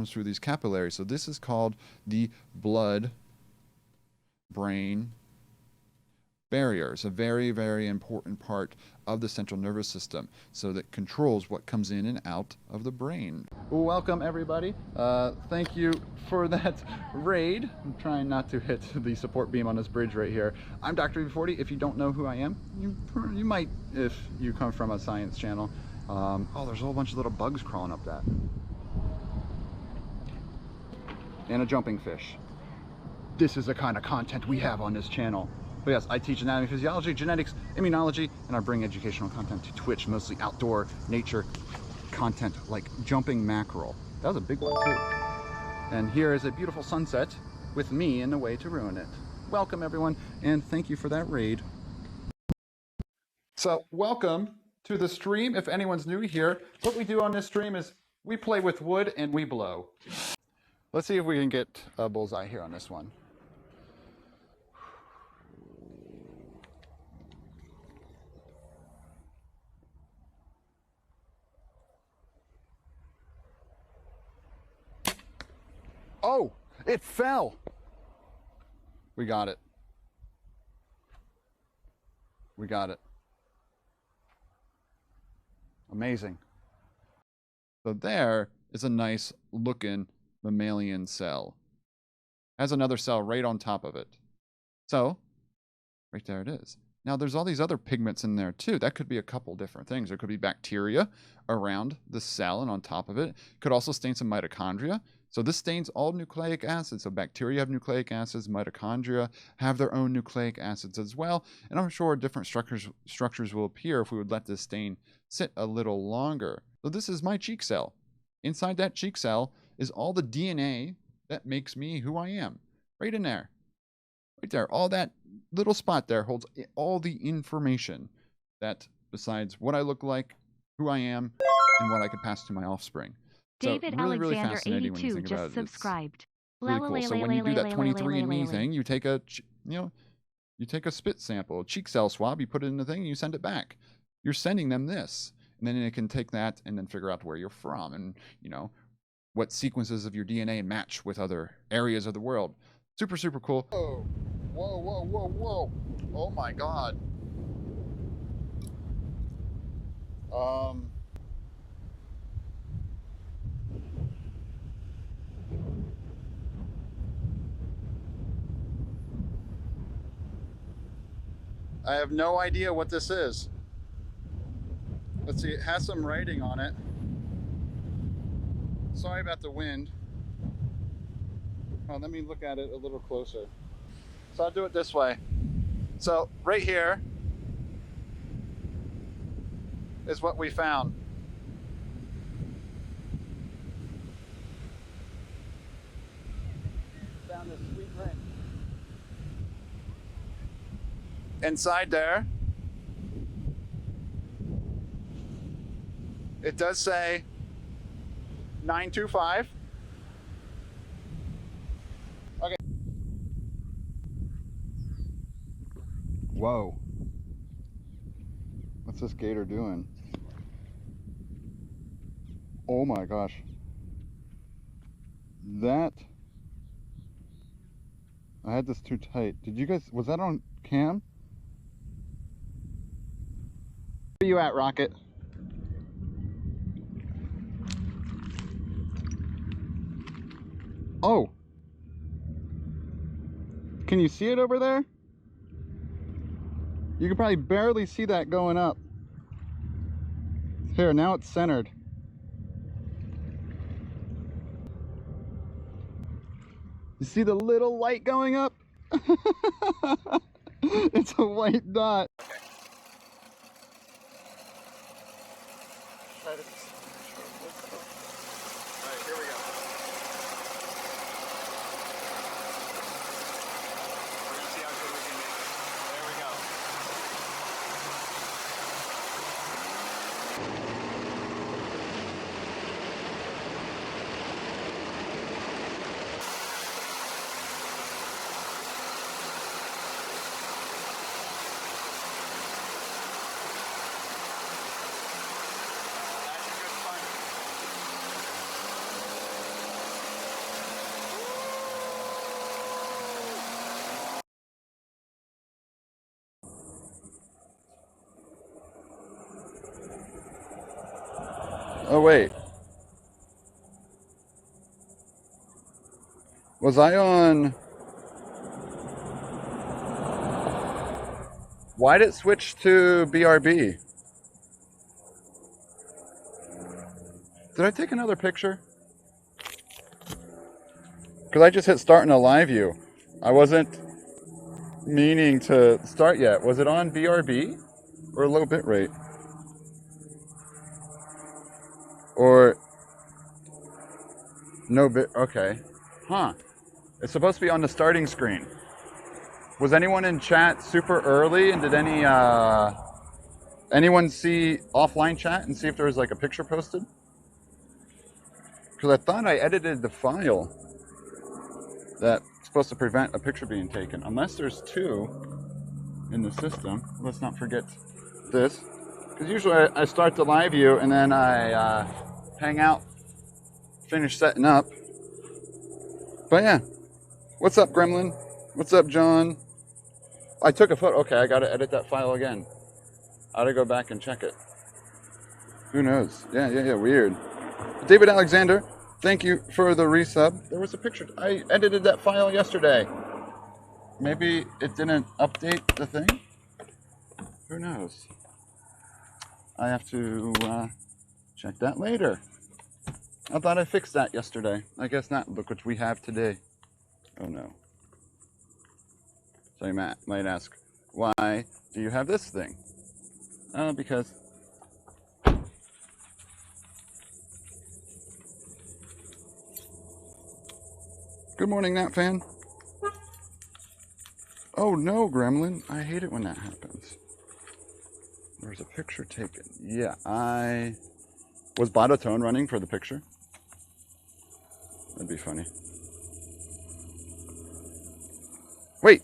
through these capillaries. So this is called the blood-brain barrier. It's a very, very important part of the central nervous system, so that controls what comes in and out of the brain. Welcome everybody. Thank you for that raid. I'm trying not to hit the support beam on this bridge right here. I'm Dr. VOD. If you don't know who I am, you might if you come from a science channel. Oh, there's a whole bunch of little bugs crawling up that. And a jumping fish. This is the kind of content we have on this channel. But yes, I teach anatomy, physiology, genetics, immunology, and I bring educational content to Twitch, mostly outdoor nature content like jumping mackerel. That was a big one too. And here is a beautiful sunset with me in the way to ruin it. Welcome everyone, and thank you for that raid. So welcome to the stream. If anyone's new here, what we do on this stream is we play with wood and we blow. Let's see if we can get a bullseye here on this one. Oh, it fell. We got it. We got it. Amazing. So there is a nice looking mammalian cell. Has another cell right on top of it. So, right there it is. Now there's all these other pigments in there too. That could be a couple different things. There could be bacteria around the cell and on top of it. Could also stain some mitochondria. So this stains all nucleic acids. So bacteria have nucleic acids, mitochondria have their own nucleic acids as well. And I'm sure different structures will appear if we would let this stain sit a little longer. So this is my cheek cell. Inside that cheek cell is all the DNA that makes me who I am. Right in there. Right there. All that little spot there holds all the information that besides what I look like, who I am, and what I could pass to my offspring. David so really, Alexander really 82 just subscribed. Really cool. So when you do that 23andMe thing, you take a, you take a spit sample, a cheek cell swab, you put it in the thing, and you send it back. You're sending them this, and then it can take that and then figure out where you're from, and what sequences of your DNA match with other areas of the world. Super, super cool. Whoa, whoa, whoa, whoa, whoa! Oh my God. I have no idea what this is. Let's see, it has some writing on it. Sorry about the wind. Oh, let me look at it a little closer. So I'll do it this way. So right here is what we found. Found this sweet ring. Inside there, it does say 925. Okay. Whoa. What's this gator doing? Oh my gosh. That, I had this too tight. Did you guys, was that on cam? Where you at, Rocket? Oh! Can you see it over there? You can probably barely see that going up. Here, now it's centered. You see the little light going up? It's a white dot. Okay. Alright, here we go. We're gonna see how good we can make it. There we go. Oh, wait. Was I on... Why did it switch to BRB? Did I take another picture? Because I just hit start in a live view. I wasn't meaning to start yet. Was it on BRB or low bit rate? Or no bit? Okay. Huh. It's supposed to be on the starting screen. Was anyone in chat super early, and did anyone see offline chat and see if there was like a picture posted? Because I thought I edited the file that's supposed to prevent a picture being taken, unless there's two in the system. Let's not forget this, because usually I start the live view and then I hang out, finish setting up. But yeah, what's up, Gremlin? What's up, John? I took a photo. Okay, I gotta edit that file again. I gotta go back and check it. Who knows? Yeah, weird. David Alexander, thank you for the resub. There was a picture. I edited that file yesterday. Maybe it didn't update the thing? Who knows? I have to check that later. I thought I fixed that yesterday. I guess not. Look what we have today. Oh no. So you might ask, why do you have this thing? Because good morning, Nat fan. Oh no, Gremlin. I hate it when that happens. There's a picture taken. Yeah, was Bototone running for the picture? That'd be funny. Wait.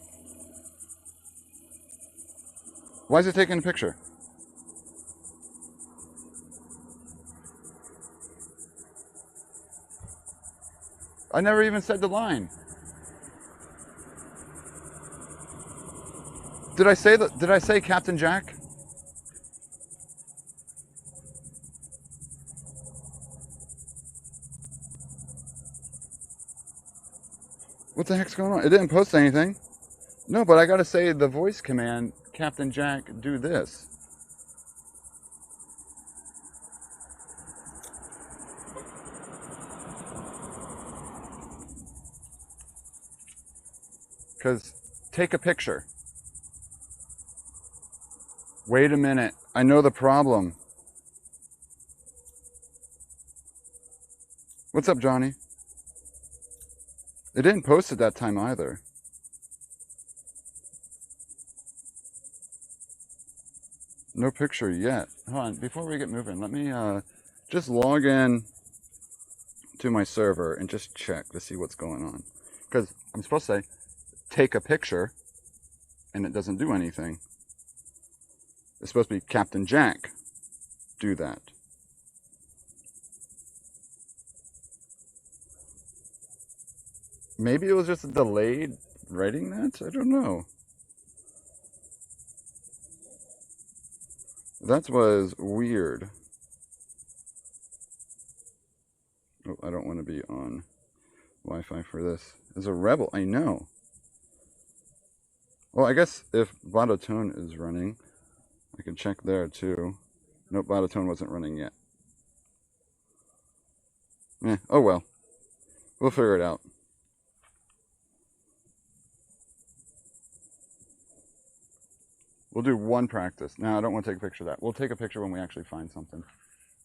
Why is it taking a picture? I never even said the line. Did I say Captain Jack? What the heck's going on? It didn't post anything. No, but I gotta say the voice command, Captain Jack, do this. Because take a picture. Wait a minute. I know the problem. What's up, Johnny? It didn't post at that time either. No picture yet. Hold on, before we get moving, let me just log in to my server and just check to see what's going on. Because I'm supposed to say, take a picture, and it doesn't do anything. It's supposed to be Captain Jack, do that. Maybe it was just delayed writing that? I don't know. That was weird. Oh, I don't want to be on Wi-Fi for this. As a rebel, I know. Well, I guess if Bototone is running, I can check there too. Nope, Bototone wasn't running yet. Oh well. We'll figure it out. We'll do one practice. No, I don't want to take a picture of that. We'll take a picture when we actually find something.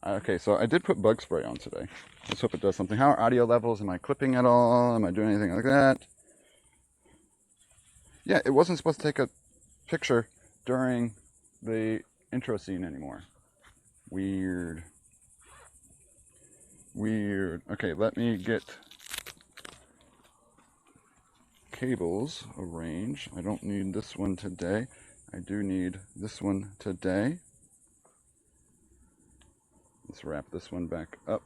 Okay, so I did put bug spray on today. Let's hope it does something. How are audio levels? Am I clipping at all? Am I doing anything like that? Yeah, it wasn't supposed to take a picture during the intro scene anymore. Weird. Okay, let me get cables arranged. I don't need this one today. I do need this one today. Let's wrap this one back up.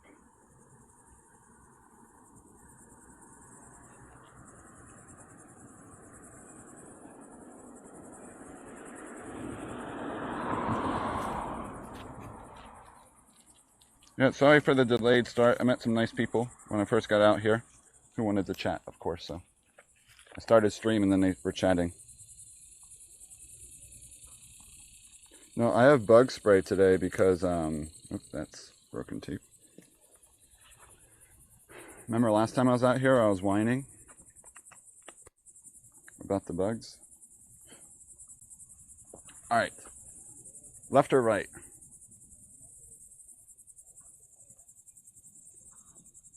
Yeah, sorry for the delayed start. I met some nice people when I first got out here who wanted to chat, of course. So I started streaming, and then they were chatting. No, I have bug spray today because, oops, that's broken tape. Remember last time I was out here, I was whining about the bugs? All right, left or right?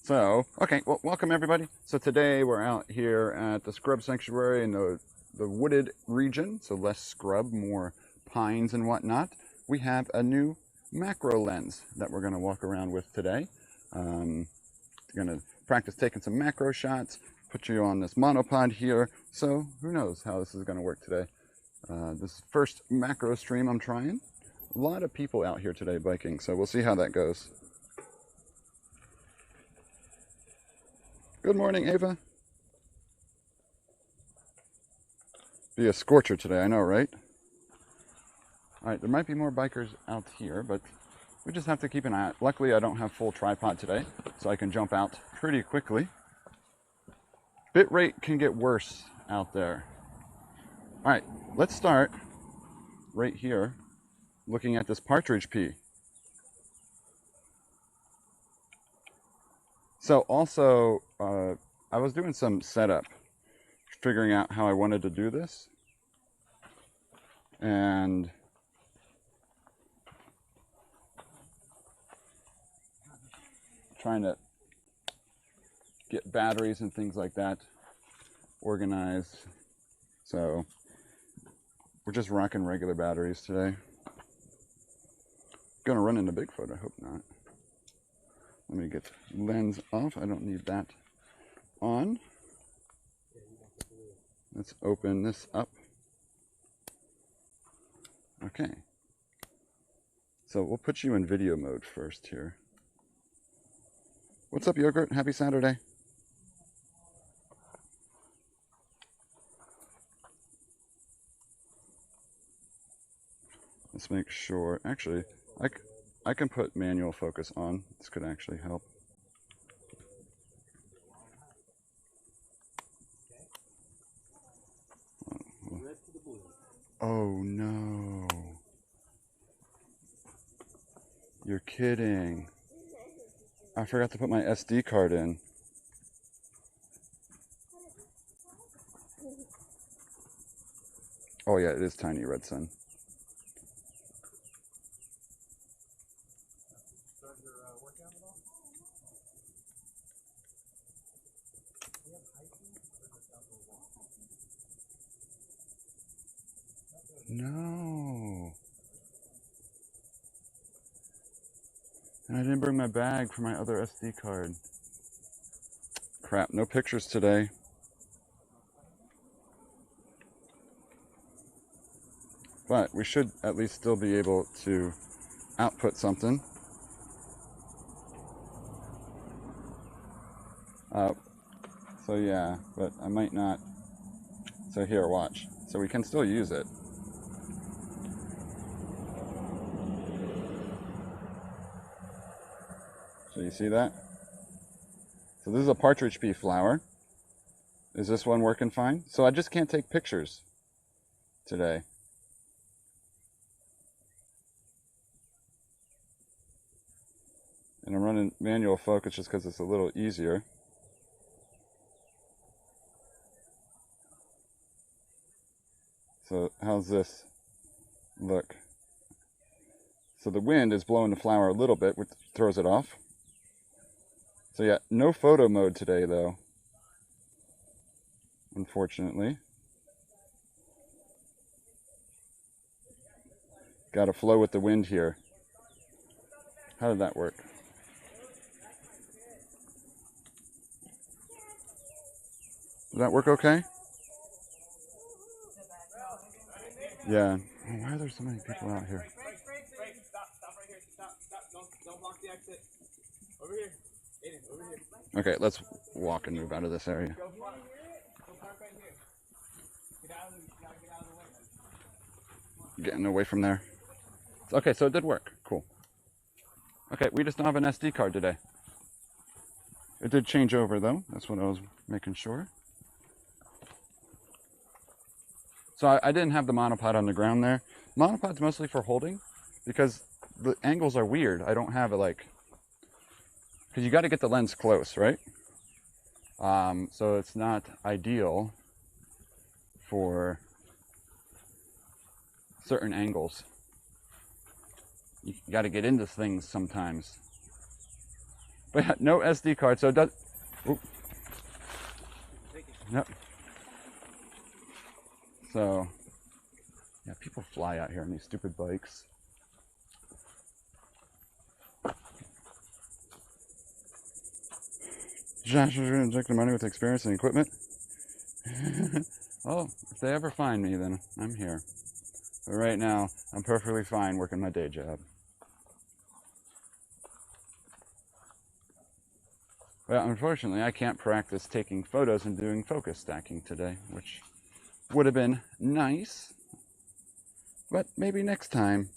So, okay, well, welcome everybody. So today we're out here at the scrub sanctuary in the wooded region, so less scrub, more pines and whatnot. We have a new macro lens that we're gonna walk around with today. Gonna practice taking some macro shots, put you on this monopod here. So who knows how this is gonna work today. This first macro stream I'm trying. A lot of people out here today biking, so we'll see how that goes. Good morning, Ava. Be a scorcher today, I know, right? All right, there might be more bikers out here, but we just have to keep an eye out. Luckily, I don't have full tripod today, so I can jump out pretty quickly. Bitrate can get worse out there. All right, let's start right here looking at this partridge pea. So also, I was doing some setup, figuring out how I wanted to do this, and trying to get batteries and things like that organized. So we're just rocking regular batteries today. Gonna run into Bigfoot, I hope not. Let me get the lens off. I don't need that on. Let's open this up. Okay. So we'll put you in video mode first here. What's up, Yogurt? Happy Saturday. Let's make sure. Actually, I can put manual focus on. This could actually help. Oh no. You're kidding. I forgot to put my SD card in. Oh yeah, it is tiny, Red Sun. No. And I didn't bring my bag for my other SD card. Crap, no pictures today. But we should at least still be able to output something. So yeah, but I might not. So here, watch. So we can still use it. So you see that? So this is a partridge pea flower. Is this one working fine? So I just can't take pictures today. And I'm running manual focus just because it's a little easier. So how's this look? So the wind is blowing the flower a little bit, which throws it off. So yeah, no photo mode today though, unfortunately. Got to flow with the wind here. How did that work? Did that work okay? Yeah. Oh, why are there so many people out here? Stop right here. Stop. Don't block the exit. Over here. Aiden, over here. Okay, let's walk and move out of this area. Go park right here. Get out of the way. Getting away from there. Okay, so it did work. Cool. Okay, we just don't have an SD card today. It did change over though. That's what I was making sure. So I didn't have the monopod on the ground there. Monopod's mostly for holding because the angles are weird. I don't have it like, because you got to get the lens close, right? So it's not ideal for certain angles. You got to get into things sometimes. But yeah, no SD card, so it does. Oop. Yep. So, yeah, people fly out here on these stupid bikes. Josh is going to inject the money with experience and equipment. Oh, if they ever find me, then I'm here. But right now, I'm perfectly fine working my day job. Well, unfortunately, I can't practice taking photos and doing focus stacking today, which would have been nice. But maybe next time.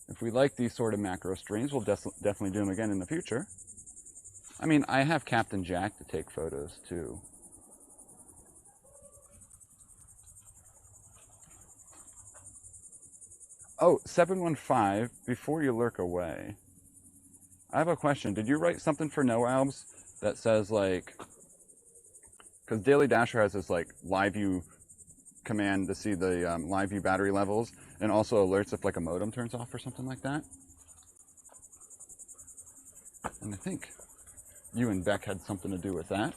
If we like these sort of macro streams, we'll definitely do them again in the future. I mean, I have Captain Jack to take photos too. Oh, 715, before you lurk away, I have a question. Did you write something for No Albs that says like, because Daily Dasher has this like live view command to see the live view battery levels and also alerts if like a modem turns off or something like that? And I think you and Beck had something to do with that.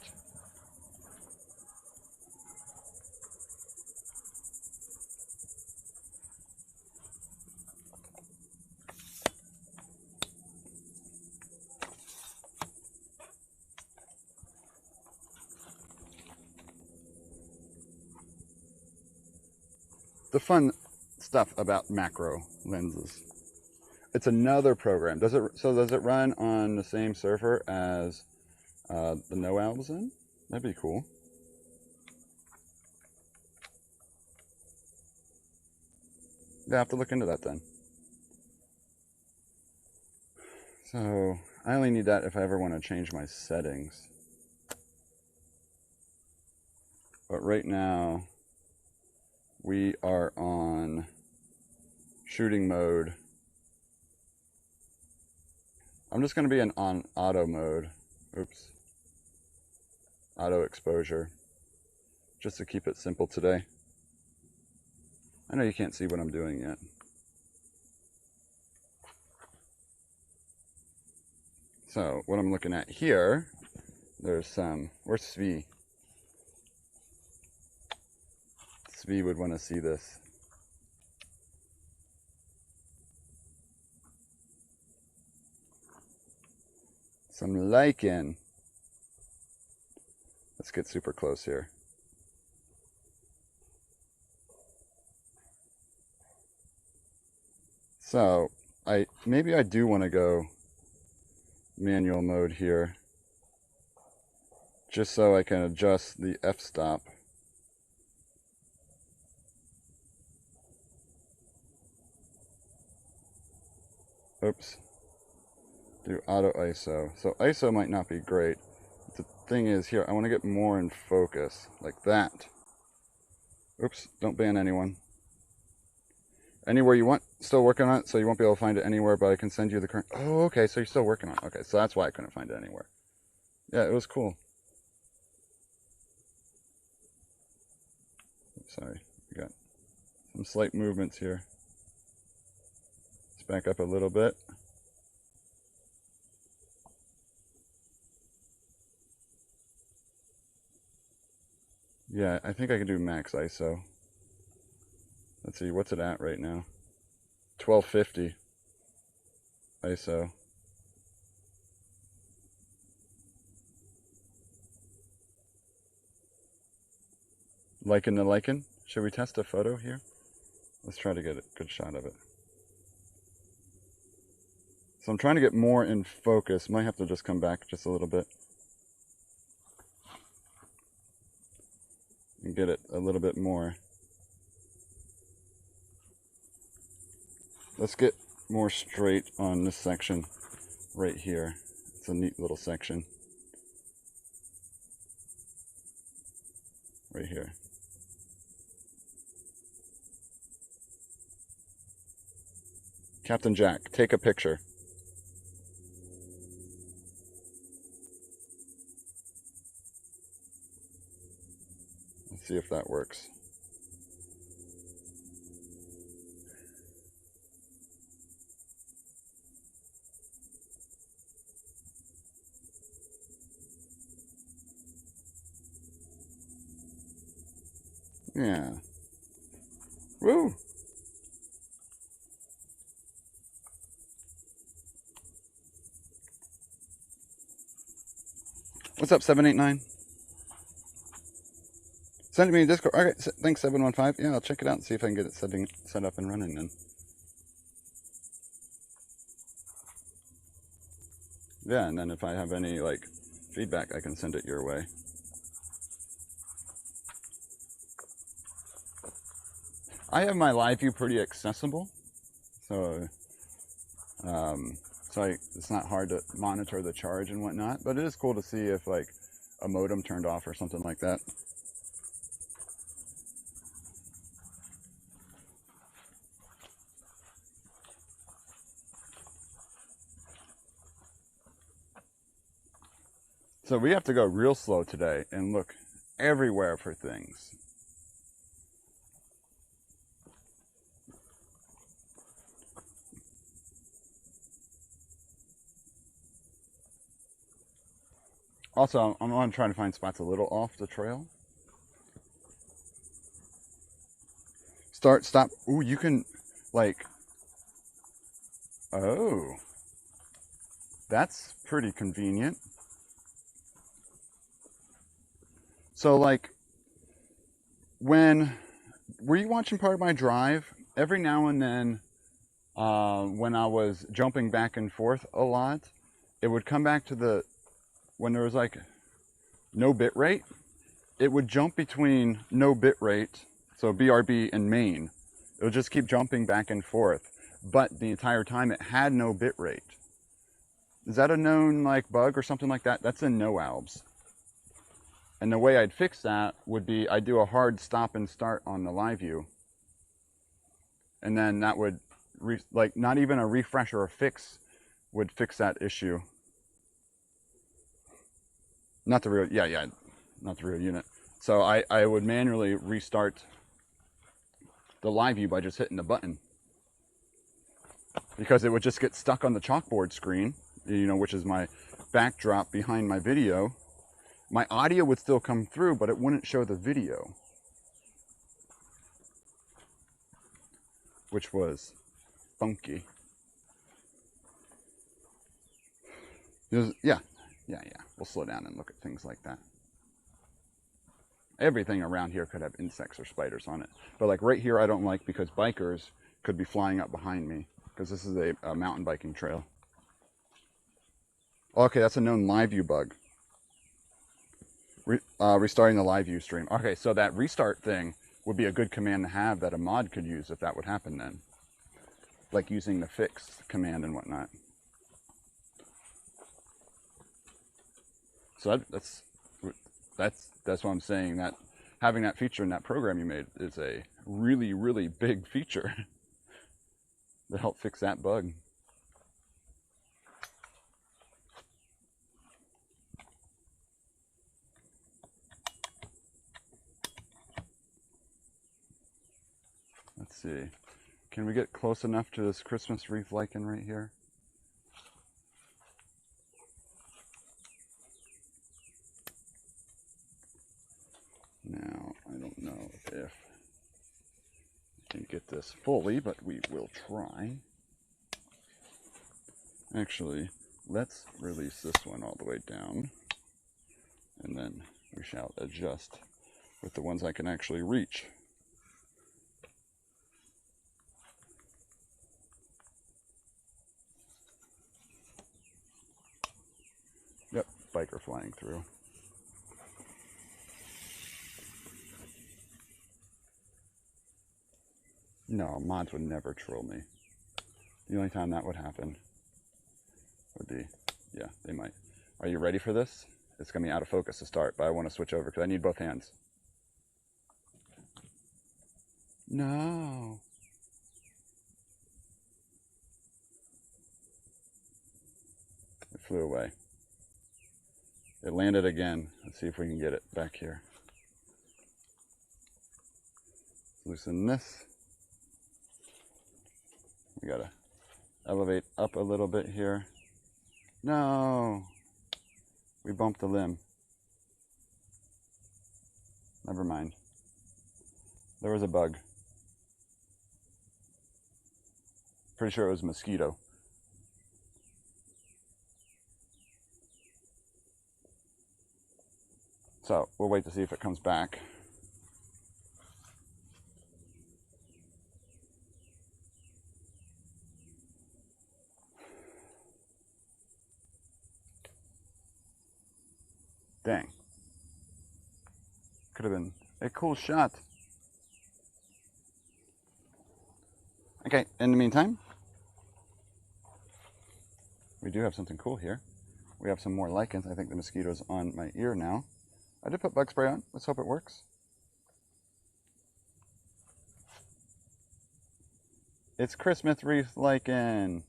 The fun stuff about macro lenses. It's another program. Does it run on the same server as the No Albs in? That'd be cool. Yeah, I have to look into that then. So I only need that if I ever want to change my settings. But right now we are on shooting mode. I'm just going to be on auto mode. Oops. Auto exposure. Just to keep it simple today. I know you can't see what I'm doing yet. So what I'm looking at here, there's some, where's Svi? Svi would want to see this. Some lichen. Let's get super close here. So maybe I do want to go manual mode here, just so I can adjust the f-stop. Oops. Do auto ISO. So ISO might not be great. The thing is here, I want to get more in focus, like that. Oops, don't ban anyone. Anywhere you want, still working on it, so you won't be able to find it anywhere, but I can send you the current. Oh, okay, so you're still working on it. Okay, so that's why I couldn't find it anywhere. Yeah, it was cool. Oops, sorry, we got some slight movements here. Let's back up a little bit. Yeah, I think I can do max ISO. Let's see, what's it at right now? 1250 ISO. Lichen the lichen? Should we test a photo here? Let's try to get a good shot of it. So I'm trying to get more in focus. Might have to just come back just a little bit and get it a little bit more. let's get more straight on this section right here. It's a neat little section. Right here. Captain Jack, take a picture. Let's see if that works. Yeah. Woo! What's up, 789? Send it to me in Discord. Okay, thanks, 715. Yeah, I'll check it out and see if I can get it set up and running then. Yeah, and then if I have any, like, feedback, I can send it your way. I have my live view pretty accessible, so it's not hard to monitor the charge and whatnot, but it is cool to see if like a modem turned off or something like that. So we have to go real slow today and look everywhere for things. Also, I'm going to try to find spots a little off the trail. Start, stop. Ooh, you can, like, oh, that's pretty convenient. So, like, were you watching part of my drive? Every now and then, when I was jumping back and forth a lot, it would come back to when there was like no bit rate, it would jump between no bit rate, so BRB and main. It would just keep jumping back and forth, but the entire time it had no bit rate. Is that a known like bug or something like that? That's in no-albs. And the way I'd fix that would be I'd do a hard stop and start on the live view. And then that would, like, not even a refresh or a fix would fix that issue. Not the real, yeah, not the real unit. So I would manually restart the live view by just hitting the button. Because it would just get stuck on the chalkboard screen, you know, which is my backdrop behind my video. My audio would still come through, but it wouldn't show the video. Which was funky. Yeah. We'll slow down and look at things like that. Everything around here could have insects or spiders on it. But like right here I don't like because bikers could be flying up behind me because this is a mountain biking trail. Okay, that's a known live view bug. Restarting the live view stream. Okay, so that restart thing would be a good command to have that a mod could use if that would happen then. Like using the fix command and whatnot. So that's what I'm saying, that having that feature in that program you made is a really, really big feature to help fix that bug. Let's see. Can we get close enough to this Christmas wreath lichen right here? Now, I don't know if I can get this fully, but we will try. Actually, let's release this one all the way down, and then we shall adjust with the ones I can actually reach. Yep, biker flying through. No, mods would never troll me. The only time that would happen would be, yeah, they might. Are you ready for this? It's going to be out of focus to start, but I want to switch over because I need both hands. No. It flew away. It landed again. Let's see if we can get it back here. Loosen this. We gotta elevate up a little bit here. No! We bumped the limb. Never mind. There was a bug. Pretty sure it was a mosquito. So we'll wait to see if it comes back. Dang. Could have been a cool shot. Okay, in the meantime, we do have something cool here. We have some more lichens. I think the mosquito's on my ear now. I did put bug spray on. Let's hope it works. It's Christmas wreath lichen.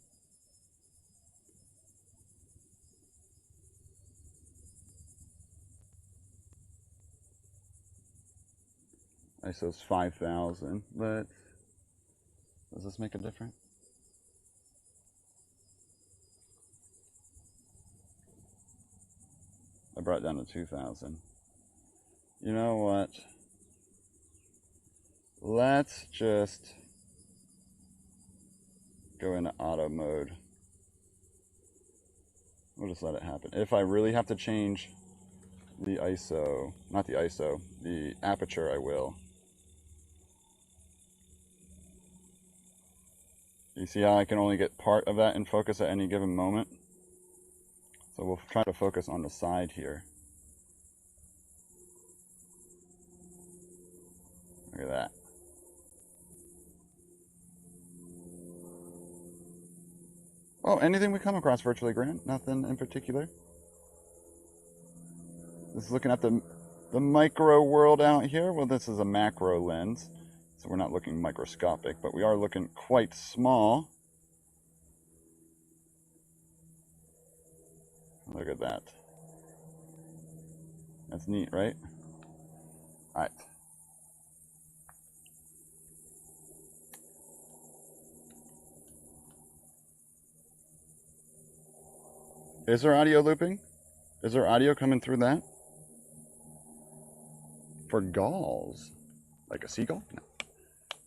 ISO's 5,000. Does this make a difference? I brought it down to 2,000. You know what? Let's just go into auto mode. We'll just let it happen. If I really have to change the ISO, not the ISO, the aperture, I will. You see how I can only get part of that in focus at any given moment? So we'll try to focus on the side here. Look at that. Oh, anything we come across virtually, Grant? Nothing in particular? This is looking at the micro world out here. Well, this is a macro lens, so we're not looking microscopic, but we are looking quite small. Look at that. That's neat, right? All right. Is there audio looping? Is there audio coming through that? For galls? Like a seagull? No.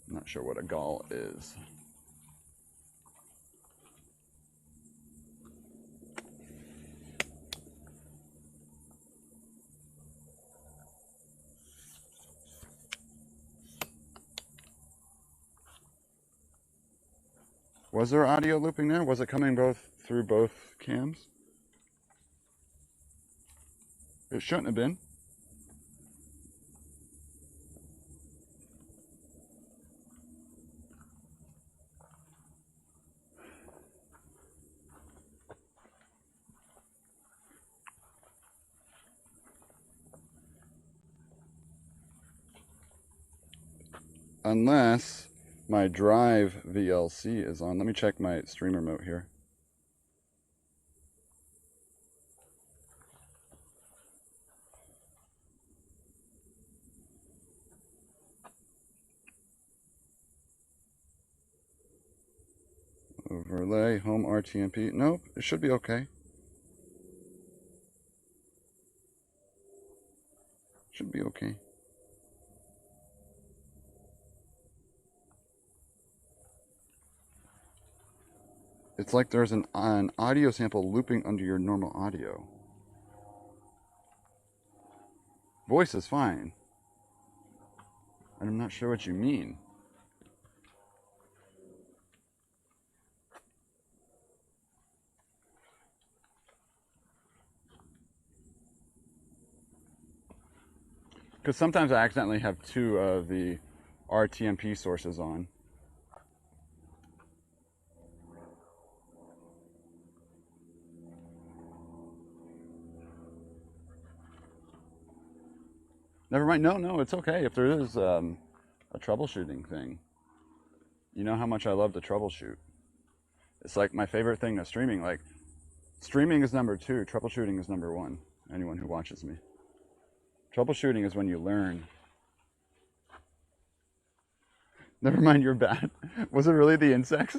I'm not sure what a gall is. Was there audio looping there? Was it coming through both cams? It shouldn't have been. Unless my drive VLC is on. Let me check my stream remote here. Overlay, home RTMP. Nope, it should be okay. Should be okay. It's like there's an audio sample looping under your normal audio. Voice is fine. And I'm not sure what you mean. Because sometimes I accidentally have two of the RTMP sources on. Never mind. No, it's okay. If there is a troubleshooting thing, you know how much I love to troubleshoot. It's like my favorite thing of streaming. Like, streaming is number 2, troubleshooting is number 1. Anyone who watches me. Troubleshooting is when you learn. Never mind your bat. Was it really the insects?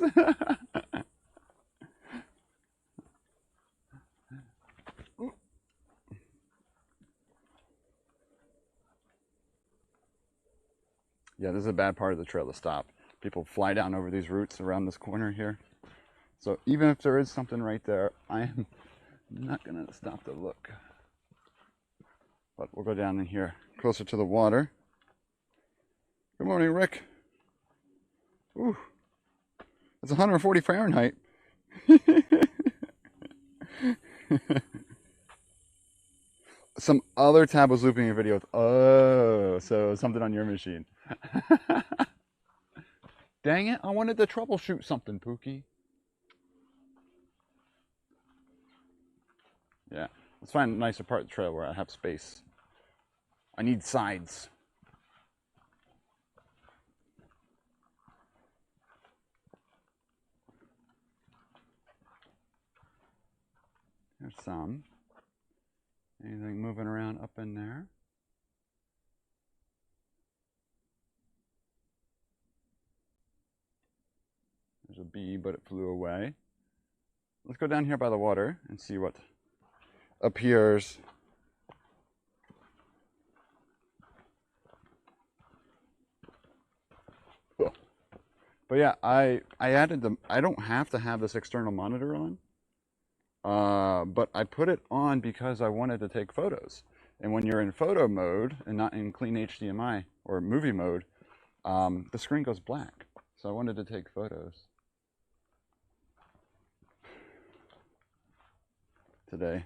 Yeah, this is a bad part of the trail to stop. People fly down over these roots around this corner here. So even if there is something right there, I am not going to stop to look. But we'll go down in here, closer to the water. Good morning, Rick. Ooh, it's 140 Fahrenheit. Some other tab was looping a video. Oh, so something on your machine. Dang it, I wanted to troubleshoot something, Pookie. Yeah, let's find a nicer part of the trail where I have space. I need sides. There's some. Anything moving around up in there? There's a bee, but it flew away. Let's go down here by the water and see what appears. But yeah, I added them. I don't have to have this external monitor on. But I put it on because I wanted to take photos. And when you're in photo mode and not in clean HDMI or movie mode, the screen goes black. So I wanted to take photos today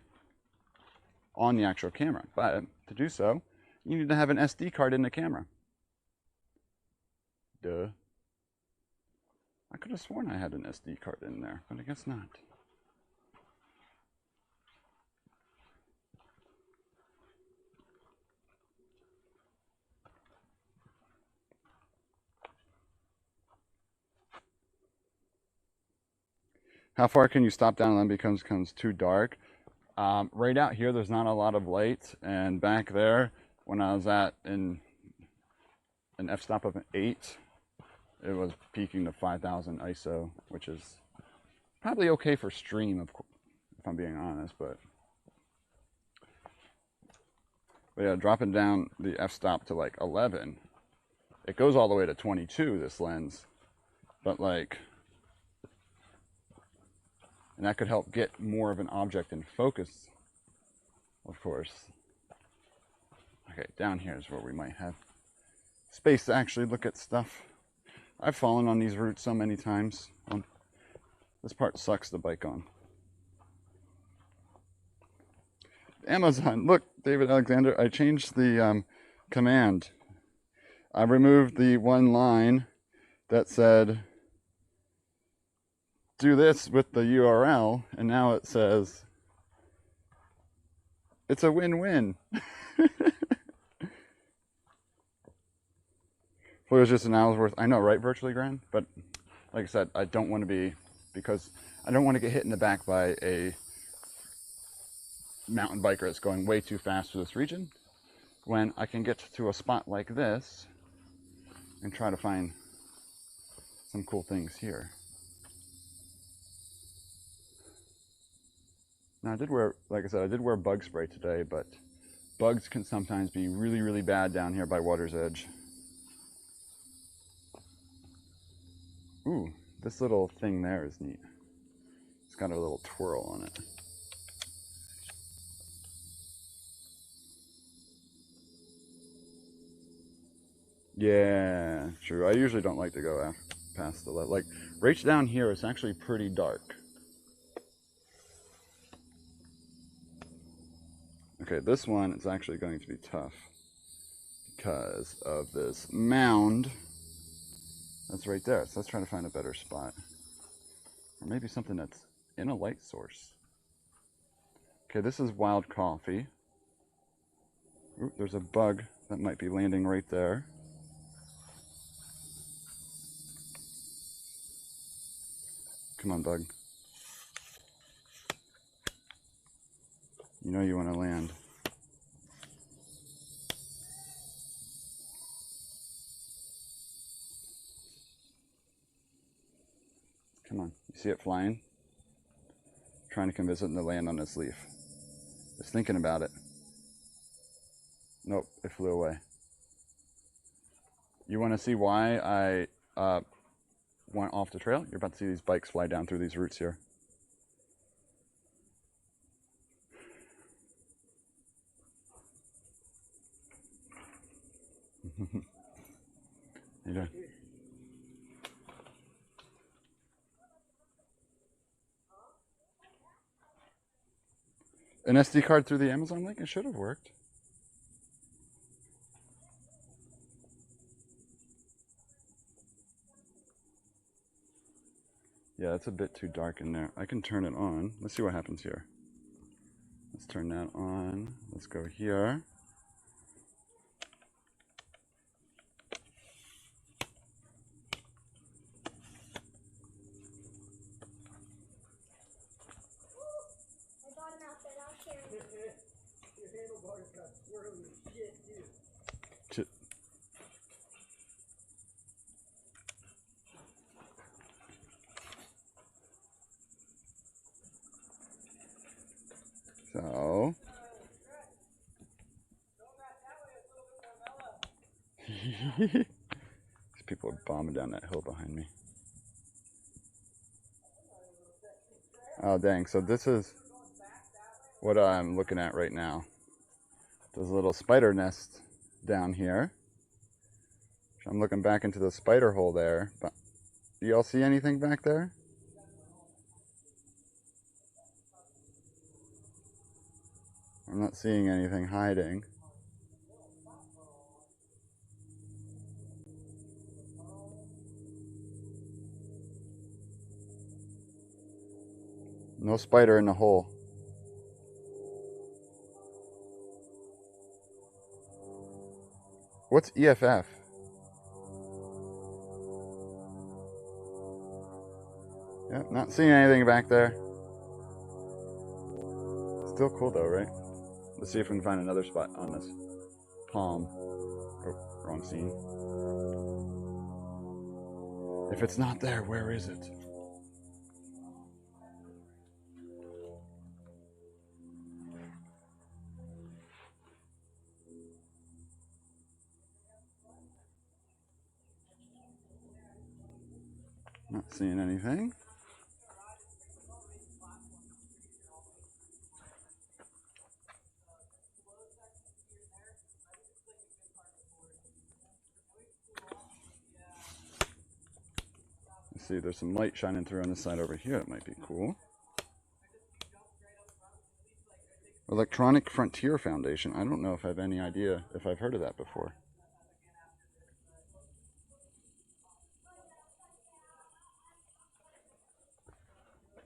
on the actual camera. But to do so, you need to have an SD card in the camera. Duh. I could have sworn I had an SD card in there, but I guess not. How far can you stop down and then becomes too dark? Right out here, there's not a lot of light, and back there, when I was at an f-stop of an 8, it was peaking to 5,000 ISO, which is probably okay for stream, if I'm being honest, but yeah, dropping down the f-stop to like 11, it goes all the way to 22, this lens, but like, and that could help get more of an object in focus, of course. Okay, down here is where we might have space to actually look at stuff. I've fallen on these roots so many times. This part sucks to bike on. Amazon, look, David Alexander, I changed the command. I removed the one line that said, do this with the URL, and now it says, it's a win-win. Well, it was just an hour's worth. I know, right, virtually grand? But like I said, I don't want to be, because I don't want to get hit in the back by a mountain biker that's going way too fast for this region, when I can get to a spot like this and try to find some cool things here. Now I did wear, like I said, I did wear bug spray today, but bugs can sometimes be really, really bad down here by water's edge. Ooh, this little thing there is neat. It's got a little twirl on it. Yeah, true. I usually don't like to go past the light. Like, right down here, it's actually pretty dark. Okay, this one is actually going to be tough because of this mound that's right there. So let's try to find a better spot. Or maybe something that's in a light source. Okay, this is wild coffee. Ooh, there's a bug That might be landing right there. Come on, bug. You know you want to land. Come on. You see it flying? Trying to convince it to land on this leaf. It's thinking about it. Nope, it flew away. You want to see why I went off the trail? You're about to see these bikes fly down through these roots here. How you doing? An SD card through the Amazon link? It should have worked. Yeah, it's a bit too dark in there. I can turn it on. Let's see what happens here. Let's turn that on. Let's go here. So, these people are bombing down that hill behind me. Oh dang, so this is what I'm looking at right now. There's a little spider nest down here. I'm looking back into the spider hole there, but do y'all see anything back there? I'm not seeing anything hiding. No spider in the hole. What's EFF? Yeah, not seeing anything back there. Still cool though, right? Let's see if we can find another spot on this palm. Oh, wrong scene. If it's not there, where is it? Not seeing anything. Let's see, there's some light shining through on this side over here. It might be cool. Electronic Frontier Foundation. I don't know if I have any idea if I've heard of that before.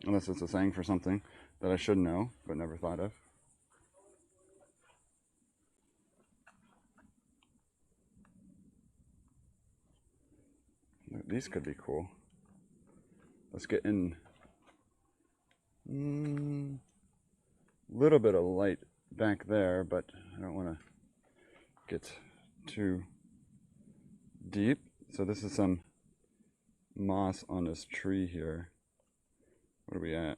Unless it's a saying for something that I should know, but never thought of. These could be cool. Let's get in a little bit of light back there, but I don't want to get too deep. So this is some moss on this tree here. What are we at?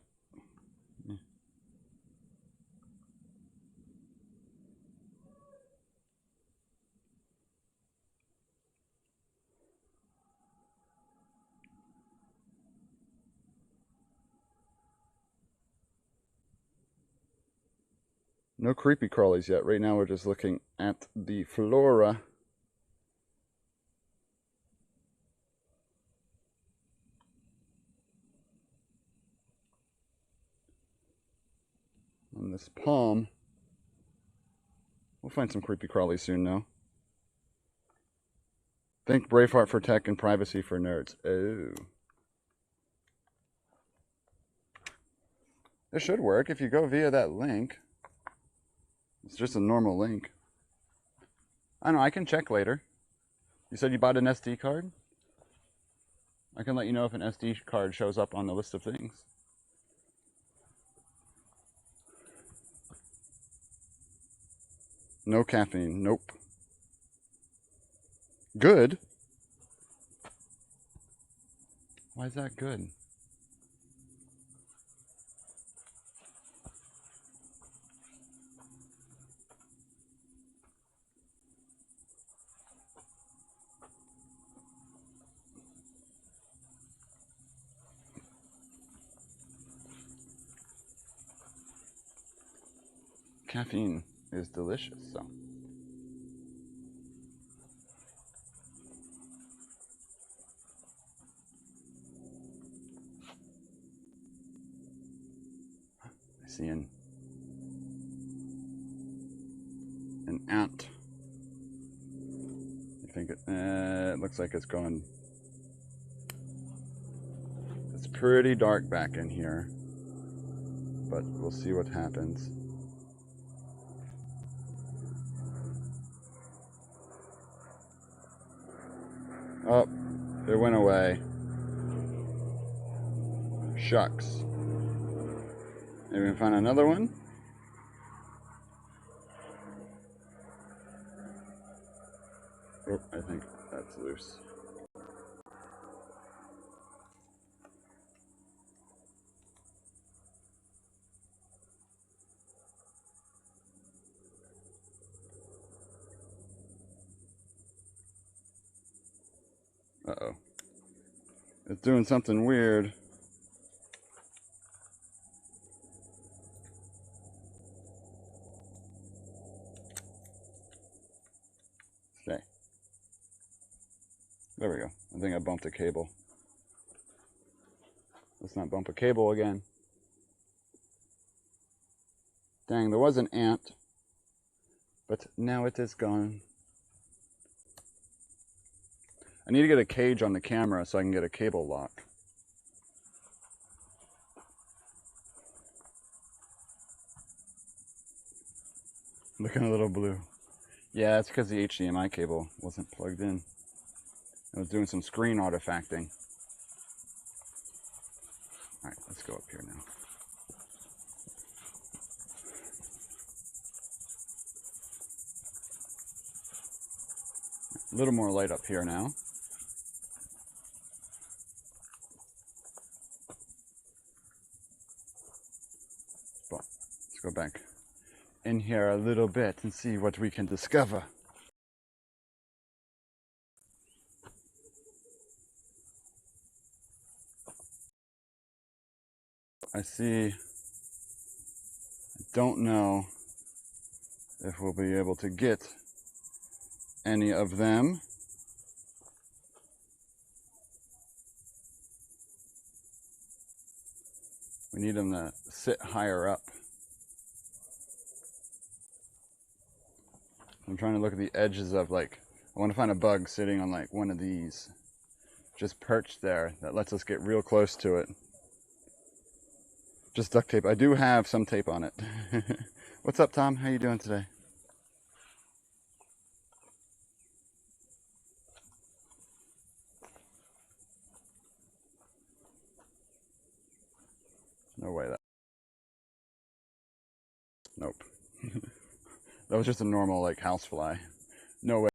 No creepy crawlies yet. Right now we're just looking at the flora. On this palm. We'll find some creepy crawlies soon though. Think Braveheart for tech and privacy for nerds. Oh. It should work if you go via that link. It's just a normal link. I don't know, I can check later. You said you bought an SD card? I can let you know if an SD card shows up on the list of things. No caffeine, nope. Good? Why is that good? Caffeine is delicious, so. I see an ant. I think it looks like it's going. It's pretty dark back in here, but we'll see what happens. Oh, it went away. Shucks. Maybe we can find another one? Oh, I think that's loose. Uh-oh. It's doing something weird. Okay. There we go. I think I bumped a cable. Let's not bump a cable again. Dang, there was an ant, but now it is gone. I need to get a cage on the camera so I can get a cable lock. Looking a little blue. Yeah, that's because the HDMI cable wasn't plugged in. I was doing some screen artifacting. Alright, let's go up here now. A little more light up here now. But let's go back in here a little bit and see what we can discover. I see, I don't know if we'll be able to get any of them. We need them to sit higher up. I'm trying to look at the edges of, like, I want to find a bug sitting on like one of these, just perched there, that lets us get real close to it. Just duct tape. I do have some tape on it. What's up, Tom? How you doing today? No way that. Nope. That was just a normal, like, housefly. No way.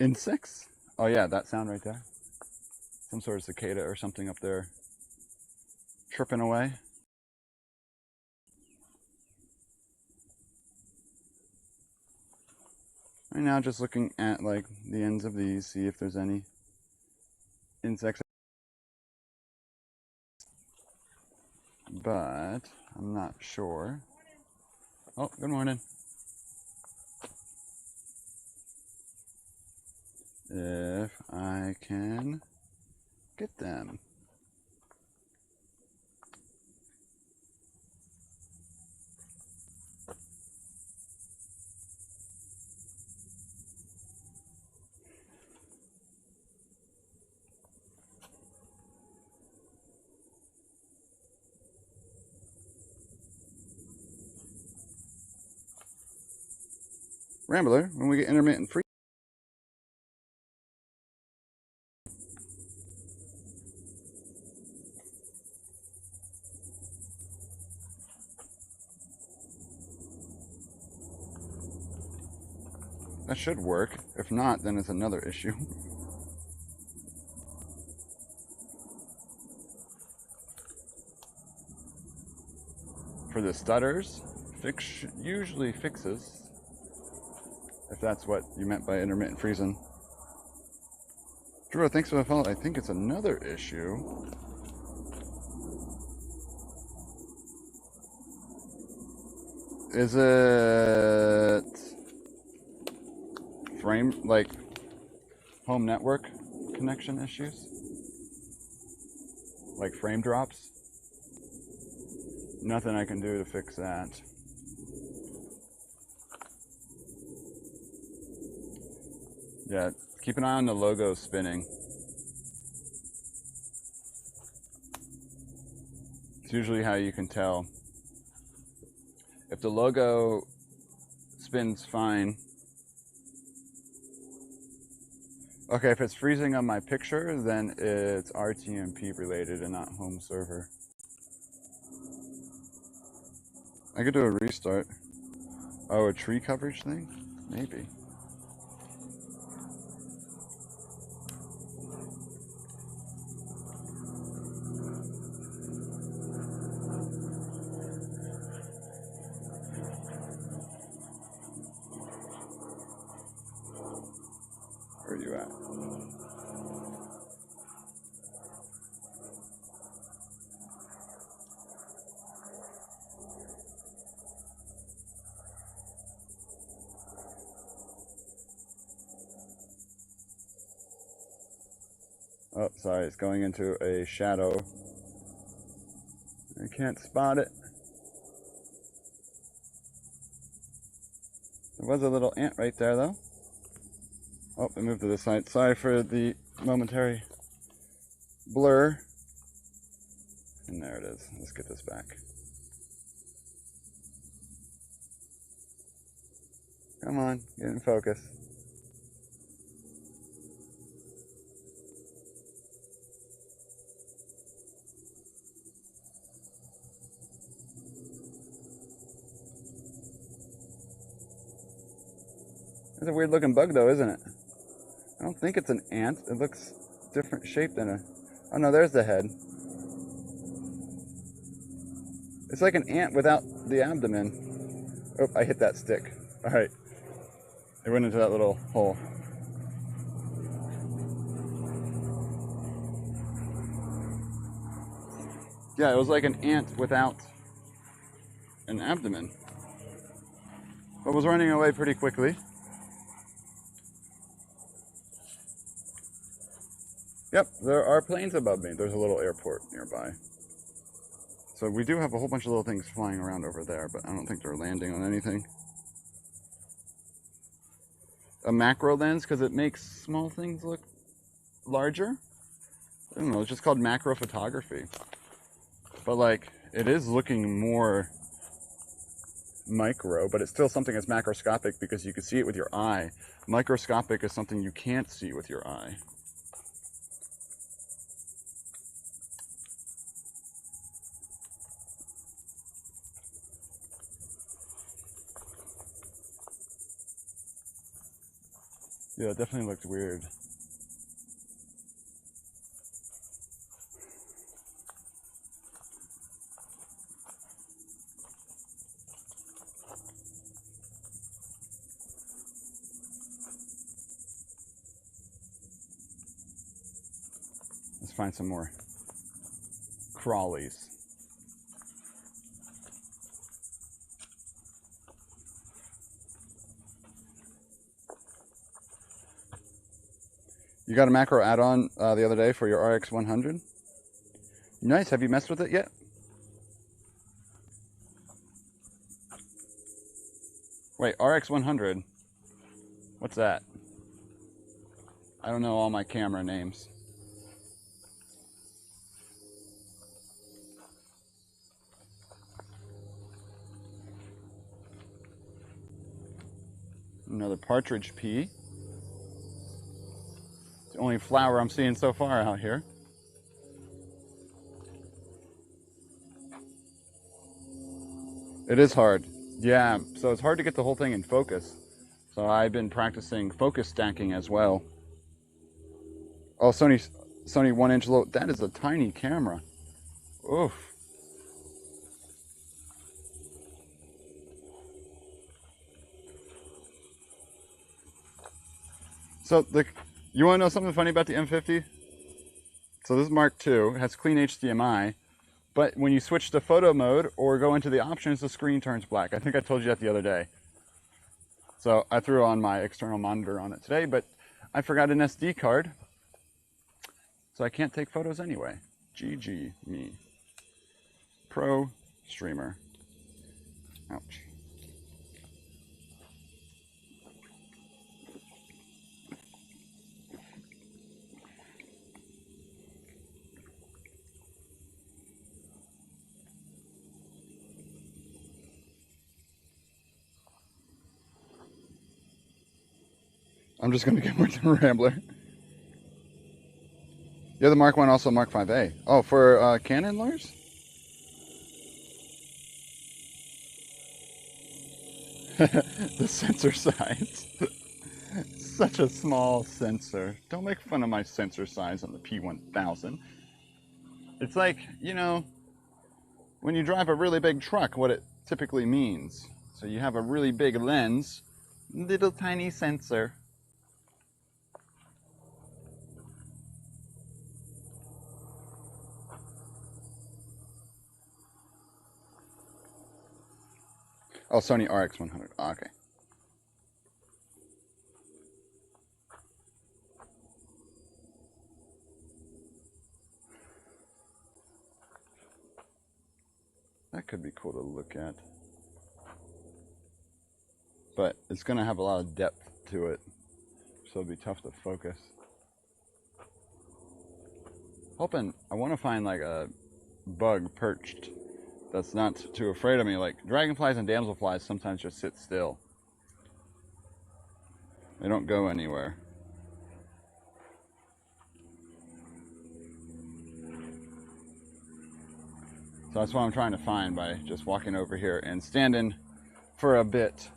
Insects? Oh yeah, that sound right there. Some sort of cicada or something up there chirping away. Right now, just looking at like the ends of these, see if there's any insects. But I'm not sure. Oh, good morning. If I can get them. Rambler, when we get intermittent free. That should work. If not, then it's another issue. For the stutters, usually fixes. If that's what you meant by intermittent freezing. Drew, thanks for the follow. I think it's another issue. Is it frame, like home network connection issues? Like frame drops? Nothing I can do to fix that. Yeah, keep an eye on the logo spinning. It's usually how you can tell. If the logo spins fine. Okay, if it's freezing on my picture, then it's RTMP related and not home server. I could do a restart. Oh, a tree coverage thing? Maybe. Where are you at? Oh, sorry, it's going into a shadow. I can't spot it. There was a little ant right there, though. Oh, I moved to the side. Sorry for the momentary blur. And there it is. Let's get this back. Come on, get in focus. It's a weird looking bug though, isn't it? I don't think it's an ant. It looks different shape than a... Oh no, there's the head. It's like an ant without the abdomen. Oh, I hit that stick. Alright. It went into that little hole. Yeah, it was like an ant without an abdomen. But was running away pretty quickly. Yep, there are planes above me. There's a little airport nearby. So we do have a whole bunch of little things flying around over there, but I don't think they're landing on anything. A macro lens, because it makes small things look larger. I don't know, it's just called macro photography. But like, it is looking more micro, but it's still something that's macroscopic because you can see it with your eye. Microscopic is something you can't see with your eye. Yeah, it definitely looked weird. Let's find some more crawlies. You got a macro add-on the other day for your RX 100? Nice. Have you messed with it yet? Wait, RX 100? What's that? I don't know all my camera names. Another partridge pea. It's the only flower I'm seeing so far out here. It is hard. Yeah, so it's hard to get the whole thing in focus. So I've been practicing focus stacking as well. Oh, Sony 1-inch low. That is a tiny camera. Oof. So you want to know something funny about the M50? So this is Mark II. It has clean HDMI, but when you switch to photo mode or go into the options, the screen turns black. I think I told you that the other day. So I threw on my external monitor on it today, but I forgot an SD card, so I can't take photos anyway. GG me. Pro streamer. Ouch. I'm just going to get more to Rambler. Yeah, the Mark 1, also Mark 5A. Oh, for Canon, Lars? The sensor size. Such a small sensor. Don't make fun of my sensor size on the P1000. It's like, you know, when you drive a really big truck, what it typically means. So you have a really big lens, little tiny sensor. Oh, Sony RX100. Oh, okay. That could be cool to look at. But it's going to have a lot of depth to it, so it'll be tough to focus. Hoping, I want to find like a bug perched that's not too afraid of me. Like dragonflies and damselflies sometimes just sit still. They don't go anywhere. So that's what I'm trying to find by just walking over here and standing for a bit.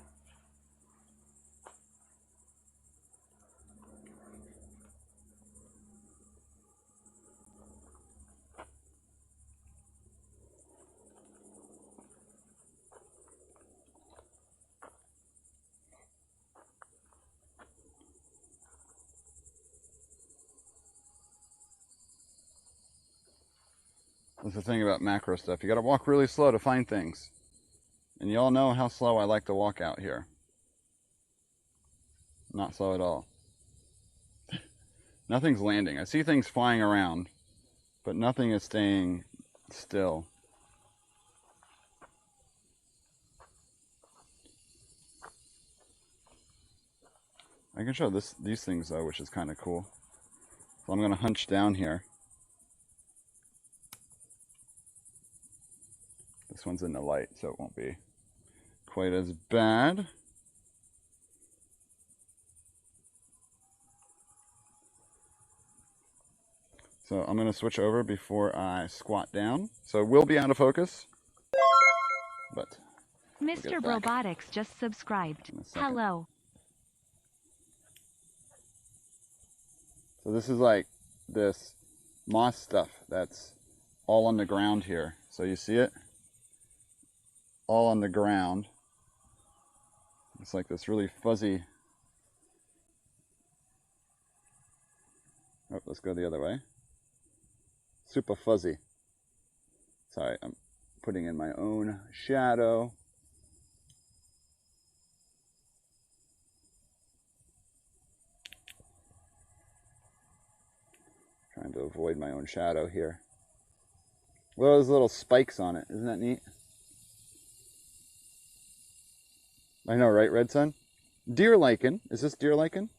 That's the thing about macro stuff. You gotta walk really slow to find things. And you all know how slow I like to walk out here. Not slow at all. Nothing's landing. I see things flying around, but nothing is staying still. I can show these things though, which is kind of cool. So I'm gonna hunch down here. This one's in the light, so it won't be quite as bad. So I'm gonna switch over before I squat down. So it will be out of focus, but Mr. Robotics just subscribed. Hello. So this is like this moss stuff that's all on the ground here. So you see it? All on the ground. It's like this really fuzzy. Oh, let's go the other way. Super fuzzy. Sorry, I'm putting in my own shadow. Trying to avoid my own shadow here. Look at those little spikes on it. Isn't that neat? I know, right, Red Sun? Deer lichen. Is this deer lichen?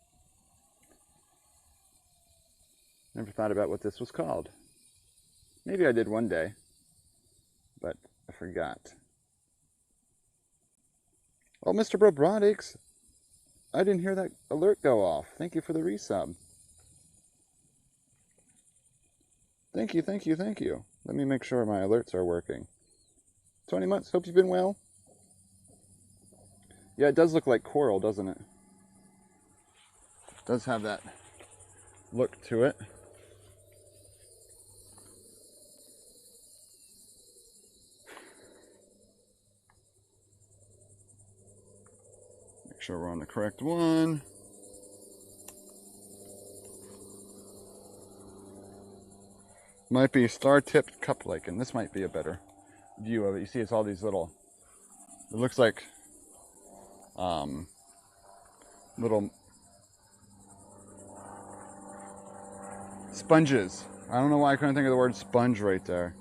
Never thought about what this was called. Maybe I did one day, but I forgot. Oh, Mr. Robotics. I didn't hear that alert go off. Thank you for the resub. Thank you, thank you, thank you. Let me make sure my alerts are working. 20 months, hope you've been well. Yeah, it does look like coral, doesn't it? It does have that look to it. Make sure we're on the correct one. Might be star-tipped cup lichen. This might be a better view of it. You see, it's all these little. It looks like little sponges. I don't know why I couldn't think of the word sponge right there.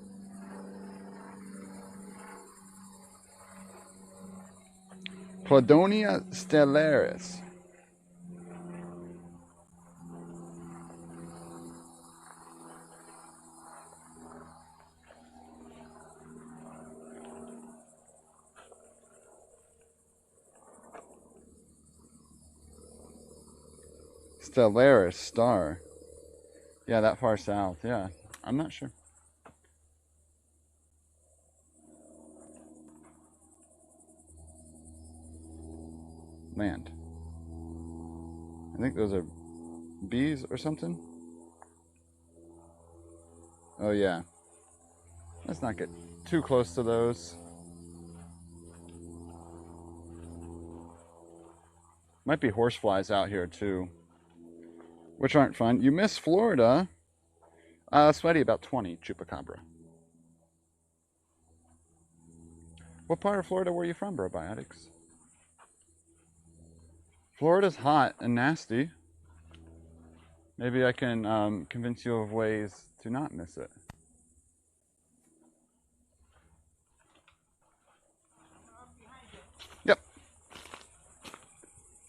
Cladonia stellaris. Stellaris, star. Yeah, that far south. Yeah, I'm not sure. Land. I think those are bees or something. Oh yeah. Let's not get too close to those. Might be horseflies out here too, which aren't fun. You miss Florida. Sweaty, about 20, chupacabra. What part of Florida were you from, Probiotics? Florida's hot and nasty. Maybe I can convince you of ways to not miss it. Yep.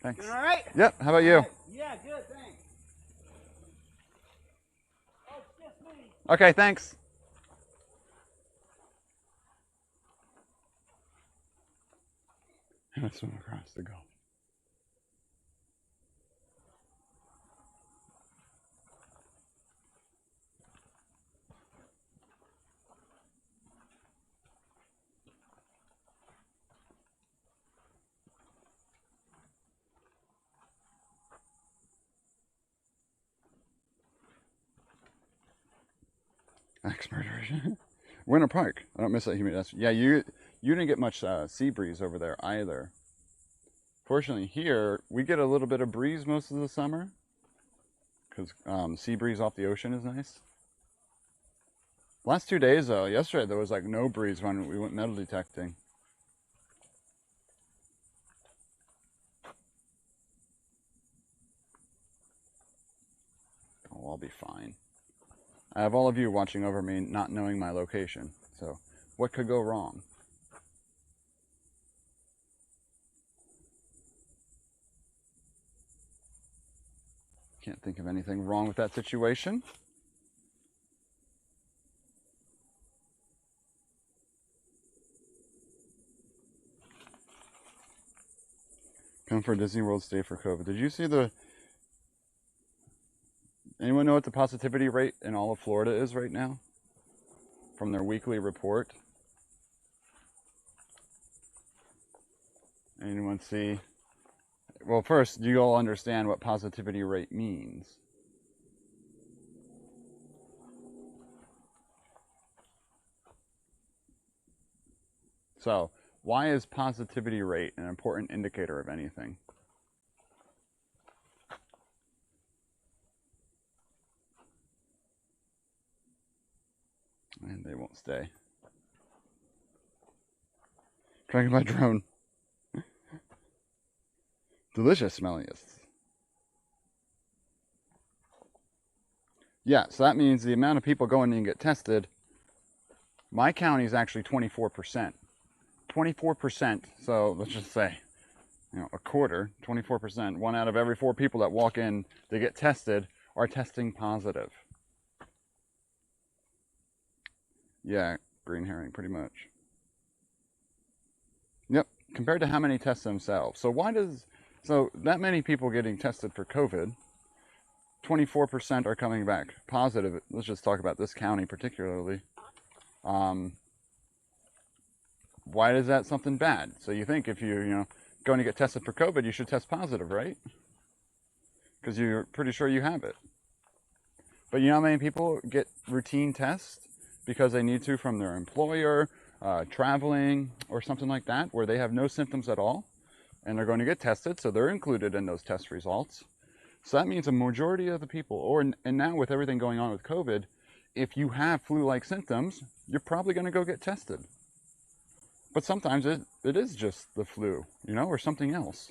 Thanks. Doing all right? Yep. How about you? Yeah, good, thanks. Oh, it's just me. Okay, thanks. I'm gonna swim across the Gulf. Axe murderers. Winter Park. I don't miss that humidity. Yeah, you didn't get much sea breeze over there either. Fortunately, here we get a little bit of breeze most of the summer because sea breeze off the ocean is nice. Last 2 days though, yesterday there was like no breeze when we went metal detecting. Oh, I'll be fine. I have all of you watching over me not knowing my location, so what could go wrong? Can't think of anything wrong with that situation. Come for Disney World, stay for COVID. Did you see the... Anyone know what the positivity rate in all of Florida is right now? From their weekly report? Anyone see? Well, first, do you all understand what positivity rate means? So, why is positivity rate an important indicator of anything? And they won't stay. Tracking my drone. Delicious smelling. Yeah, so that means the amount of people going in and get tested. My county is actually 24%. 24%. So let's just say, a quarter, 24%. 1 out of every 4 people that walk in to get tested are testing positive. Yeah, green herring, pretty much. Yep, compared to how many test themselves. So why does So that many people getting tested for COVID, 24% are coming back positive. Let's just talk about this county particularly. Why is that something bad? So you think if you're going to get tested for COVID, you should test positive, right? Because you're pretty sure you have it. But you know how many people get routine tests because they need to from their employer, traveling, or something like that, where they have no symptoms at all, and they're going to get tested, so they're included in those test results. So that means a majority of the people, and now with everything going on with COVID, if you have flu-like symptoms, you're probably going to go get tested. But sometimes it is just the flu, or something else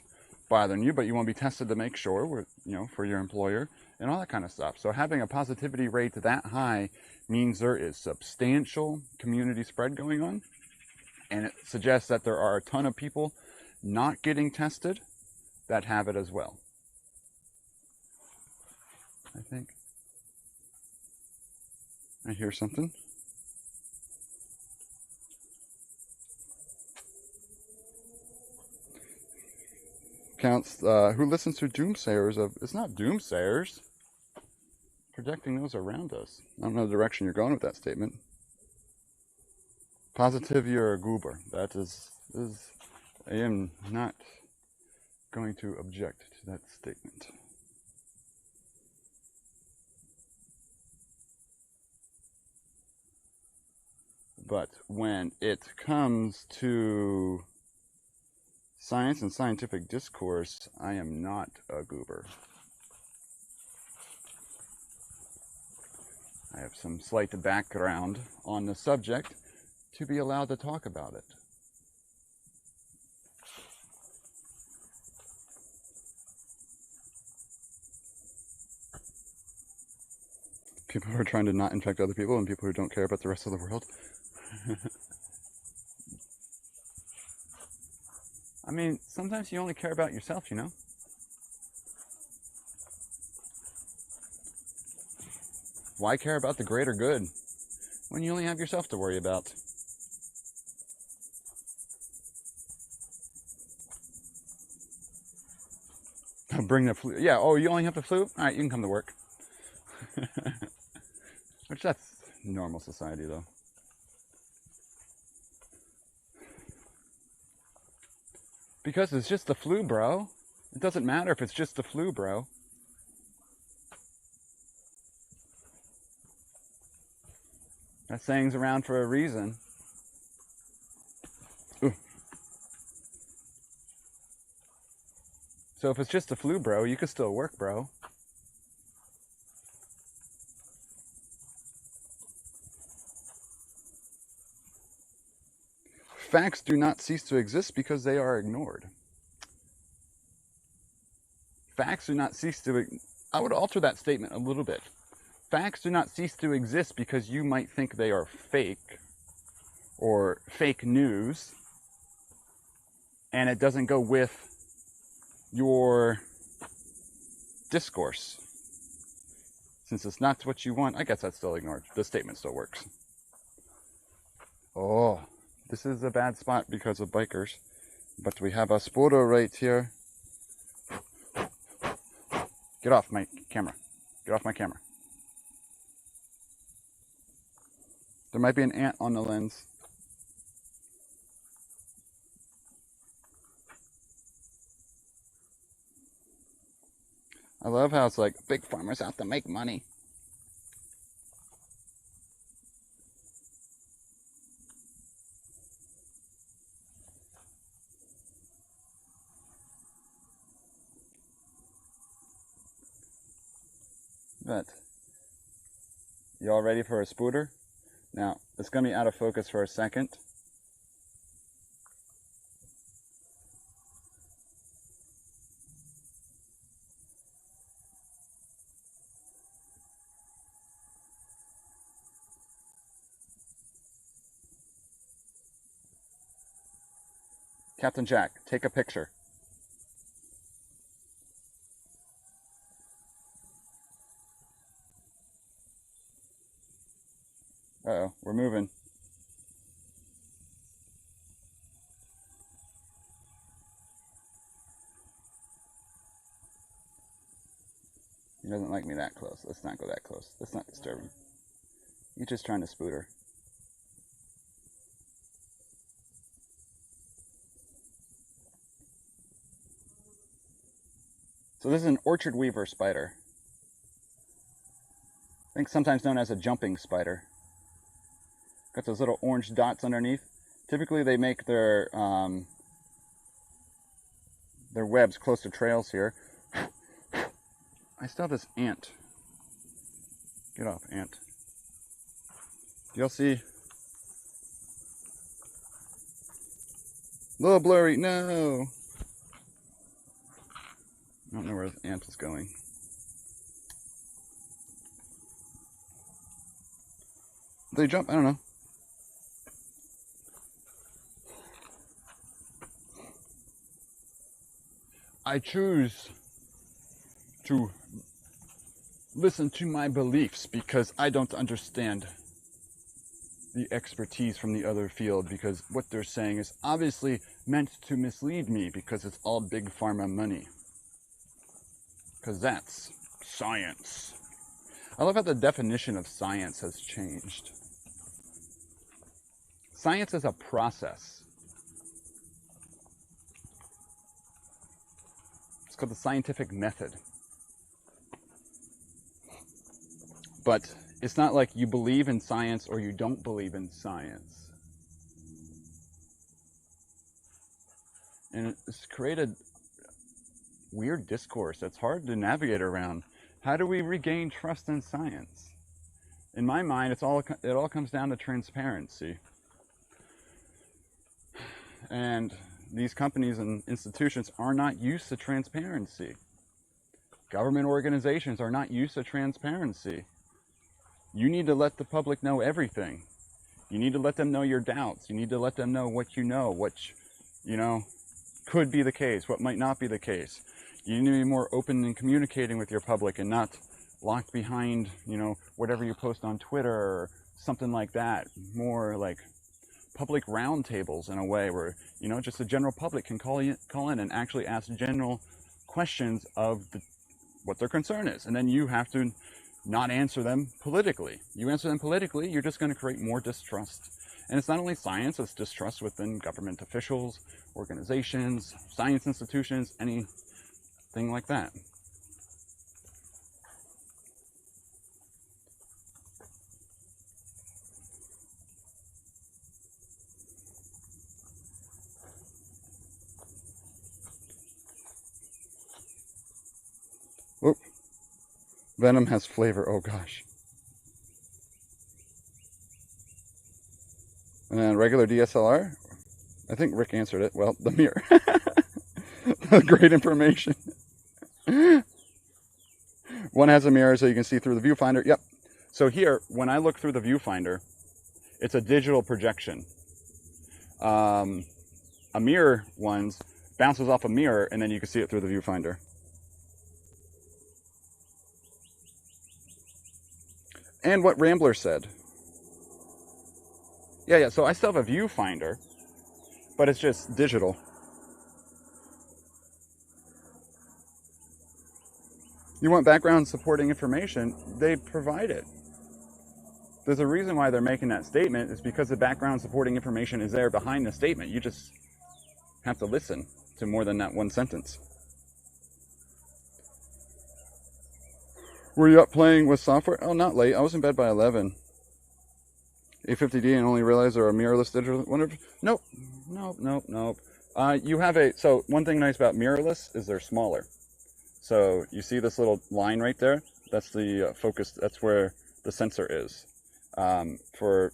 bothering you, but you want to be tested to make sure, for your employer and all that kind of stuff. So having a positivity rate that high means there is substantial community spread going on, and it suggests that there are a ton of people not getting tested that have it as well. I think I hear something. Counts who listens to doomsayers it's not doomsayers projecting those around us. I don't know the direction you're going with that statement. Positive, you're a goober. That is I am not going to object to that statement. But when it comes to science and scientific discourse, I am not a goober. I have some slight background on the subject to be allowed to talk about it. People who are trying to not infect other people and people who don't care about the rest of the world. I mean, sometimes you only care about yourself, Why care about the greater good when you only have yourself to worry about? Bring the flu. Yeah, oh, you only have the flu? All right, you can come to work. Which that's normal society, though. Because it's just the flu, bro. It doesn't matter if it's just the flu, bro. That saying's around for a reason. Ooh. So if it's just the flu, bro, you could still work, bro. Facts do not cease to exist because they are ignored. Facts do not cease to... I would alter that statement a little bit. Facts do not cease to exist because you might think they are fake or fake news, and it doesn't go with your discourse. Since it's not what you want, I guess that's still ignored. The statement still works. Oh, this is a bad spot because of bikers, but we have a spotter right here. Get off my camera. Get off my camera. There might be an ant on the lens. I love how it's like big farmers out to make money. But y'all ready for a spooter? Now, it's going to be out of focus for a second. Captain Jack, take a picture. Uh-oh, we're moving. He doesn't like me that close. Let's not go that close. Let's not disturb him. He's just trying to spoot her. So this is an orchard weaver spider. I think sometimes known as a jumping spider. Got those little orange dots underneath. Typically they make their webs close to trails here. I still have this ant. Get off, ant. You'll see. A little blurry, no! I don't know where the ant is going. They jump? I don't know. I choose to listen to my beliefs because I don't understand the expertise from the other field, because what they're saying is obviously meant to mislead me because it's all big pharma money. Because that's science. I love how the definition of science has changed. Science is a process. It's called the scientific method. But it's not like you believe in science or you don't believe in science. And it's created weird discourse that's hard to navigate around. How do we regain trust in science? In my mind, it all comes down to transparency. And these companies and institutions are not used to transparency. Government organizations are not used to transparency. You need to let the public know everything. You need to let them know your doubts. You need to let them know what you know, could be the case, what might not be the case. You need to be more open in communicating with your public and not locked behind, whatever you post on Twitter or something like that. More like public roundtables in a way where, just the general public can call in and actually ask general questions of what their concern is. And then you have to not answer them politically. You answer them politically, you're just going to create more distrust. And it's not only science, it's distrust within government officials, organizations, science institutions, anything like that. Whoop. Venom has flavor, oh gosh. And regular DSLR? I think Rick answered it. Well, the mirror. Great information. One has a mirror so you can see through the viewfinder. Yep. So here, when I look through the viewfinder, it's a digital projection. A mirror one's bounces off a mirror and then you can see it through the viewfinder. And what Rambler said. Yeah, so I still have a viewfinder, but it's just digital. You want background supporting information, they provide it. There's a reason why they're making that statement. It's because the background supporting information is there behind the statement. You just have to listen to more than that one sentence. Were you up playing with software? Oh, not late. I was in bed by 11. A50D and only realized there are mirrorless digital. Nope. You have so one thing nice about mirrorless is they're smaller. So you see this little line right there? That's the focus. That's where the sensor is. For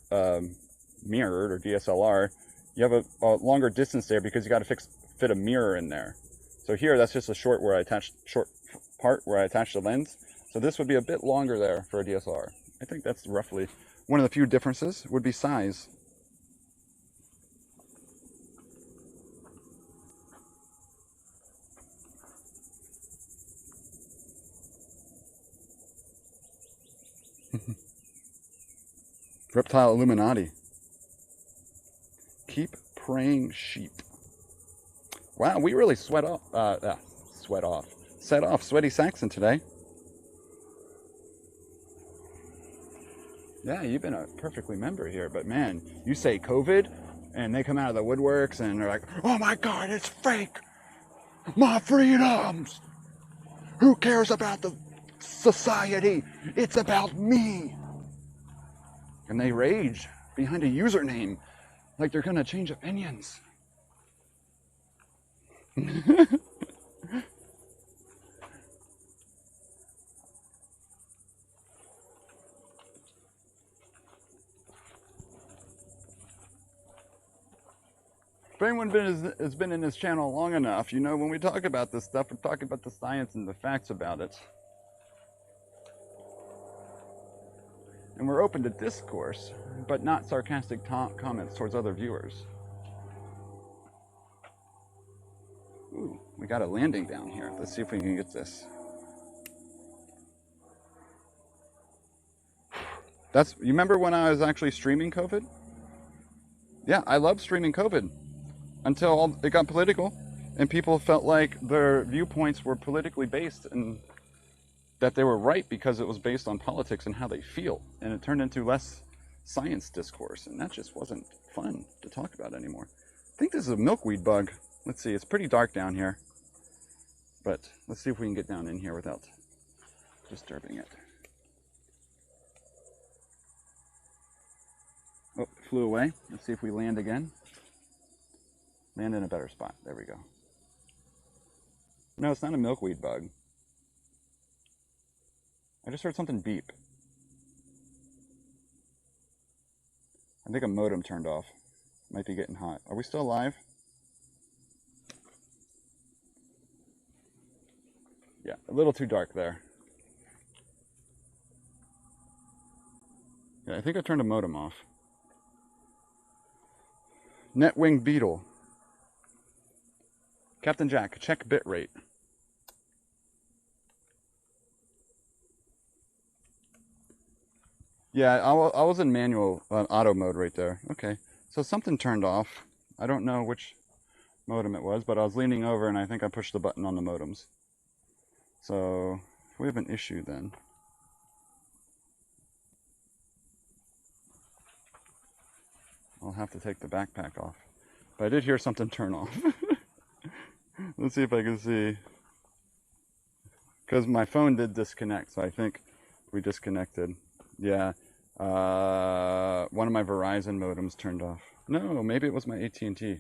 mirrored or DSLR, you have a longer distance there because you got to fit a mirror in there. So here, that's just a short part where I attach the lens. So this would be a bit longer there for a DSLR. I think that's roughly one of the few differences would be size. Reptile Illuminati. Keep praying sheep. Wow, we really set off Sweaty Saxon today. Yeah, you've been a perfectly member here, but man, you say COVID, and they come out of the woodworks and they're like, oh my God, it's fake. My freedoms. Who cares about the society? It's about me. And they rage behind a username like they're gonna change opinions. If anyone has been in this channel long enough, you know when we talk about this stuff, we're talking about the science and the facts about it. And we're open to discourse, but not sarcastic comments towards other viewers. Ooh, we got a landing down here. Let's see if we can get this. You remember when I was actually streaming COVID? Yeah, I loved streaming COVID until it got political and people felt like their viewpoints were politically based and that they were right because it was based on politics and how they feel. And it turned into less science discourse, and that just wasn't fun to talk about anymore. I think this is a milkweed bug. Let's see, it's pretty dark down here, but let's see if we can get down in here without disturbing it. Oh, it flew away. Let's see if we land again. Land in a better spot. There we go. No, it's not a milkweed bug. I just heard something beep. I think a modem turned off. Might be getting hot. Are we still live? Yeah, a little too dark there. Yeah, I think I turned a modem off. Netwing Beetle. Captain Jack, check bitrate. Yeah, I was in manual auto mode right there. Okay, so something turned off. I don't know which modem it was, but I was leaning over and I think I pushed the button on the modems. So we have an issue then. I'll have to take the backpack off. But I did hear something turn off. Let's see if I can see. Because my phone did disconnect, so I think we disconnected. Yeah, one of my Verizon modems turned off. No, maybe it was my AT&T,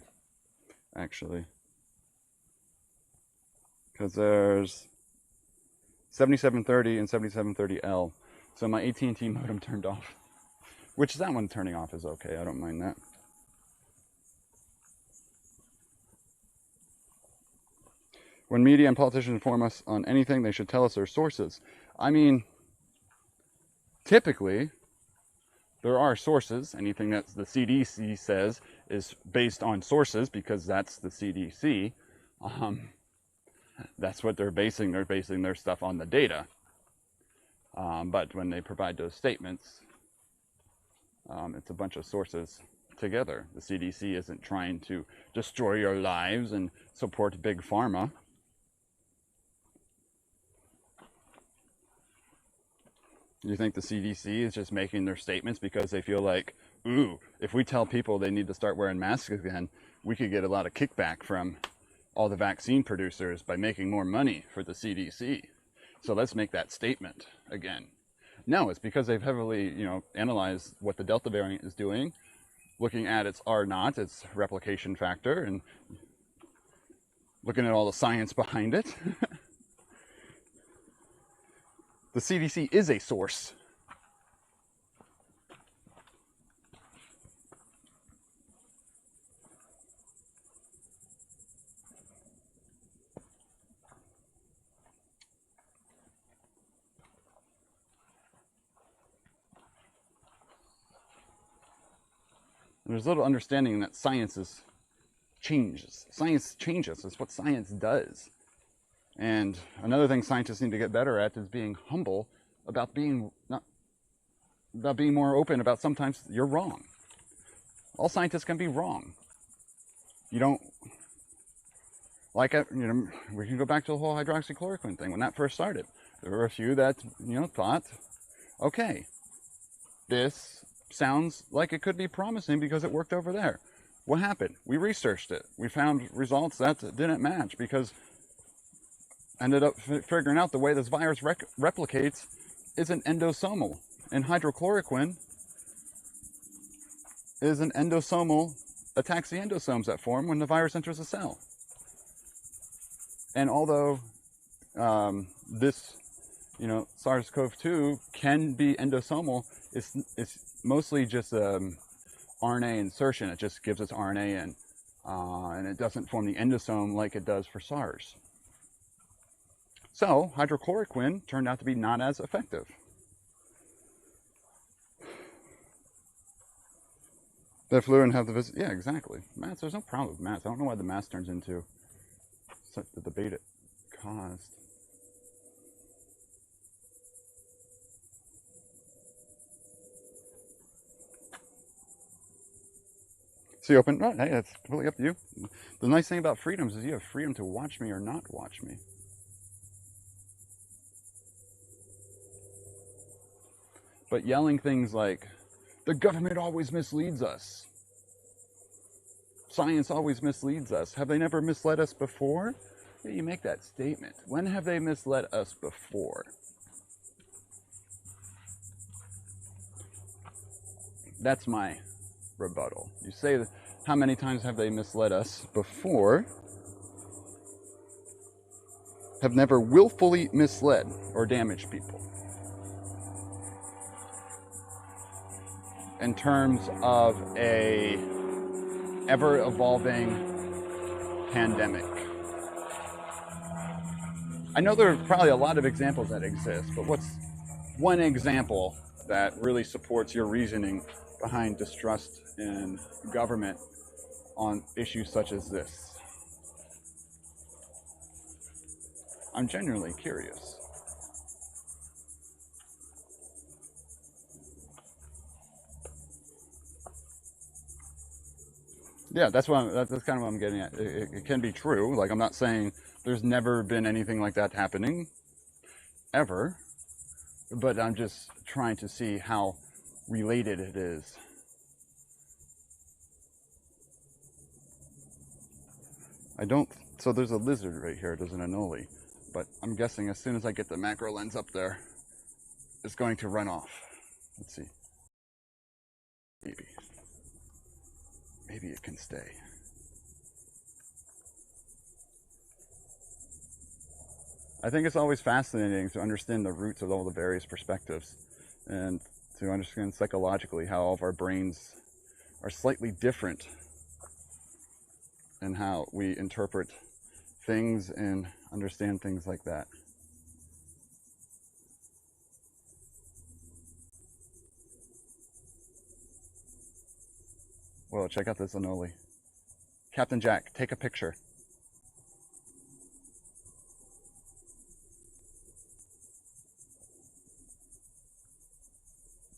actually. Because there's 7730 and 7730L. So my AT&T modem turned off. Which that one turning off is okay, I don't mind that. When media and politicians inform us on anything, they should tell us their sources. I mean, typically, there are sources. Anything that the CDC says is based on sources because that's the CDC. That's what they're basing. They're basing their stuff on the data. But when they provide those statements, it's a bunch of sources together. The CDC isn't trying to destroy your lives and support big pharma. You think the CDC is just making their statements because they feel like, ooh, if we tell people they need to start wearing masks again, we could get a lot of kickback from all the vaccine producers by making more money for the CDC. So let's make that statement again. No, it's because they've heavily, analyzed what the Delta variant is doing, looking at its R0, its replication factor, and looking at all the science behind it. The CDC is a source. There's little understanding that science changes. Science changes. It's what science does. And another thing scientists need to get better at is being humble about being more open about sometimes you're wrong. All scientists can be wrong. You don't like it. We can go back to the whole hydroxychloroquine thing when that first started. There were a few that thought, okay, this sounds like it could be promising because it worked over there. What happened? We researched it. We found results that didn't match because ended up figuring out the way this virus replicates isn't endosomal. And hydrochloroquine is an endosomal, attacks the endosomes that form when the virus enters a cell. And although this, SARS-CoV-2 can be endosomal, it's mostly just RNA insertion. It just gives its RNA in, and it doesn't form the endosome like it does for SARS. So hydrochloroquine turned out to be not as effective. The flu and have the visit. Yeah, exactly. Masks, there's no problem with masks. I don't know why the mask turns into such the debate it caused. See, open. Oh, hey, that's completely up to you. The nice thing about freedoms is you have freedom to watch me or not watch me. But yelling things like, the government always misleads us. Science always misleads us. Have they never misled us before? Yeah, you make that statement. When have they misled us before? That's my rebuttal. You say, how many times have they misled us before? Have never willfully misled or damaged people. In terms of a ever-evolving pandemic. I know there are probably a lot of examples that exist, but what's one example that really supports your reasoning behind distrust in government on issues such as this? I'm genuinely curious. Yeah, that's kind of what I'm getting at. It can be true. Like, I'm not saying there's never been anything like that happening, ever, but I'm just trying to see how related it is. So there's a lizard right here, there's an anole, but I'm guessing as soon as I get the macro lens up there, it's going to run off. Let's see. Maybe it can stay. I think it's always fascinating to understand the roots of all the various perspectives and to understand psychologically how all of our brains are slightly different in how we interpret things and understand things like that. Well, check out this anole. Captain Jack, take a picture.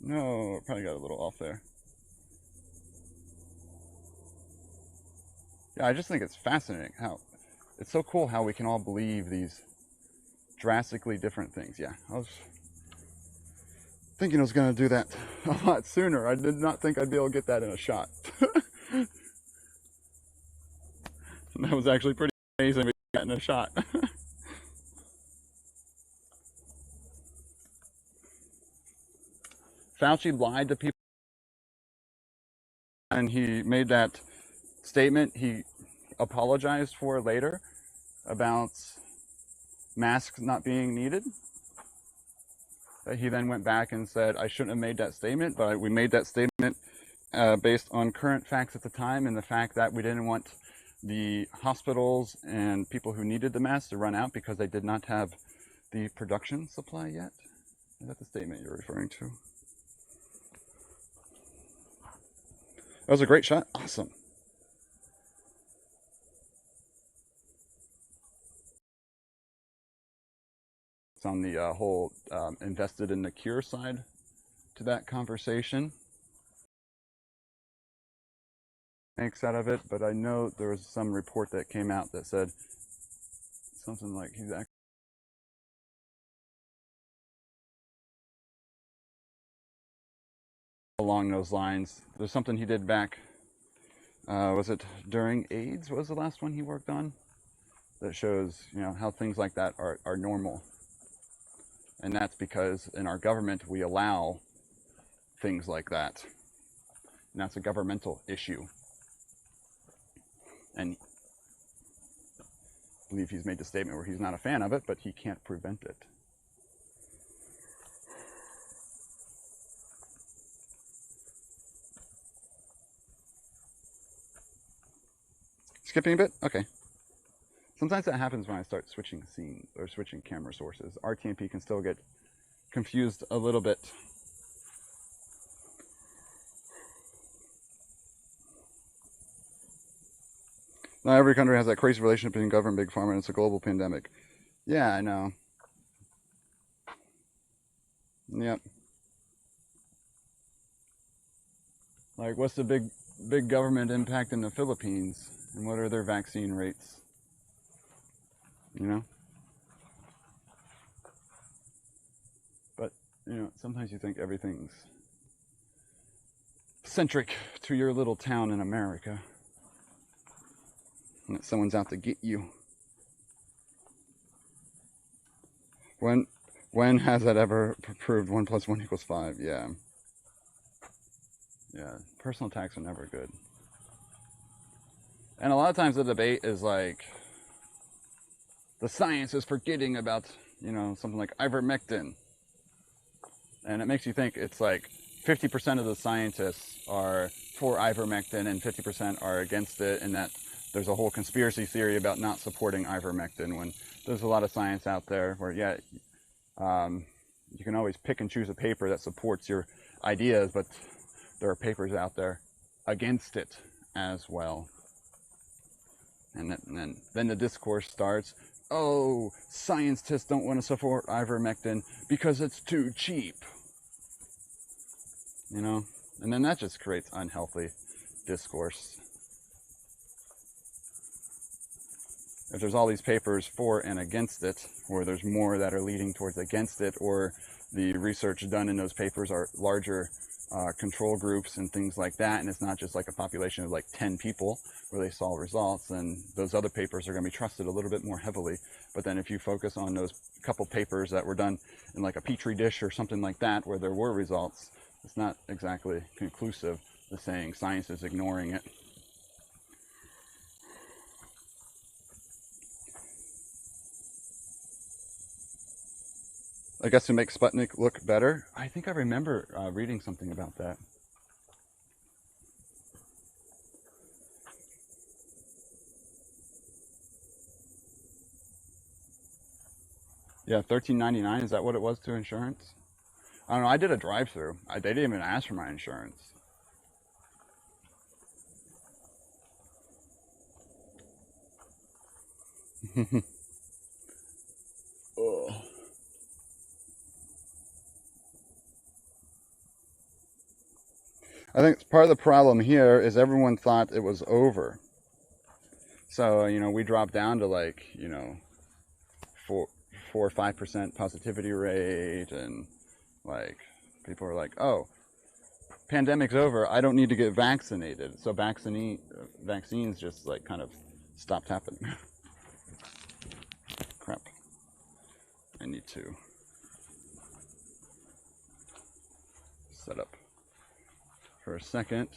No, probably got a little off there. Yeah, I just think it's fascinating how it's so cool how we can all believe these drastically different things. Yeah, I was thinking I was going to do that a lot sooner. I did not think I'd be able to get that in a shot. That was actually pretty amazing to get in a shot. Fauci lied to people, and he made that statement he apologized for later about masks not being needed. He then went back and said, I shouldn't have made that statement, but we made that statement based on current facts at the time and the fact that we didn't want the hospitals and people who needed the masks to run out because they did not have the production supply yet. Is that the statement you're referring to? That was a great shot. Awesome. It's on the whole invested in the cure side to that conversation. Thanks out of it, but I know there was some report that came out that said something like he's actually along those lines. There's something he did back, was it during AIDS? What was the last one he worked on? That shows, you know, how things like that are normal. And that's because in our government we allow things like that. And that's a governmental issue. And I believe he's made the statement where he's not a fan of it, but he can't prevent it. Skipping a bit? Okay. Sometimes that happens when I start switching scene or switching camera sources. RTMP can still get confused a little bit. Not every country has that crazy relationship between government and big pharma, and it's a global pandemic. Yeah, I know. Yep. Like, what's the big government impact in the Philippines, and what are their vaccine rates? You know? But, you know, sometimes you think everything's centric to your little town in America, and that someone's out to get you. When has that ever proved 1 + 1 = 5? Yeah. Yeah, personal attacks are never good. And a lot of times the debate is like, the science is forgetting about, you know, something like ivermectin. And it makes you think it's like 50% of the scientists are for ivermectin and 50% are against it, and that there's a whole conspiracy theory about not supporting ivermectin, when there's a lot of science out there where, yeah, you can always pick and choose a paper that supports your ideas, but there are papers out there against it as well. And then the discourse starts, oh, scientists don't want to support ivermectin because it's too cheap. You know? And then that just creates unhealthy discourse. If there's all these papers for and against it, or there's more that are leading towards against it, or the research done in those papers are larger control groups and things like that, and it's not just like a population of like 10 people where they saw results, and those other papers are going to be trusted a little bit more heavily. But then if you focus on those couple papers that were done in like a petri dish or something like that where there were results, it's not exactly conclusive to saying science is ignoring it. I guess to make Sputnik look better. I think I remember reading something about that. Yeah, $13.99, is that what it was to insurance? I don't know, I did a drive-through. They didn't even ask for my insurance. Oh. I think part of the problem here is everyone thought it was over. So, you know, we dropped down to like, you know, 4 or 5% positivity rate, and like people are like, oh, pandemic's over, I don't need to get vaccinated. So vaccines just like kind of stopped happening. Crap. I need to set up for a second.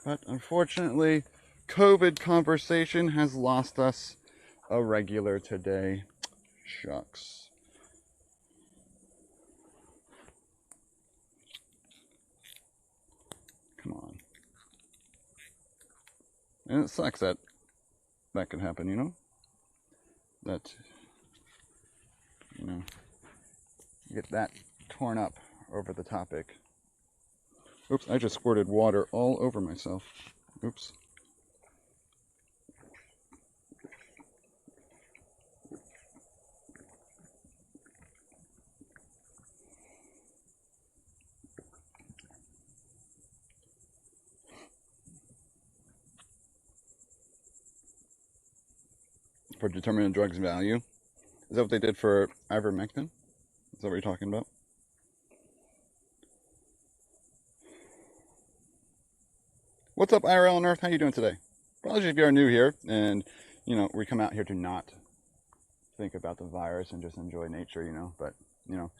But unfortunately, COVID conversation has lost us a regular today. Shucks. Come on. And it sucks that that could happen, you know? That, you know, you get that torn up over the topic. Oops, I just squirted water all over myself. Oops. For determining a drug's value. Is that what they did for ivermectin? Is that what you're talking about? What's up, IRL on Earth? How you doing today? Apologies if you are new here, and you know we come out here to not think about the virus and just enjoy nature, you know. But you know,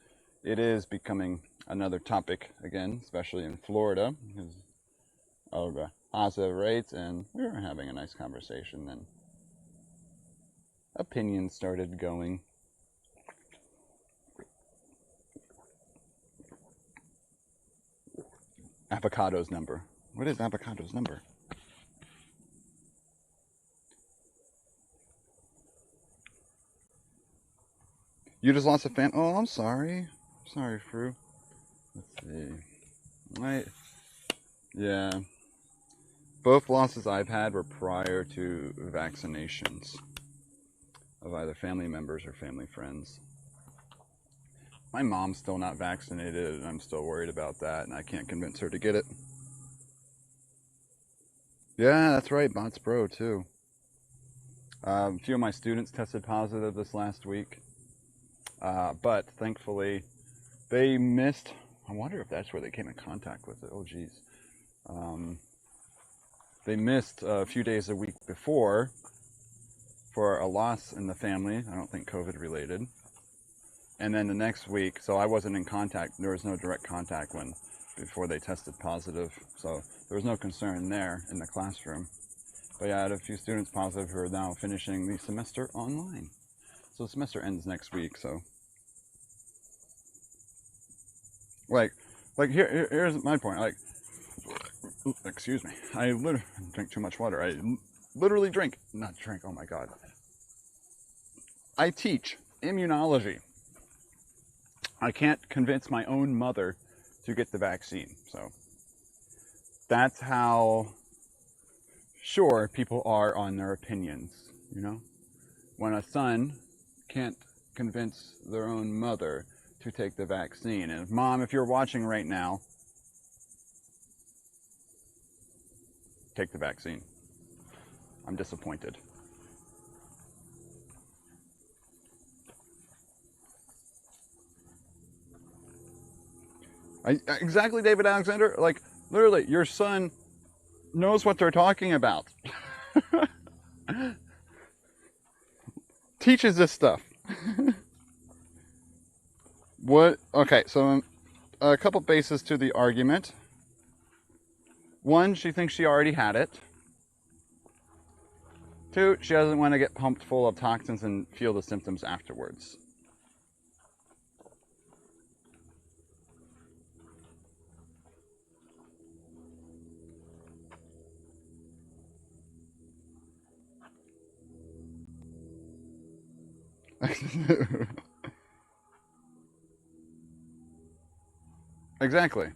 it is becoming another topic again, especially in Florida, because of the positive rates. And we were having a nice conversation, then opinions started going. Avocado's number. What is Avocado's number? You just lost a fan? Oh, I'm sorry. Sorry, Fru. Let's see. Right. Yeah. Both losses I've had were prior to vaccinations of either family members or family friends. My mom's still not vaccinated, and I'm still worried about that, and I can't convince her to get it. Yeah, that's right, Bots Pro too. A few of my students tested positive this last week, but thankfully they missed. I wonder if that's where they came in contact with it. Oh, geez. They missed a few days a week before for a loss in the family. I don't think COVID related. And then the next week, so I wasn't in contact. There was no direct contact before they tested positive. So there was no concern there in the classroom. But yeah, I had a few students positive who are now finishing the semester online. So the semester ends next week, so. Like here's my point. Like, excuse me. I literally drink too much water. I literally not drink, oh my God. I teach immunology. I can't convince my own mother to get the vaccine. So that's how sure people are on their opinions, you know? When a son can't convince their own mother to take the vaccine. And Mom, if you're watching right now, take the vaccine. I'm disappointed. Exactly, David Alexander. Like, literally, your son knows what they're talking about. Teaches this stuff. What? Okay, so a couple bases to the argument. One, she thinks she already had it. Two, she doesn't want to get pumped full of toxins and feel the symptoms afterwards. Exactly.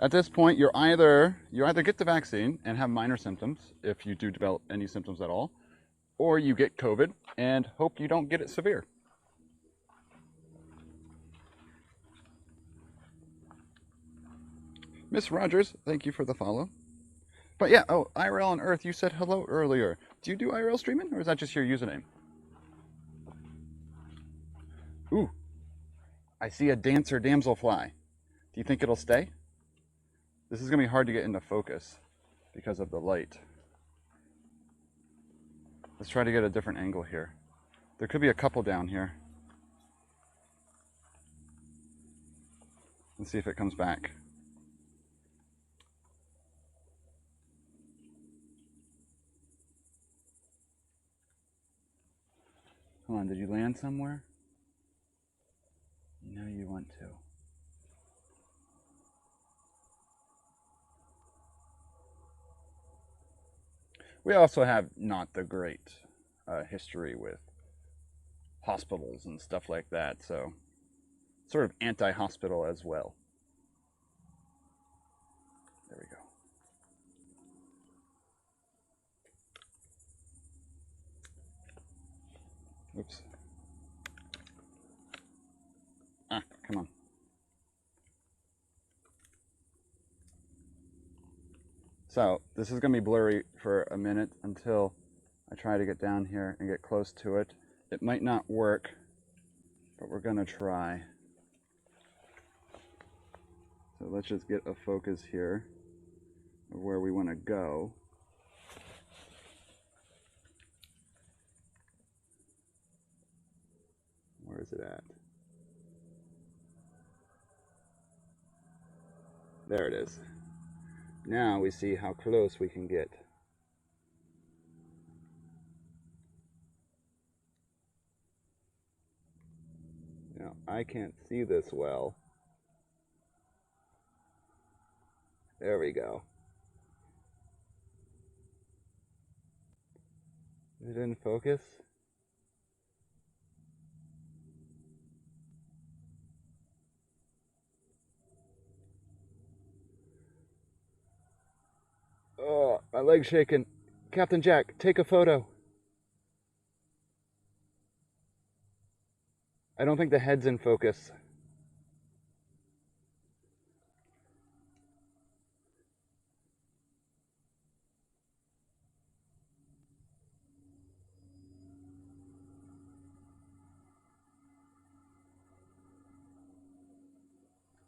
At this point, you either get the vaccine and have minor symptoms, if you do develop any symptoms at all, or you get COVID and hope you don't get it severe. Miss Rogers, thank you for the follow. But yeah, oh, IRL on Earth, you said hello earlier. Do you do IRL streaming, or is that just your username? Ooh, I see a dancer damselfly. Do you think it'll stay? This is gonna be hard to get into focus because of the light. Let's try to get a different angle here. There could be a couple down here. Let's see if it comes back. Come on, did you land somewhere? You know you want to. We also have not the great history with hospitals and stuff like that, so sort of anti-hospital as well. There we go. Oops. Ah, come on. So this is going to be blurry for a minute until I try to get down here and get close to it. It might not work, but we're going to try. So let's just get a focus here. where we want to go. Where is it at? There it is. Now we see how close we can get. Now, I can't see this well. There we go. Is it in focus? Oh, my leg's shaking. Captain Jack, take a photo. I don't think the head's in focus.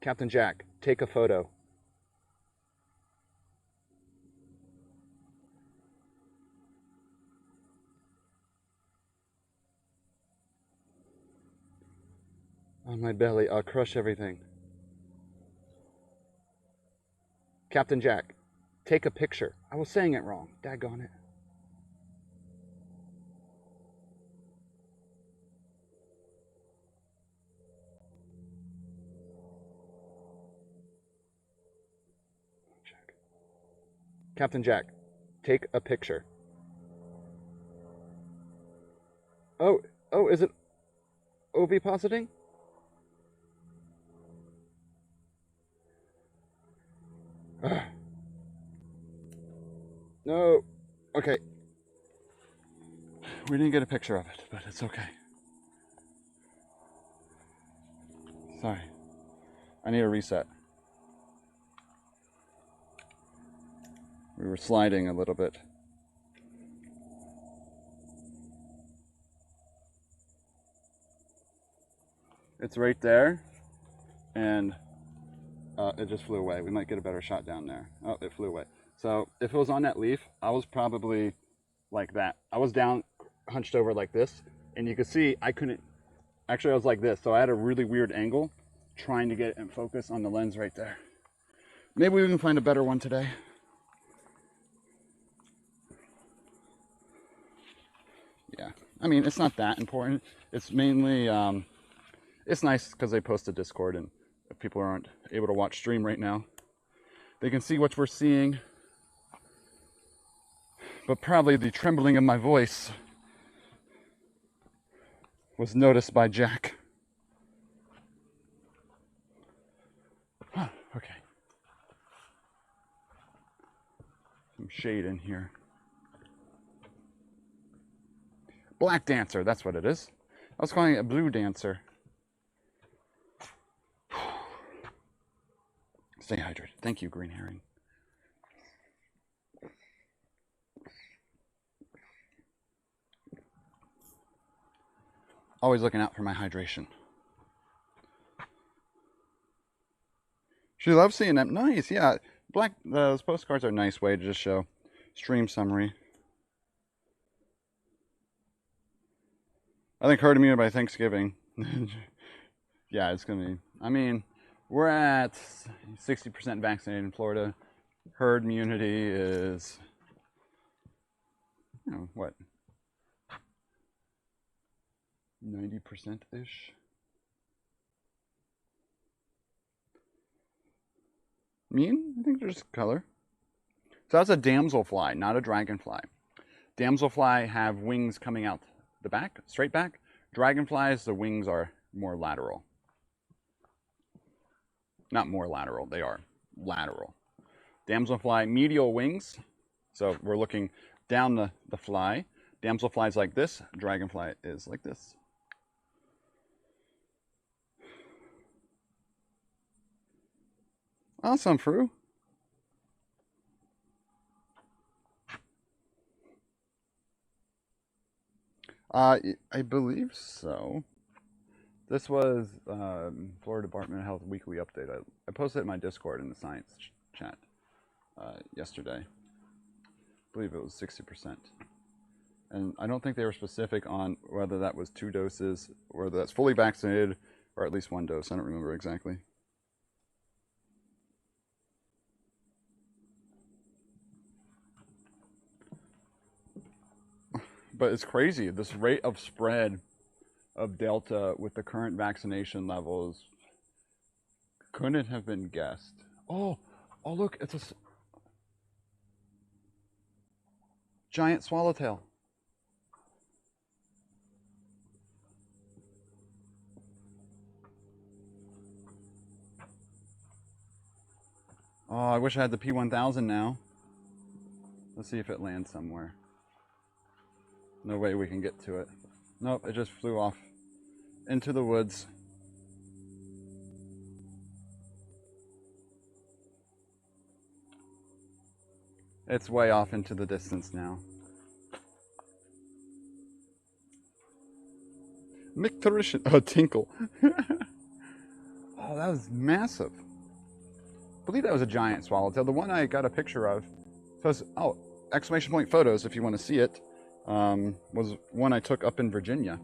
Captain Jack, take a photo. On my belly, I'll crush everything. Captain Jack, take a picture. I was saying it wrong. Daggone it. Captain Jack, take a picture. Oh, is it ovipositing? No. Okay. We didn't get a picture of it, but it's okay. Sorry. I need a reset. We were sliding a little bit. It's right there, and it just flew away. We might get a better shot down there. Oh, it flew away. So if it was on that leaf, I was probably like that. I was down, hunched over like this, and you could see I couldn't, actually I was like this, so I had a really weird angle trying to get it in focus on the lens right there. Maybe we can find a better one today. Yeah, I mean, it's not that important. It's mainly, it's nice because they post to Discord, and if people aren't able to watch stream right now, they can see what we're seeing. But probably the trembling of my voice was noticed by Jack. Huh, okay. Some shade in here. Black dancer, that's what it is. I was calling it a blue dancer. Stay hydrated. Thank you, Green Herring. Always looking out for my hydration. She loves seeing them. Nice, yeah. Those postcards are a nice way to just show stream summary. I think herd immunity by Thanksgiving. Yeah, it's going to be, I mean, we're at 60% vaccinated in Florida. Herd immunity is, you know, what? 90%-ish. I think there's color. So that's a damselfly, not a dragonfly. Damselfly have wings coming out the back, straight back. Dragonflies, the wings are more lateral. Not more lateral, they are lateral. Damselfly, medial wings. So we're looking down the fly. Damselfly is like this, dragonfly is like this. Awesome, Fru. I believe so. This was Florida Department of Health weekly update. I posted it in my Discord in the science chat. yesterday. I believe it was 60%. And I don't think they were specific on whether that was 2 doses, or whether that's fully vaccinated, or at least 1 dose. I don't remember exactly. But it's crazy. This rate of spread of Delta with the current vaccination levels couldn't have been guessed. Oh, look, it's a giant swallowtail. Oh, I wish I had the P1000 now. Let's see if it lands somewhere. No way we can get to it. Nope, it just flew off into the woods. It's way off into the distance now. Micturition. Oh, tinkle. Oh, that was massive. I believe that was a giant swallowtail. The one I got a picture of says, oh, exclamation point photos if you want to see it, was one I took up in Virginia.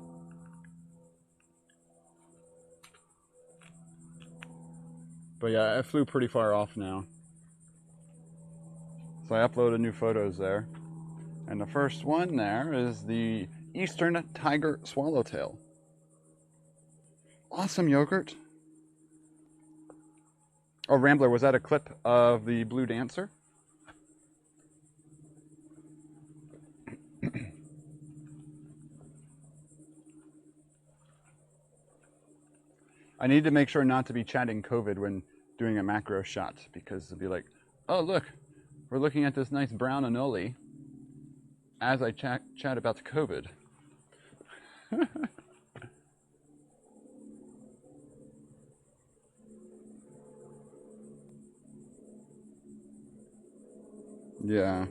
But yeah, it flew pretty far off now. So I uploaded new photos there. And the first one there is the Eastern Tiger Swallowtail. Awesome, Yogurt. Oh, Rambler, was that a clip of the Blue Dancer? I need to make sure not to be chatting COVID when doing a macro shot, because it'll be like, oh, look, we're looking at this nice brown anole as I chat about the COVID. Yeah.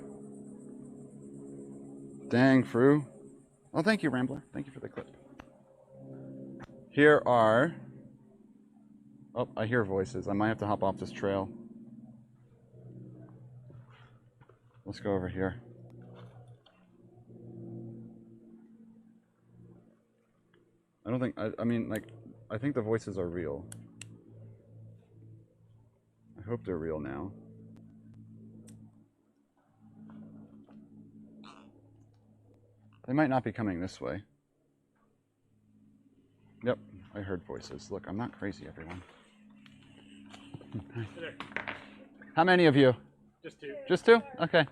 Dang, Fru. Oh, thank you, Rambler. Thank you for the clip. Here are... Oh, I hear voices. I might have to hop off this trail. Let's go over here. I don't think... I mean, like, I think the voices are real. I hope they're real now. They might not be coming this way. Yep, I heard voices. Look, I'm not crazy, everyone. How many of you? Just 2. Just 2? Okay.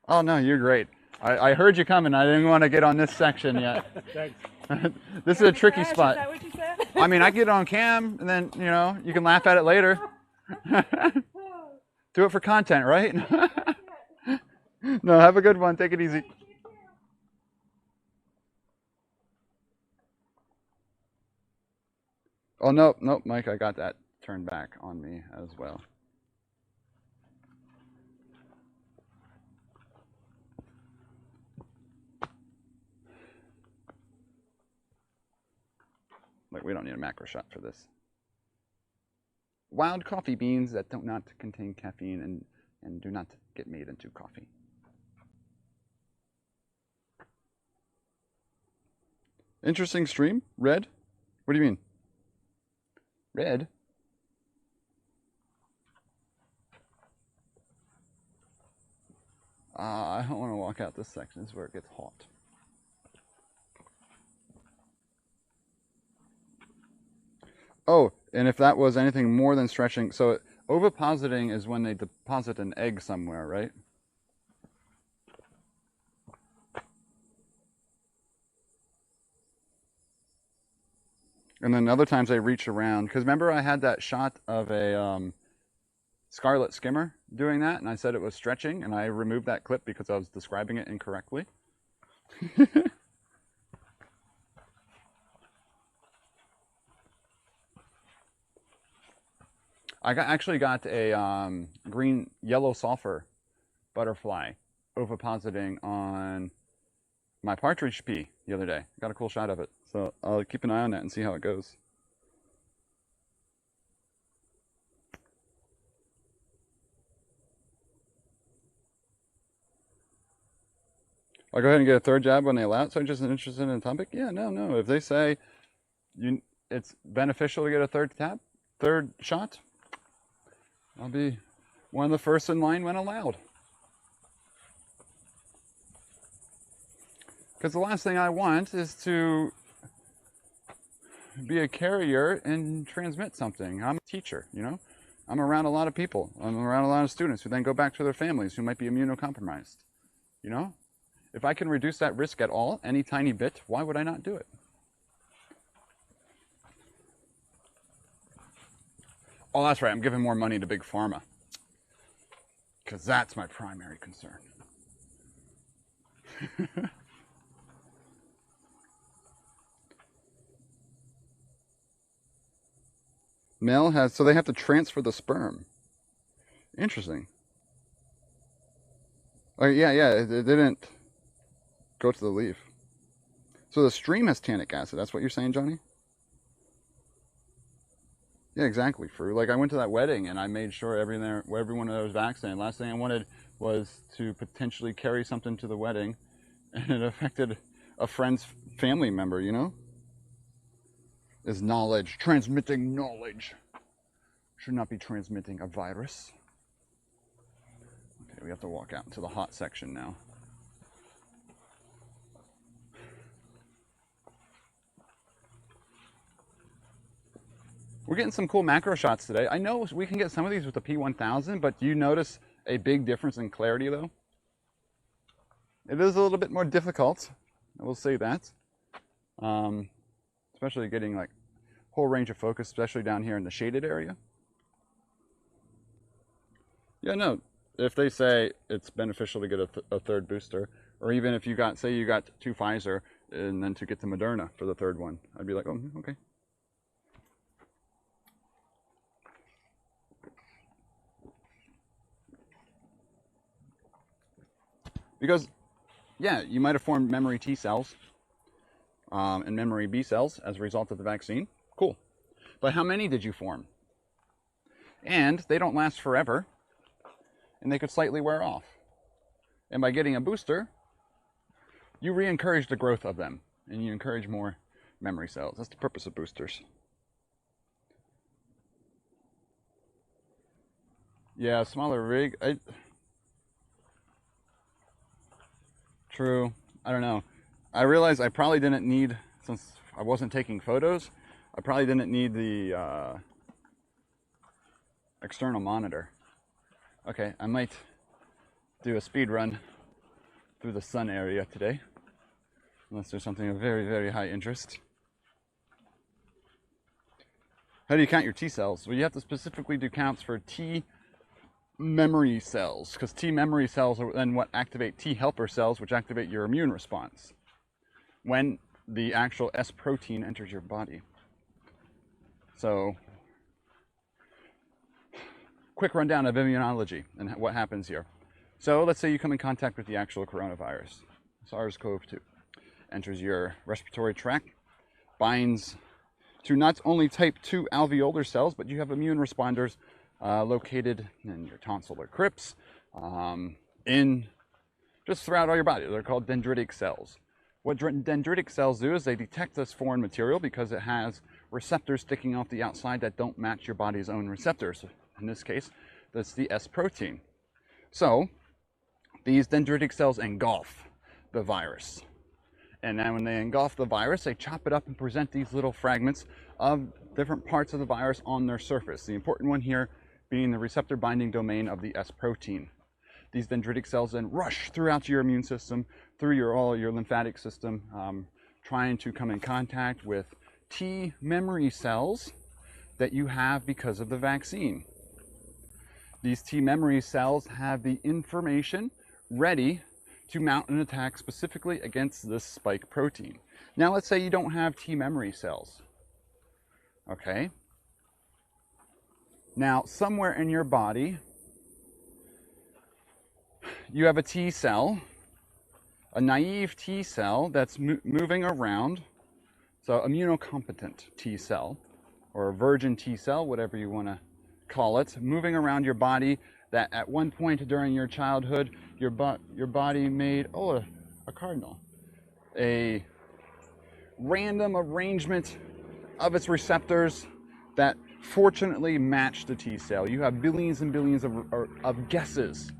Oh, no, you're great. I heard you coming. I didn't want to get on this section yet. Thanks. This is a tricky spot. Is that what you said? I mean, I get it on cam, and then, you know, you can laugh at it later. Do it for content, right? No, have a good one. Take it easy. Oh, no, Mike, I got that turned back on me as well. Like, we don't need a macro shot for this. Wild coffee beans that do not contain caffeine and do not get made into coffee. Interesting stream. Red? What do you mean? Red? I don't want to walk out this section. This is where it gets hot. Oh, and if that was anything more than stretching, so ovipositing is when they deposit an egg somewhere, right? And then other times they reach around, because remember I had that shot of a scarlet skimmer doing that, and I said it was stretching, and I removed that clip because I was describing it incorrectly. I actually got a green yellow sulfur butterfly ovipositing on my partridge pea the other day. Got a cool shot of it. So I'll keep an eye on that and see how it goes. I'll go ahead and get a third jab when they allow it. So I'm just interested in a topic? Yeah, no. If they say it's beneficial to get a third shot, I'll be one of the first in line when allowed. Because the last thing I want is to be a carrier and transmit something. I'm a teacher, you know? I'm around a lot of people. I'm around a lot of students who then go back to their families who might be immunocompromised, you know? If I can reduce that risk at all, any tiny bit, why would I not do it? Oh, that's right. I'm giving more money to Big Pharma. Because that's my primary concern. Male has, so they have to transfer the sperm. Interesting. Oh, yeah, it didn't go to the leaf. So the stream has tannic acid. That's what you're saying, Johnny? Yeah, exactly, Fru. Like, I went to that wedding and I made sure everyone that was vaccinated. Last thing I wanted was to potentially carry something to the wedding and it affected a friend's family member, you know? Is knowledge, transmitting knowledge. Should not be transmitting a virus. Okay, we have to walk out into the hot section now. We're getting some cool macro shots today. I know we can get some of these with the P1000, but do you notice a big difference in clarity though? It is a little bit more difficult, I will say that. Especially getting like whole range of focus, especially down here in the shaded area. Yeah, no, if they say it's beneficial to get a third booster, or even if you got, say you got 2 Pfizer and then to get the Moderna for the third one, I'd be like, oh, okay. Because, yeah, you might have formed memory T cells and memory B cells as a result of the vaccine. Cool. But how many did you form? And they don't last forever, and they could slightly wear off. And by getting a booster, you re-encourage the growth of them, and you encourage more memory cells. That's the purpose of boosters. Yeah, smaller rig. True. I don't know. I realized I probably didn't need, since I wasn't taking photos, I probably didn't need the external monitor. Okay, I might do a speed run through the sun area today, unless there's something of very, very high interest. How do you count your T cells? Well, you have to specifically do counts for T memory cells, because T memory cells are then what activate T helper cells, which activate your immune response when the actual S protein enters your body. So, quick rundown of immunology and what happens here. So let's say you come in contact with the actual coronavirus, SARS-CoV-2, enters your respiratory tract, binds to not only type 2 alveolar cells, but you have immune responders located in your tonsillar crypts, in just throughout all your body. They're called dendritic cells. What dendritic cells do is they detect this foreign material because it has receptors sticking off the outside that don't match your body's own receptors. In this case, that's the S protein. So these dendritic cells engulf the virus. And then when they engulf the virus, they chop it up and present these little fragments of different parts of the virus on their surface. The important one here being the receptor binding domain of the S protein. These dendritic cells then rush throughout your immune system, through all your lymphatic system, trying to come in contact with T memory cells that you have because of the vaccine. These T memory cells have the information ready to mount an attack specifically against this spike protein. Now let's say you don't have T memory cells. Okay. Now somewhere in your body you have a T cell, a naive T cell that's moving around, so immunocompetent T cell, or a virgin T cell, whatever you want to call it, moving around your body that at one point during your childhood, your body made, a cardinal. A random arrangement of its receptors that fortunately match the T cell. You have billions and billions of guesses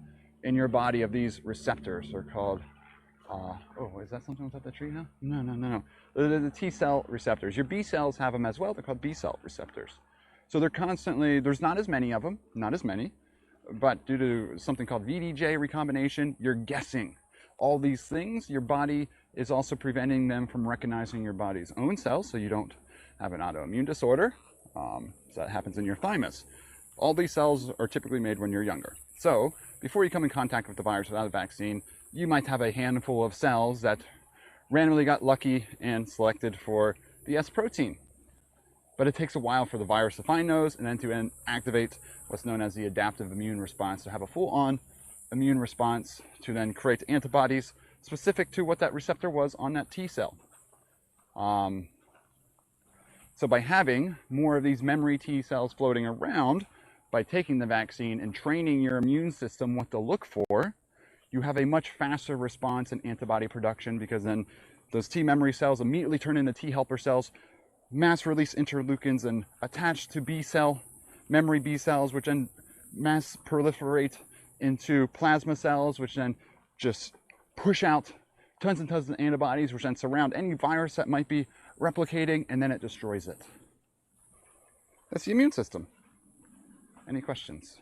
in your body of these receptors. They're called, oh, is that something without the tree now? No. The T cell receptors. Your B cells have them as well. They're called B cell receptors. So they're constantly, there's not as many of them, not as many, but due to something called VDJ recombination, you're guessing all these things. Your body is also preventing them from recognizing your body's own cells, so you don't have an autoimmune disorder. So that happens in your thymus. All these cells are typically made when you're younger. So before you come in contact with the virus without a vaccine, you might have a handful of cells that randomly got lucky and selected for the S protein. But it takes a while for the virus to find those and then to activate what's known as the adaptive immune response, to have a full-on immune response to then create antibodies specific to what that receptor was on that T cell. So by having more of these memory T cells floating around, by taking the vaccine and training your immune system what to look for, you have a much faster response in antibody production, because then those T memory cells immediately turn into T helper cells, mass release interleukins and attach to B cell, memory B cells, which then mass proliferate into plasma cells, which then just push out tons and tons of antibodies, which then surround any virus that might be replicating, and then it destroys it. That's the immune system. Any questions?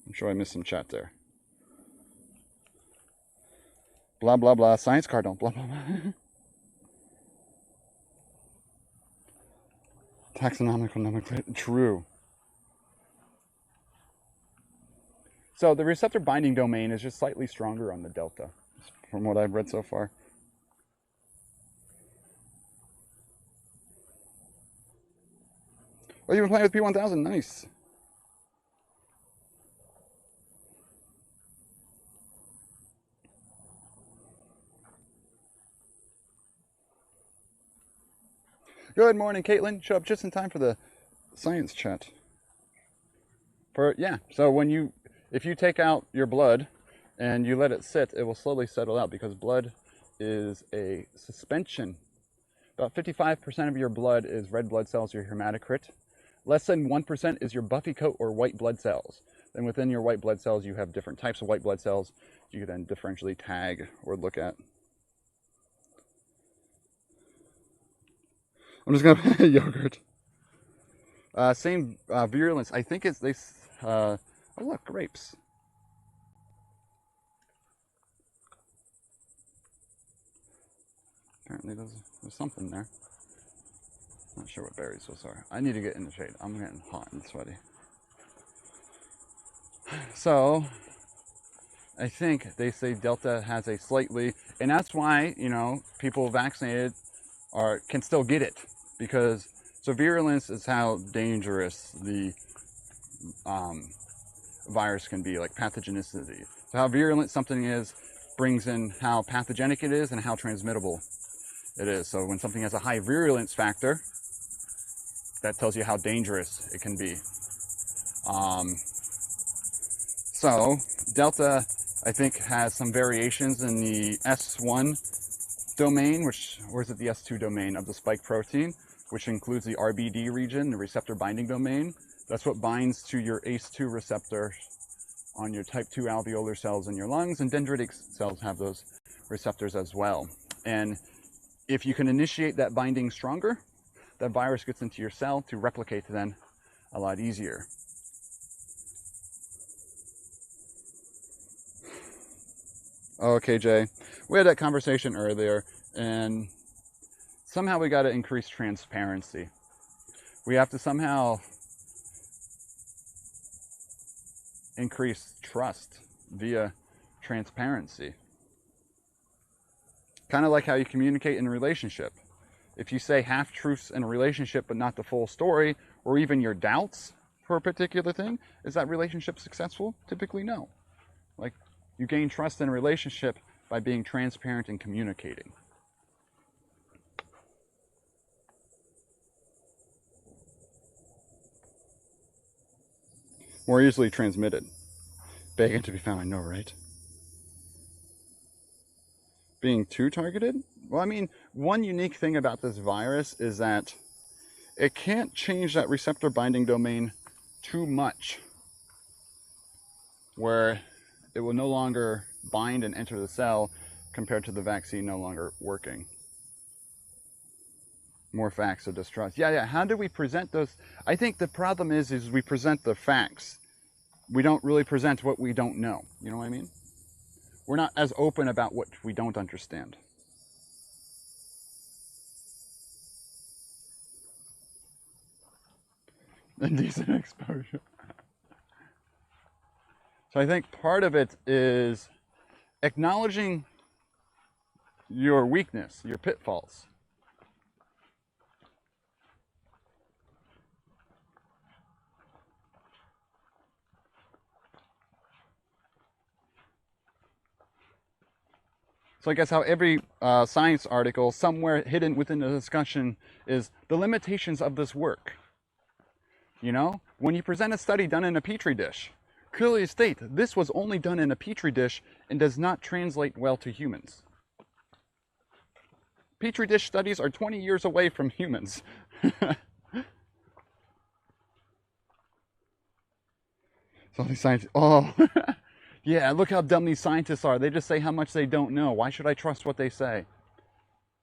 I'm sure I missed some chat there. Blah, blah, blah, science cardinal, blah, blah, blah. Taxonomical nomenclature, true. So the receptor binding domain is just slightly stronger on the delta, from what I've read so far. Oh, you've been playing with P1000, nice. Good morning, Caitlin. Show up just in time for the science chat. So if you take out your blood and you let it sit, it will slowly settle out, because blood is a suspension. About 55% of your blood is red blood cells, your hematocrit. Less than 1% is your buffy coat or white blood cells. Then within your white blood cells, you have different types of white blood cells you can then differentially tag or look at. I'm just gonna yogurt. Same virulence. I think it's oh look, grapes. Apparently there's something there. Not sure what berries those are. I need to get in the shade. I'm getting hot and sweaty. So I think they say Delta has a slightly, and that's why, people vaccinated can still get it, because so virulence is how dangerous the virus can be, like pathogenicity. So how virulent something is brings in how pathogenic it is and how transmittable it is. So when something has a high virulence factor, that tells you how dangerous it can be. So Delta, I think, has some variations in the S1 domain, or is it the S2 domain of the spike protein, which includes the RBD region, the receptor binding domain. That's what binds to your ACE2 receptor on your type 2 alveolar cells in your lungs, and dendritic cells have those receptors as well. And if you can initiate that binding stronger, that virus gets into your cell to replicate then a lot easier. Okay, Jay, we had that conversation earlier, and somehow we got to increase transparency. We have to somehow increase trust via transparency. Kind of like how you communicate in a relationship. If you say half-truths in a relationship but not the full story, or even your doubts for a particular thing, is that relationship successful? Typically no. Like, you gain trust in a relationship by being transparent and communicating. More easily transmitted. Begging to be found, I know, right? being too targeted? Well, I mean, one unique thing about this virus is that it can't change that receptor binding domain too much, where it will no longer bind and enter the cell compared to the vaccine no longer working. More facts of distrust. Yeah. How do we present those? I think the problem is we present the facts. We don't really present what we don't know. You know what I mean? We're not as open about what we don't understand. Indecent exposure. So I think part of it is acknowledging your weakness, your pitfalls. So I guess how every science article, somewhere hidden within the discussion, is the limitations of this work. You know, when you present a study done in a petri dish, clearly state this was only done in a petri dish and does not translate well to humans. Petri dish studies are 20 years away from humans. So these scientists, oh, yeah, look how dumb these scientists are. They just say how much they don't know. Why should I trust what they say?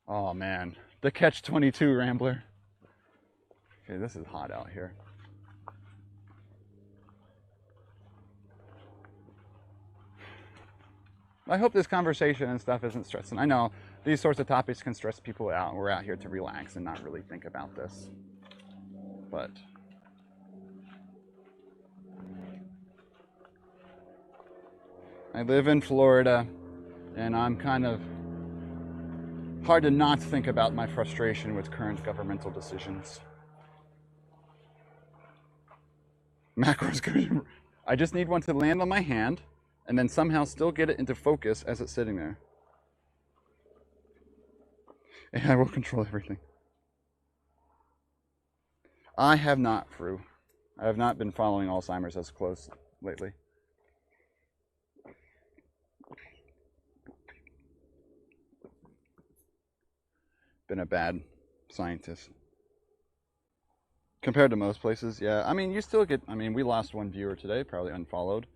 Oh man, the catch-22, Rambler. Okay, this is hot out here. I hope this conversation and stuff isn't stressing. I know these sorts of topics can stress people out. We're out here to relax and not really think about this. But I live in Florida, and I'm kind of hard to not think about my frustration with current governmental decisions. Macros good. I just need one to land on my hand and then somehow still get it into focus as it's sitting there. And I will control everything. I have not, Fru. I have not been following Alzheimer's as close lately. Been a bad scientist. Compared to most places, yeah. I mean, you still get, I mean, we lost one viewer today, probably unfollowed.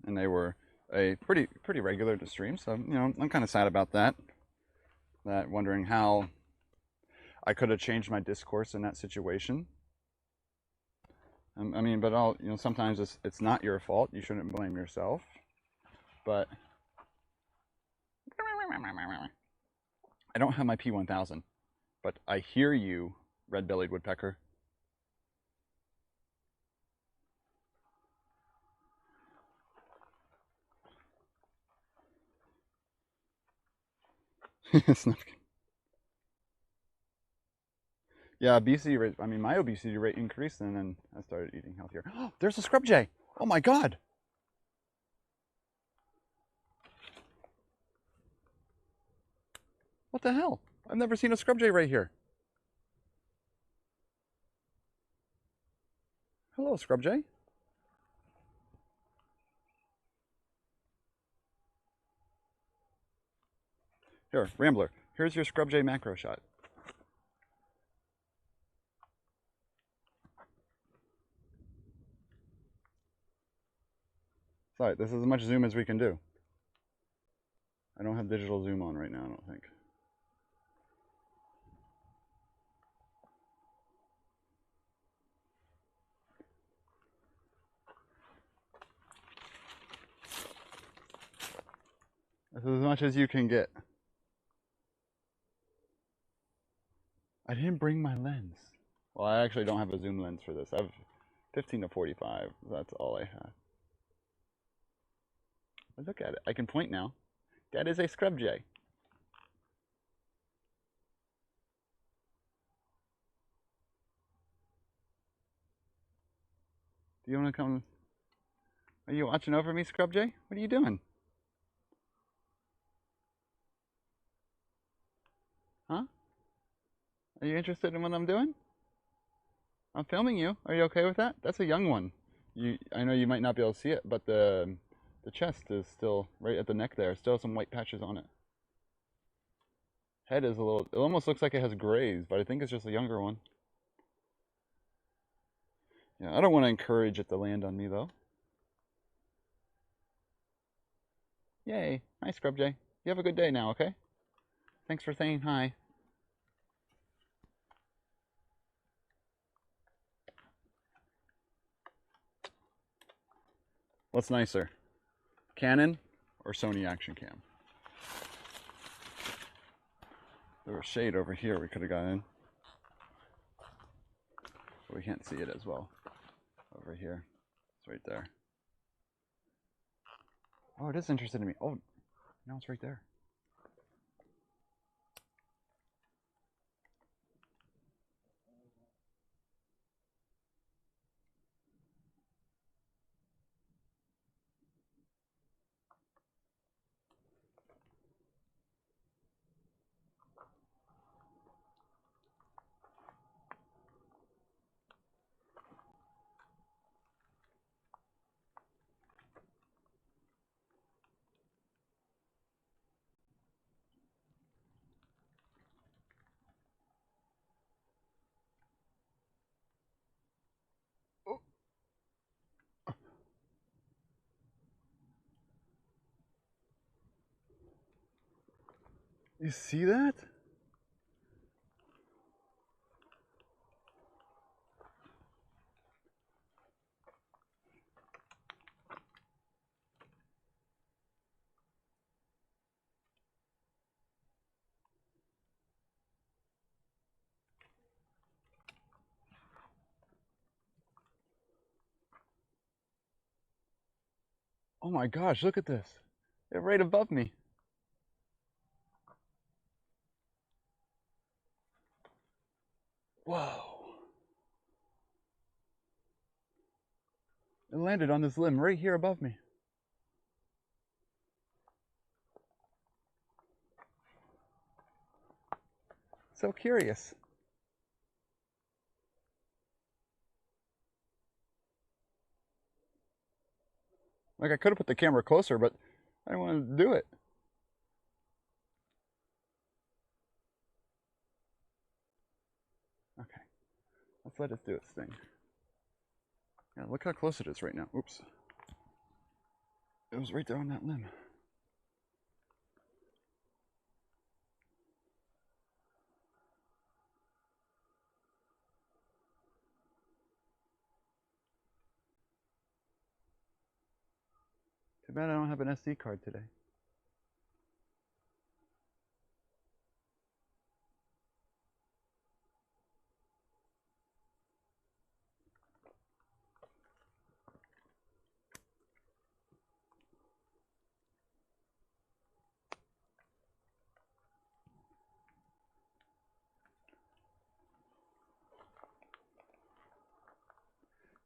And they were a pretty regular to stream, so, you know, I'm kind of sad about that. Wondering how I could have changed my discourse in that situation. I mean, but you know, sometimes it's not your fault. You shouldn't blame yourself. But I don't have my P1000, but I hear you, red-bellied woodpecker. Yeah, obesity rate. I mean, my obesity rate increased, and then I started eating healthier. Oh, there's a scrub jay. Oh my god. What the hell? I've never seen a scrub jay right here. Hello, scrub jay. Here, Rambler. Here's your scrub jay macro shot. Sorry, this is as much zoom as we can do. I don't have digital zoom on right now, I don't think. This is as much as you can get. I didn't bring my lens. Well, I actually don't have a zoom lens for this. I have 15 to 45. That's all I have. But look at it. I can point now. That is a scrub jay. Do you want to come? Are you watching over me, scrub jay? What are you doing? Huh? Are you interested in what I'm doing? I'm filming you. Are you okay with that? That's a young one. I know you might not be able to see it, but the chest is still right at the neck there. Still some white patches on it. Head is a little, it almost looks like it has grays, but I think it's just a younger one. Yeah, I don't want to encourage it to land on me though. Yay. Hi, Scrub Jay. You have a good day now, okay? Thanks for saying hi. What's nicer? Canon or Sony Action Cam? There was shade over here we could have gotten in. But we can't see it as well. Over here. It's right there. Oh, it is interested in me. Oh, now it's right there. Oh. You see that? Oh my gosh, look at this. They're right above me. Whoa. It landed on this limb right here above me. So curious. Like, I could have put the camera closer, but I didn't want to do it. Okay, let's let it do its thing. Yeah, look how close it is right now. Oops. It was right there on that limb. Too bad I don't have an SD card today.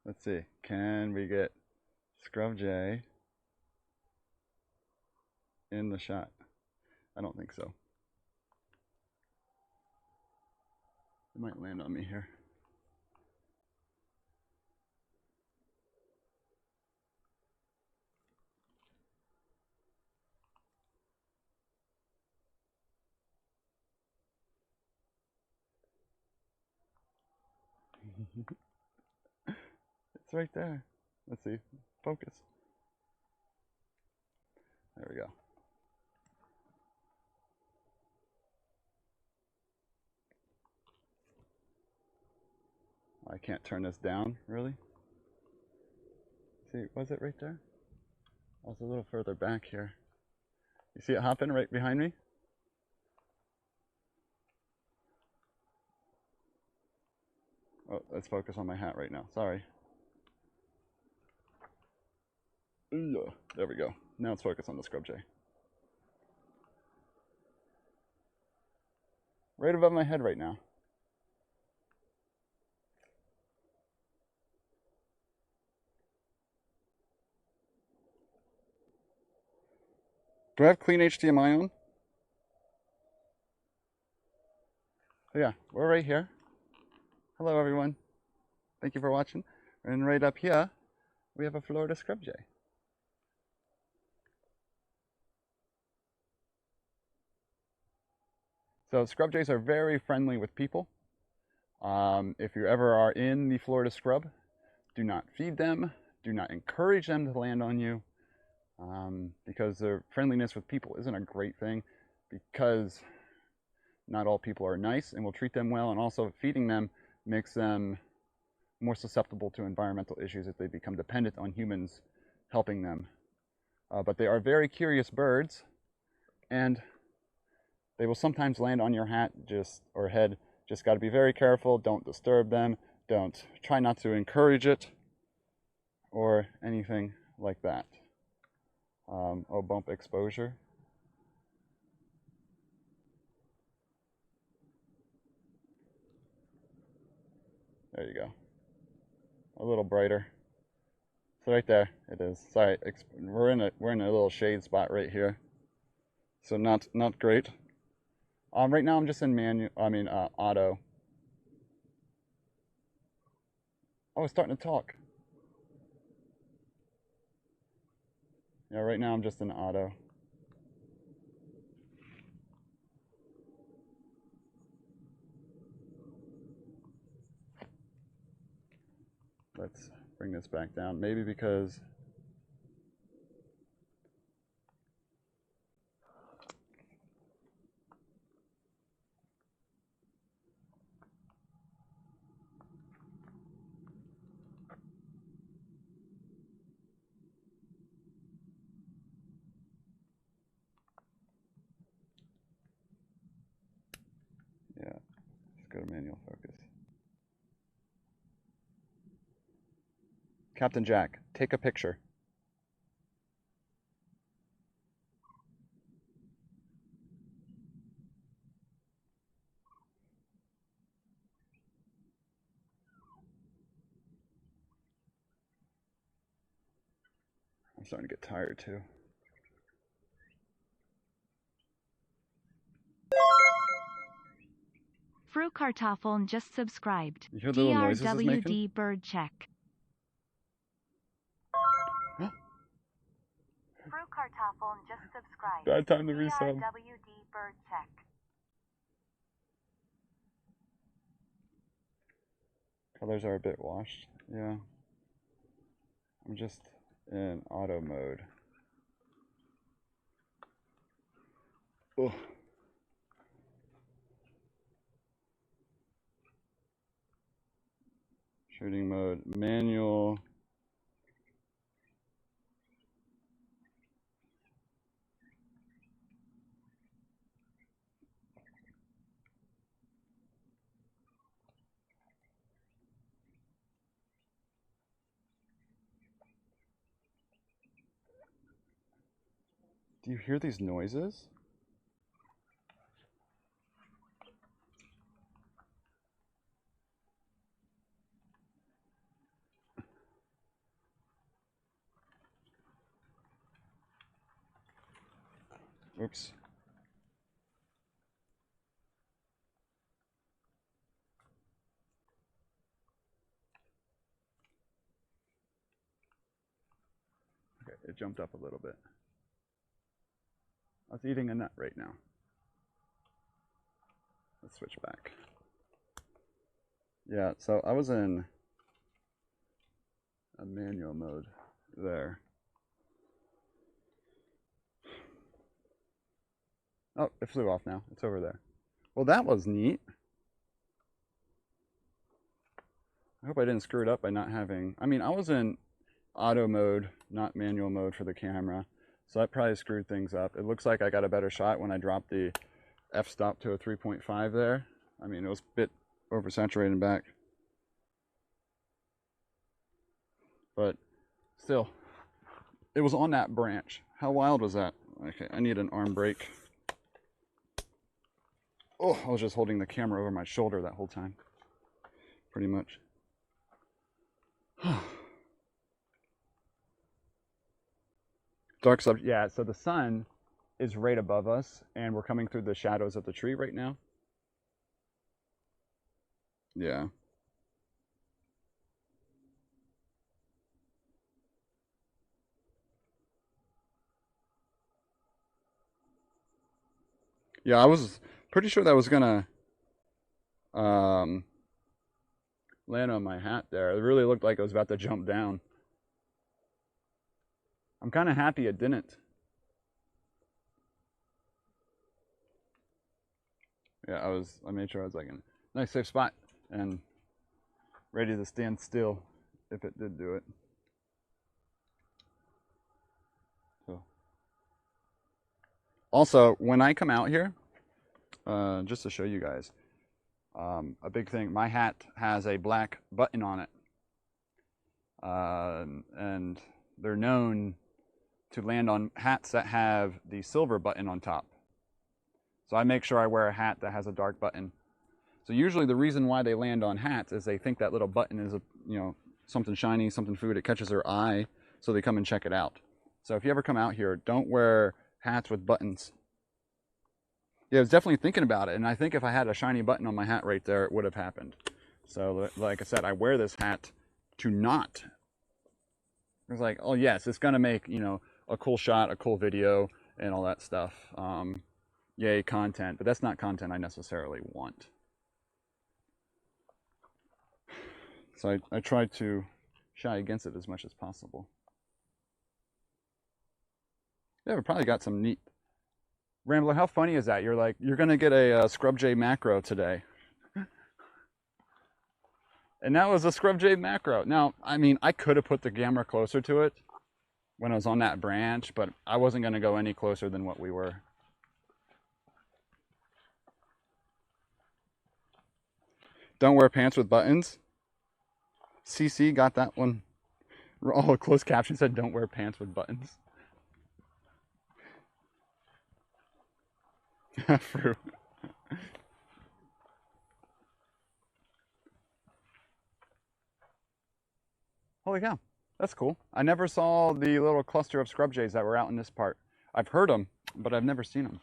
Let's see. Can we get Scrub J in the shot? I don't think so. It might land on me here. It's right there. Let's see. Focus. There we go. I can't turn this down, really. See, was it right there? I was a little further back here. You see it hopping right behind me? Oh, let's focus on my hat right now. Sorry. There we go. Now let's focus on the Scrub Jay. Right above my head right now. Do I have clean HDMI on? Oh yeah, we're right here. Hello everyone. Thank you for watching. And right up here, we have a Florida Scrub Jay. So scrub jays are very friendly with people. If you ever are in the Florida scrub, do not feed them. Do not encourage them to land on you, because their friendliness with people isn't a great thing, because not all people are nice and will treat them well, and also feeding them makes them more susceptible to environmental issues if they become dependent on humans helping them. But they are very curious birds, and they will sometimes land on your hat or head. Just got to be very careful. Don't disturb them. Try not to encourage it or anything like that. Oh, bump exposure. There you go. A little brighter. So right there it is. Sorry, we're in a little shade spot right here. So not great. Right now I'm just in auto. Oh, it's starting to talk. Yeah, right now I'm just in auto. Let's bring this back down. Maybe because yeah, let's go to manual focus. Captain Jack, take a picture. I'm starting to get tired too. Frukartoffeln just subscribed. You hear the little noises it's making? DRWD bird check. Frukartoffeln just subscribed. Bad time to resub. DRWD bird check. Colors are a bit washed. Yeah. I'm just in auto mode. Oh. Shooting mode, manual. Do you hear these noises? Oops. Okay, it jumped up a little bit. I was eating a nut right now. Let's switch back. Yeah, so I was in a manual mode there. Oh, it flew off now. It's over there. Well, that was neat. I hope I didn't screw it up by not having... I mean, I was in auto mode, not manual mode for the camera. So that probably screwed things up. It looks like I got a better shot when I dropped the f-stop to a 3.5 there. I mean, it was a bit oversaturated back. But still, it was on that branch. How wild was that? Okay, I need an arm brake. Oh, I was just holding the camera over my shoulder that whole time. Pretty much. Dark sub, yeah, so the sun is right above us, and we're coming through the shadows of the tree right now. Yeah. Yeah, I was Pretty sure that was gonna land on my hat there. It really looked like it was about to jump down. I'm kind of happy it didn't. Yeah, I made sure I was like in a nice safe spot and ready to stand still if it did do it. So. Also, when I come out here, just to show you guys, a big thing, my hat has a black button on it. And they're known to land on hats that have the silver button on top. So I make sure I wear a hat that has a dark button. So usually the reason why they land on hats is they think that little button is something shiny, something food, it catches their eye, so they come and check it out. So if you ever come out here, don't wear hats with buttons. Yeah, I was definitely thinking about it, and I think if I had a shiny button on my hat right there, it would have happened. So like I said, I wear this hat to not. It's like, oh yes, it's gonna make, a cool shot, a cool video, and all that stuff. Yay, content, but that's not content I necessarily want. So I try to shy against it as much as possible. Yeah, we probably got some neat. Rambler, how funny is that? You're like, you're gonna get a Scrub J macro today. And that was a Scrub J macro. Now, I mean, I could have put the camera closer to it when I was on that branch, but I wasn't gonna go any closer than what we were. Don't wear pants with buttons. CC got that one. Oh, closed caption said don't wear pants with buttons. Fruit. Holy cow, that's cool. I never saw the little cluster of scrub jays that were out in this part. I've heard them, but I've never seen them.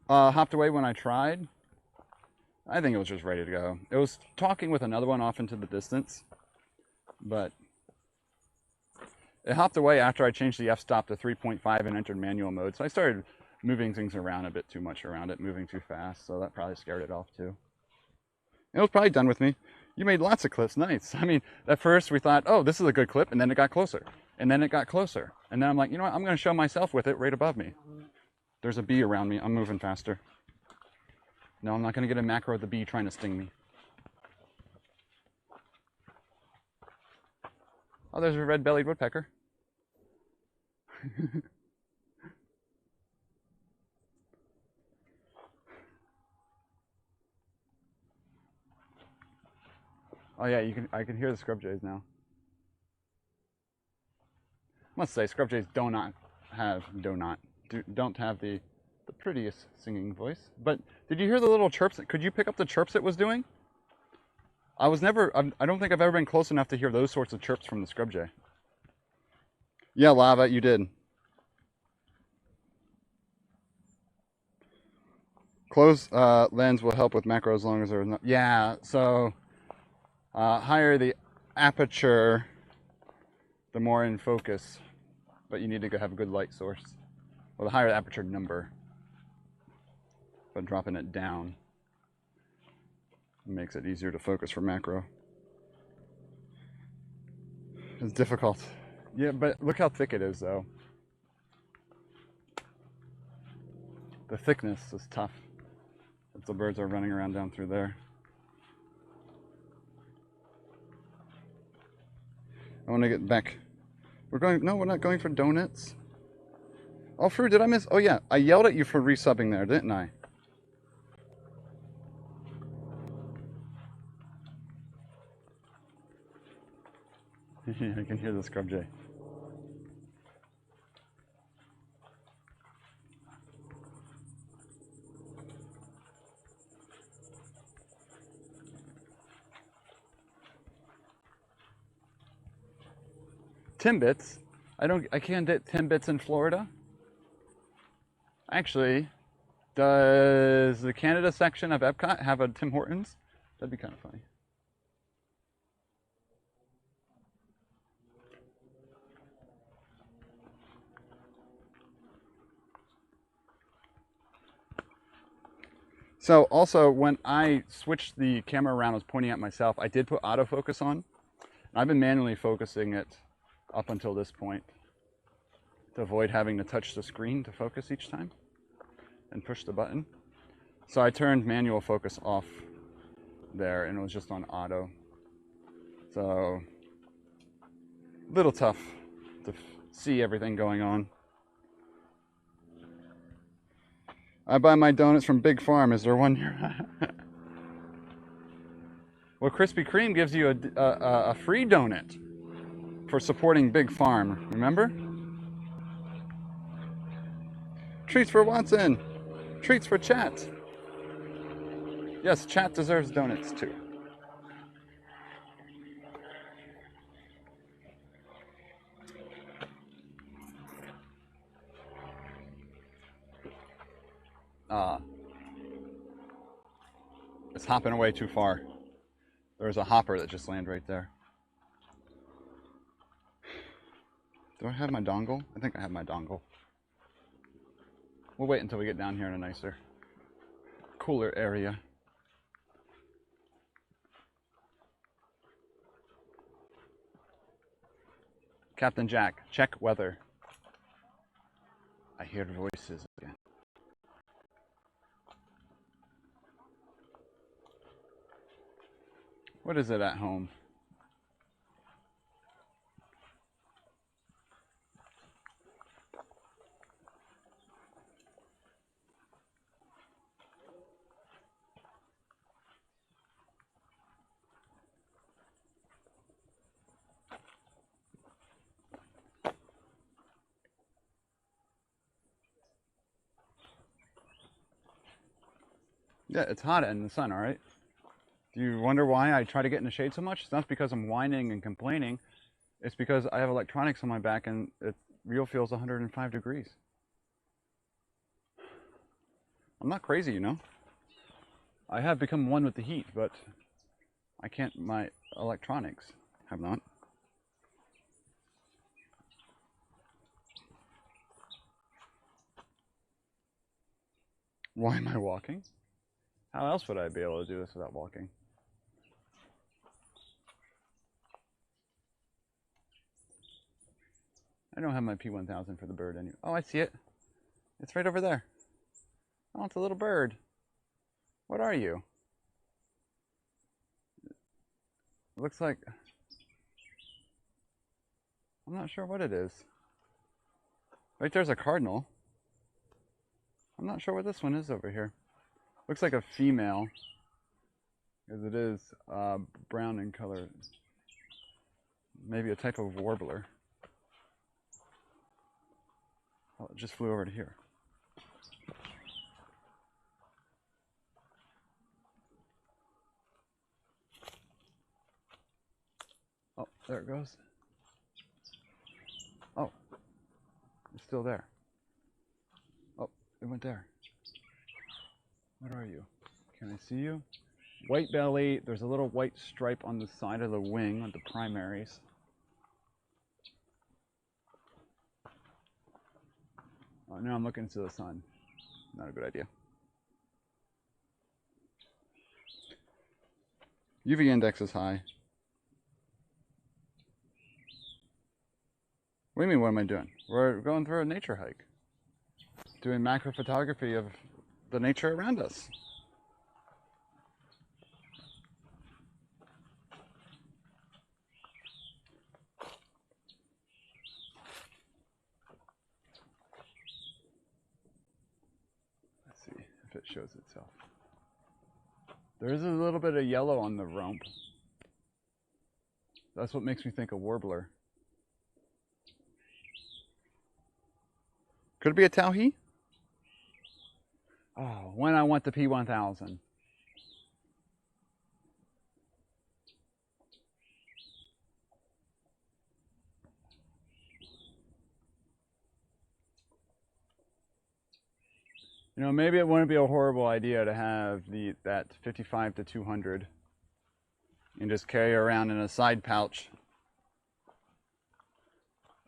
Hopped away when I tried. I think it was just ready to go. It was talking with another one off into the distance, but it hopped away after I changed the f-stop to 3.5 and entered manual mode. So I started moving things around a bit too much around it, moving too fast. So that probably scared it off too. It was probably done with me. You made lots of clips, nice. I mean, at first we thought, oh, this is a good clip, and then it got closer. And then it got closer. And then I'm like, you know what, I'm gonna show myself with it right above me. There's a bee around me, I'm moving faster. No, I'm not gonna get a macro of the bee trying to sting me. Oh, there's a red-bellied woodpecker. Oh yeah, I can hear the scrub jays now. I must say, scrub jays don't have the prettiest singing voice. But did you hear the little chirps? Could you pick up the chirps it was doing? I don't think I've ever been close enough to hear those sorts of chirps from the scrub jay. Yeah, Lava, you did. Close lens will help with macro as long as there's no. Yeah, so higher the aperture, the more in focus. But you need to have a good light source. Well, the higher the aperture number, but dropping it down makes it easier to focus for macro. It's difficult. Yeah, but look how thick it is, though. The thickness is tough. If the birds are running around down through there. I want to get back. No, we're not going for donuts. Oh, Fruit, did I miss? Oh, yeah, I yelled at you for resubbing there, didn't I? I can hear the scrub jay. Timbits? I can't get Timbits in Florida. Actually, does the Canada section of Epcot have a Tim Hortons? That'd be kind of funny. So also, when I switched the camera around, I was pointing at myself, I did put autofocus on. I've been manually focusing it up until this point to avoid having to touch the screen to focus each time and push the button. So I turned manual focus off there and it was just on auto. So a little tough to see everything going on. I buy my donuts from Big Farm. Is there one here? Well, Krispy Kreme gives you a free donut for supporting Big Farm, remember? Treats for Watson. Treats for Chat. Yes, Chat deserves donuts too. It's hopping away too far. There's a hopper that just landed right there. Do I have my dongle? I think I have my dongle. We'll wait until we get down here in a nicer, cooler area. Captain Jack, check weather. I hear voices again. What is it at home? Yeah, it's hot in the sun, all right? Do you wonder why I try to get in the shade so much? It's not because I'm whining and complaining. It's because I have electronics on my back and it real feels 105 degrees. I'm not crazy, you know? I have become one with the heat, but I can't, my electronics have not. Why am I walking? How else would I be able to do this without walking? I don't have my P1000 for the bird anyway. Oh, I see it. It's right over there. Oh, it's a little bird. What are you? It looks like... I'm not sure what it is. Right there's a cardinal. I'm not sure what this one is over here. Looks like a female. Because it is brown in color. Maybe a type of warbler. Oh, it just flew over to here. Oh, there it goes. Oh, it's still there. Oh, it went there. What are you? Can I see you? White belly. There's a little white stripe on the side of the wing on the primaries. Oh, now I'm looking into the sun. Not a good idea. UV index is high. What do you mean, what am I doing? We're going through a nature hike. Doing macro photography of the nature around us. Let's see if it shows itself. There is a little bit of yellow on the rump. That's what makes me think of warbler. Could it be a towhee? Oh, when I want the P1000. You know, maybe it wouldn't be a horrible idea to have that 55 to 200 and just carry around in a side pouch,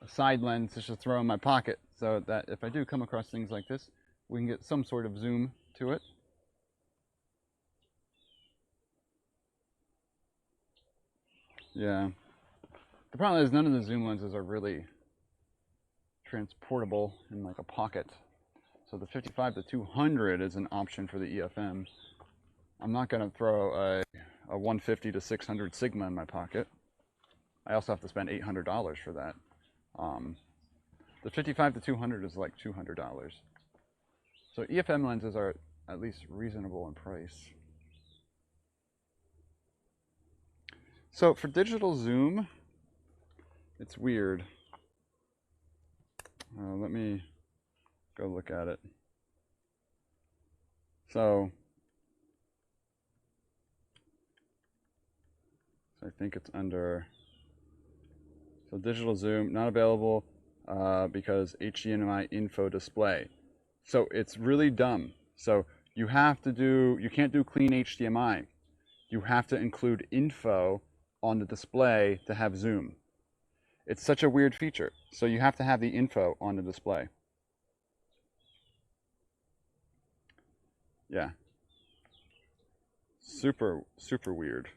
a side lens to just throw in my pocket, so that if I do come across things like this, we can get some sort of zoom to it. Yeah. The problem is none of the zoom lenses are really transportable in like a pocket. So the 55 to 200 is an option for the EFM. I'm not going to throw a 150 to 600 Sigma in my pocket. I also have to spend $800 for that. The 55 to 200 is like $200. So EFM lenses are at least reasonable in price. So for digital zoom, it's weird. Let me go look at it. So I think it's under, so digital zoom, not available because HDMI info display. So it's really dumb. So you have to do, you can't do clean HDMI. You have to include info on the display to have zoom. It's such a weird feature. So you have to have the info on the display. Yeah. Super, super weird.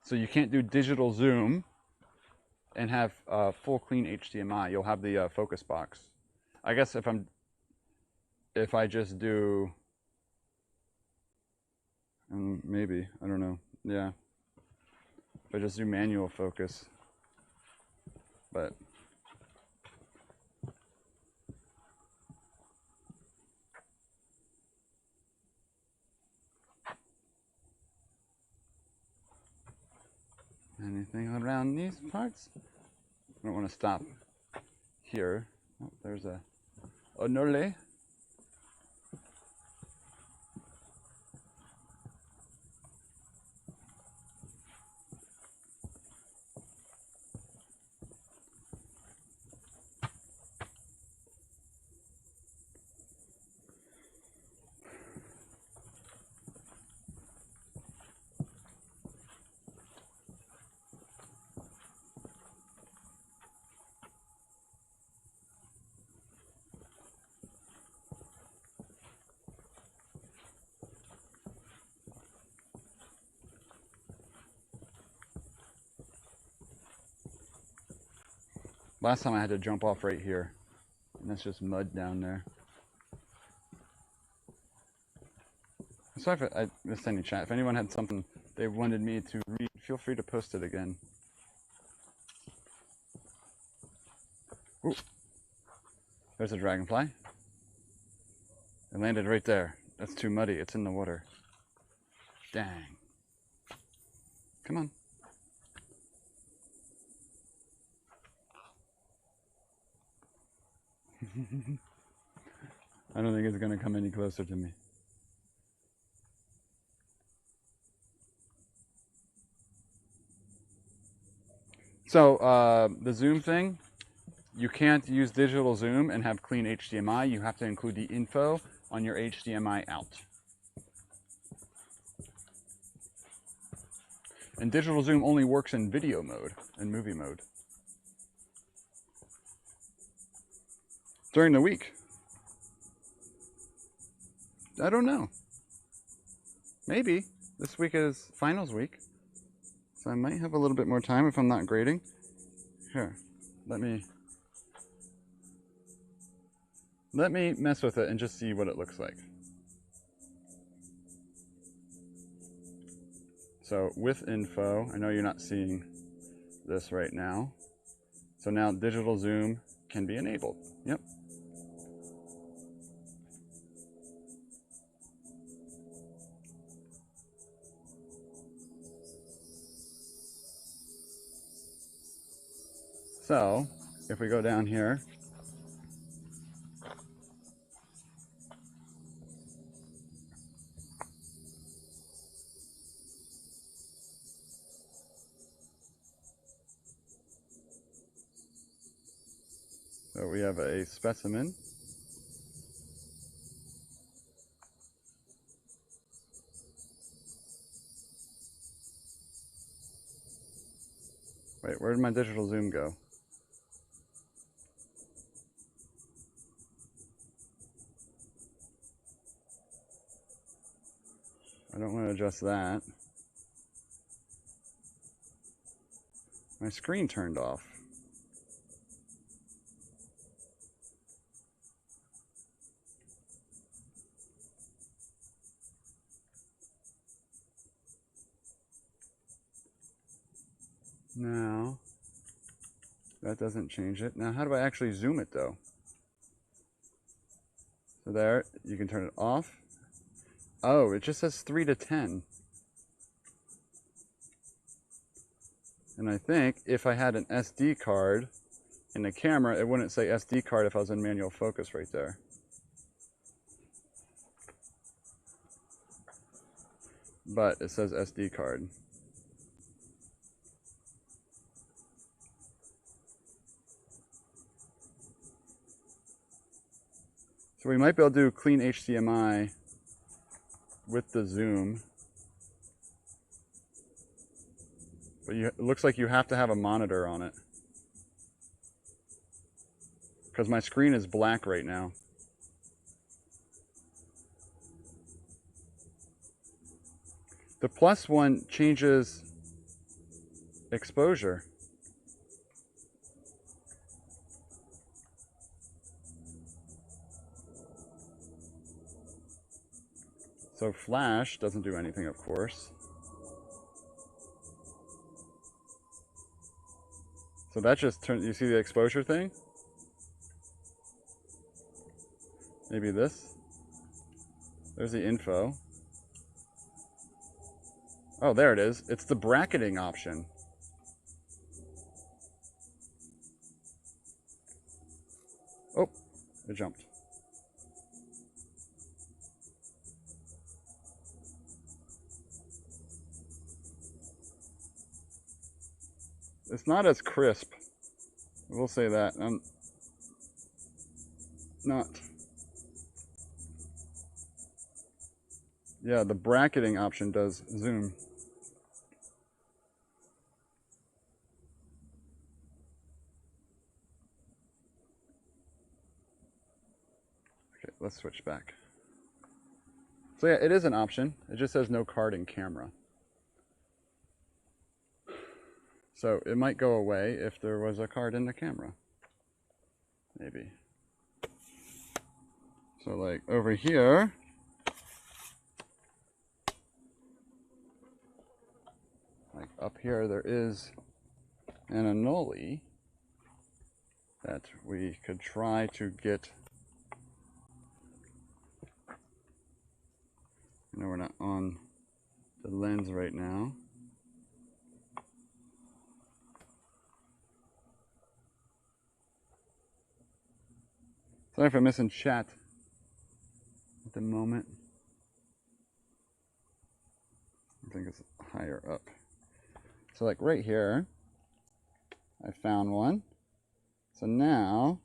So you can't do digital zoom and have full clean HDMI. You'll have the focus box. I guess if I just do, maybe, I don't know. Yeah. If I just do manual focus, but anything around these parts? I don't want to stop here. Oh, there's a Onole. Last time I had to jump off right here, and that's just mud down there. Sorry if I missed any chat. If anyone had something they wanted me to read, feel free to post it again. Ooh. There's a dragonfly. It landed right there. That's too muddy. It's in the water. Dang. Come on. I don't think it's going to come any closer to me. So the zoom thing, you can't use digital zoom and have clean HDMI. You have to include the info on your HDMI out. And digital zoom only works in video mode and movie mode. During the week. I don't know. Maybe. This week is finals week. So I might have a little bit more time if I'm not grading. Here, let me mess with it and just see what it looks like. So with info, I know you're not seeing this right now. So now digital zoom can be enabled. Yep. So if we go down here, so we have a specimen. Wait, where did my digital zoom go? don't want to adjust that. My screen turned off. Now, that doesn't change it. Now, how do I actually zoom it though? So there, you can turn it off. Oh, it just says 3 to 10. And I think if I had an SD card in the camera, it wouldn't say SD card if I was in manual focus right there. But it says SD card. So we might be able to do clean HDMI with the zoom. But it looks like you have to have a monitor on it. Because my screen is black right now. The plus one changes exposure. So flash doesn't do anything, of course. So that just turns, you see the exposure thing? Maybe this. There's the info. Oh, there it is. It's the bracketing option. Oh, it jumped. It's not as crisp. I will say that. Not. Yeah, the bracketing option does zoom. Okay, let's switch back. So yeah, it is an option. It just says no card in camera. So it might go away if there was a card in the camera. Maybe. So like over here, like up here, there is an annuli that we could try to get. No, we're not on the lens right now. Sorry if I'm missing chat at the moment. I think it's higher up. So like right here, I found one. So now,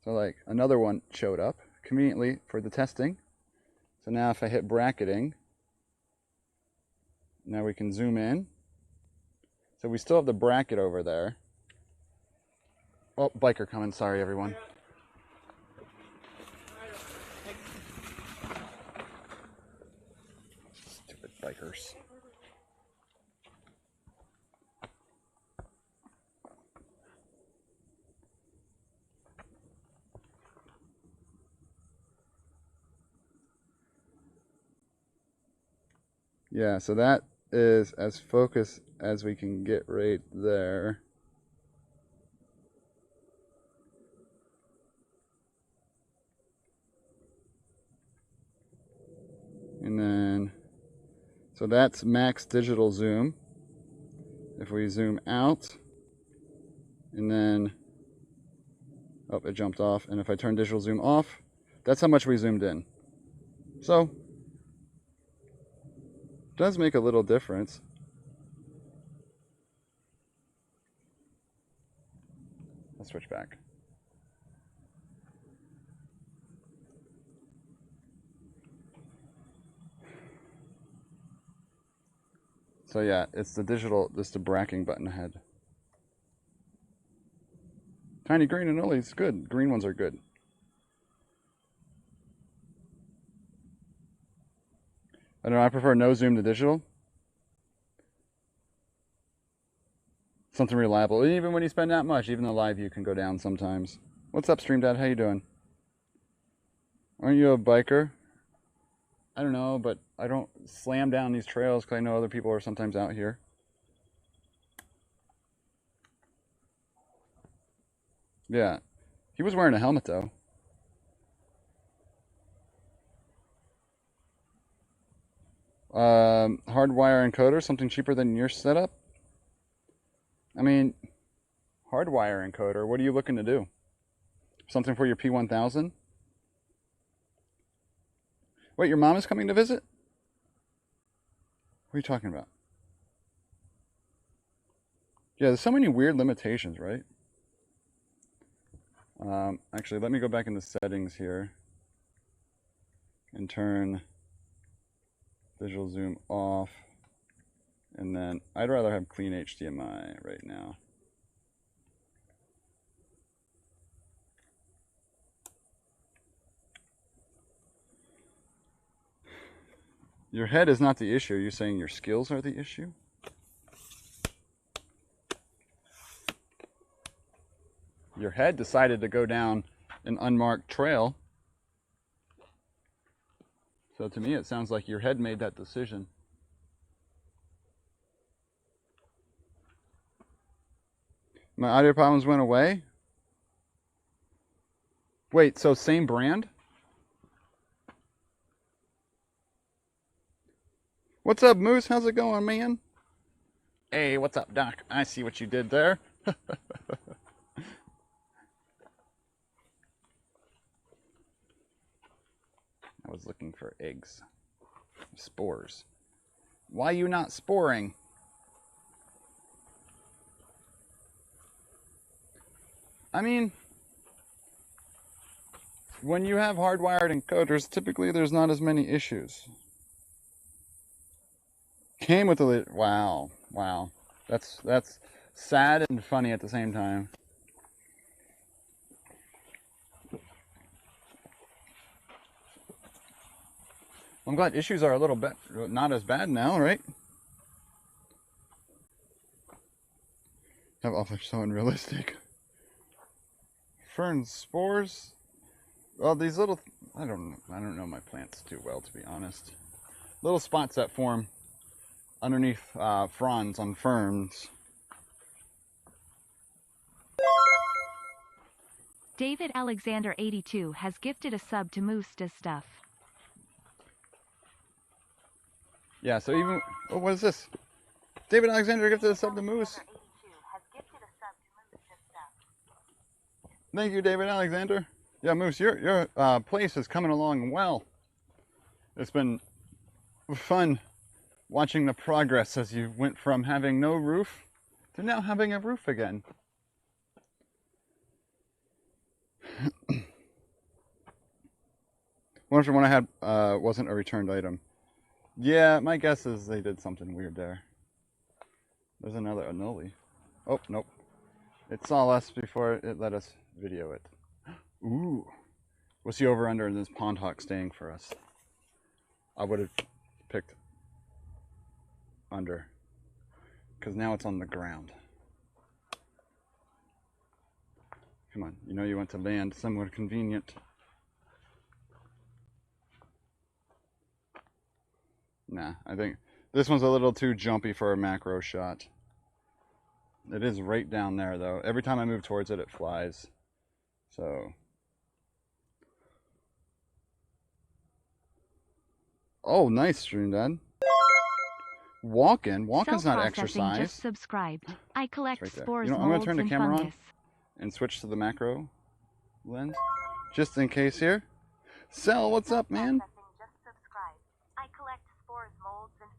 so like another one showed up conveniently for the testing. So now if I hit bracketing, now we can zoom in. So we still have the bracket over there. Oh, biker coming, sorry everyone. Stupid bikers. Yeah, so that is as focused as we can get right there. And then, so that's max digital zoom. If we zoom out, and then, oh, it jumped off. And if I turn digital zoom off, that's how much we zoomed in. So, it does make a little difference. I'll switch back. So yeah, it's the digital, this the bracketing button ahead. Tiny green and only, it's good. Green ones are good. I don't know, I prefer no zoom to digital. Something reliable. And even when you spend that much, even the live view can go down sometimes. What's up, Stream Dad? How you doing? Aren't you a biker? I don't know, but I don't slam down these trails because I know other people are sometimes out here. Yeah. He was wearing a helmet, though. Hardwire encoder, something cheaper than your setup? I mean, hardwire encoder, what are you looking to do? Something for your P1000? Wait, your mom is coming to visit? What are you talking about? Yeah, there's so many weird limitations, right? Actually, let me go back into settings here and turn visual zoom off. And then I'd rather have clean HDMI right now. Your head is not the issue. You're saying your skills are the issue? Your head decided to go down an unmarked trail. So to me, it sounds like your head made that decision. My audio problems went away? Wait, so same brand? What's up, Moose? How's it going, man? Hey, what's up, Doc? I see what you did there. I was looking for eggs. Spores. Why you not sporing? I mean, when you have hardwired encoders, typically there's not as many issues. Came with the wow. That's sad and funny at the same time. I'm glad issues are a little bit not as bad now, right? Have offer so unrealistic. Fern spores. Well, these little I don't know my plants too well, to be honest. Little spots that form underneath fronds on ferns. David Alexander 82 has gifted a sub to Moose Does Stuff. Yeah, so even what is this? David Alexander gifted a sub to Moose. Thank you, David Alexander. Yeah, Moose, your place is coming along well. It's been fun watching the progress as you went from having no roof to now having a roof again. Wonder if the one I had wasn't a returned item. Yeah, my guess is they did something weird there. There's another annully. Oh, nope. It saw us before it let us video it. Ooh. What's the over-under in this pond hawk staying for us? I would have picked under. Because now it's on the ground. Come on, you know you went to land somewhere convenient. Nah, I think this one's a little too jumpy for a macro shot. It is right down there, though. Every time I move towards it, it flies. So. Oh, nice, Stream Dad. Walking? Walking's not exercise. Just subscribed. I collect Right there. spores, You know, I'm going to molds, turn the and camera fungus. on and switch to the macro lens. Just in case here. Cell, what's up, man? Just subscribed. I collect spores, molds, and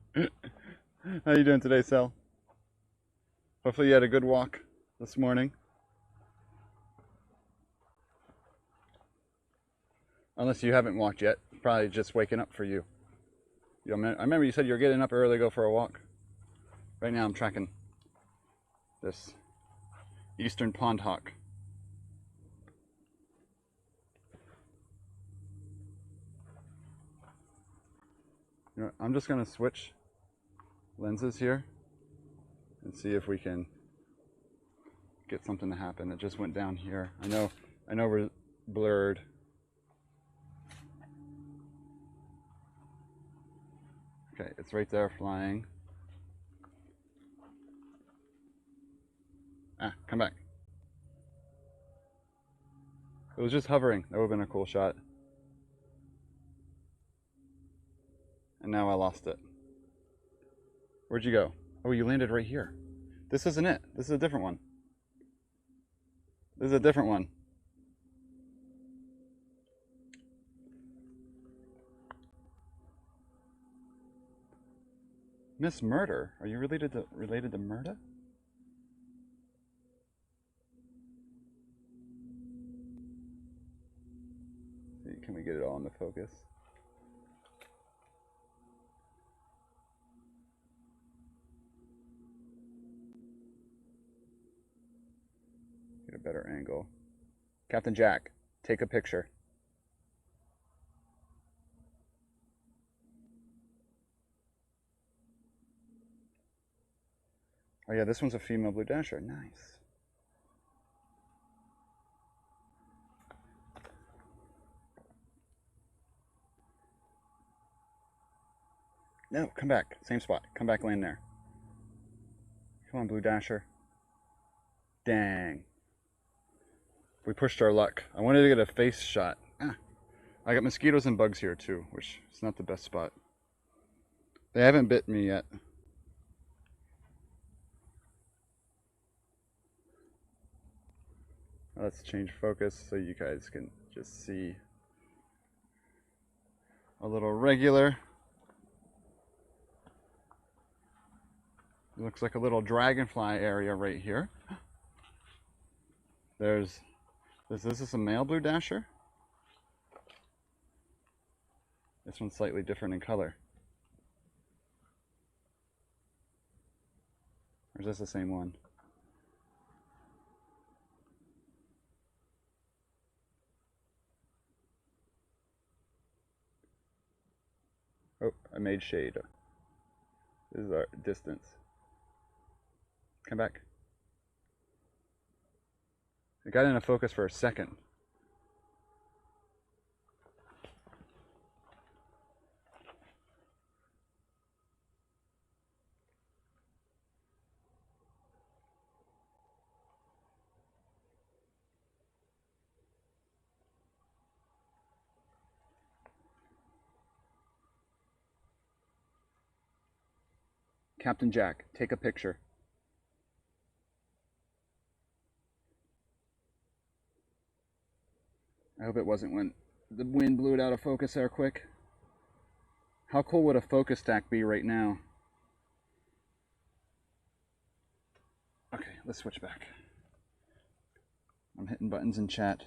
fungus. How you doing today, Cell? Hopefully you had a good walk this morning. Unless you haven't walked yet. Probably just waking up for you. I remember you said you were getting up early to go for a walk. Right now I'm tracking this eastern pond hawk. You know, I'm just gonna switch lenses here and see if we can get something to happen. It just went down here. I know we're blurred. Okay, it's right there flying. Ah, come back. It was just hovering. That would have been a cool shot. And now I lost it. Where'd you go? Oh, you landed right here. This isn't it. This is a different one. This is a different one. Miss Murder? Are you related to Murda? Can we get it all into focus? Get a better angle. Captain Jack, take a picture. Oh yeah, this one's a female blue dasher. Nice. No, come back. Same spot. Come back, land there. Come on, blue dasher. Dang. We pushed our luck. I wanted to get a face shot. Ah. I got mosquitoes and bugs here too, which is not the best spot. They haven't bit me yet. Let's change focus so you guys can just see a little regular. Looks like a little dragonfly area right here. This is a male blue dasher. This one's slightly different in color. Or is this the same one? Oh, I made shade. This is our distance. Come back. It got into focus for a second. Captain Jack, take a picture. I hope it wasn't when the wind blew it out of focus there quick. How cool would a focus stack be right now? Okay, let's switch back. I'm hitting buttons in chat.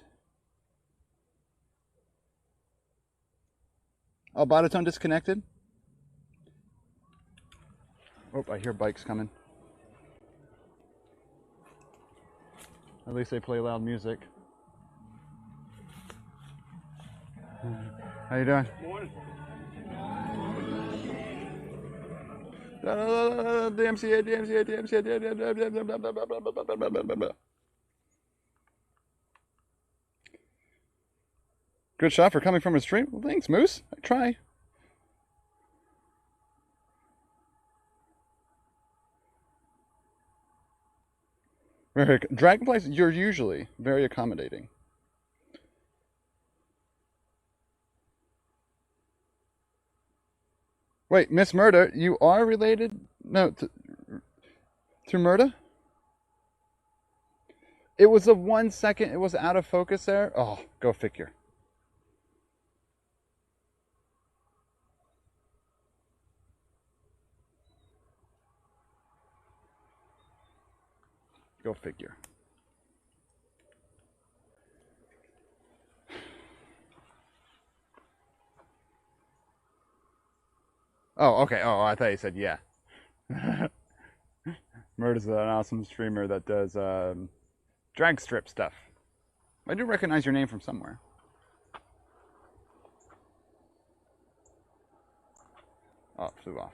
Oh, Bototone disconnected? Oh, I hear bikes coming. At least they play loud music. How you doing? Morning. DMCA. Good shot for coming from a stream. Well, thanks, Moose. I try. Dragonflies, you're usually very accommodating. Wait, Miss Murda, you are related? No, to Murda? It was a 1 second, it was out of focus there. Oh, go figure. Go figure. Oh, okay. Oh, I thought you said yeah. Murda's an awesome streamer that does drag strip stuff. I do recognize your name from somewhere. Oh, it flew off.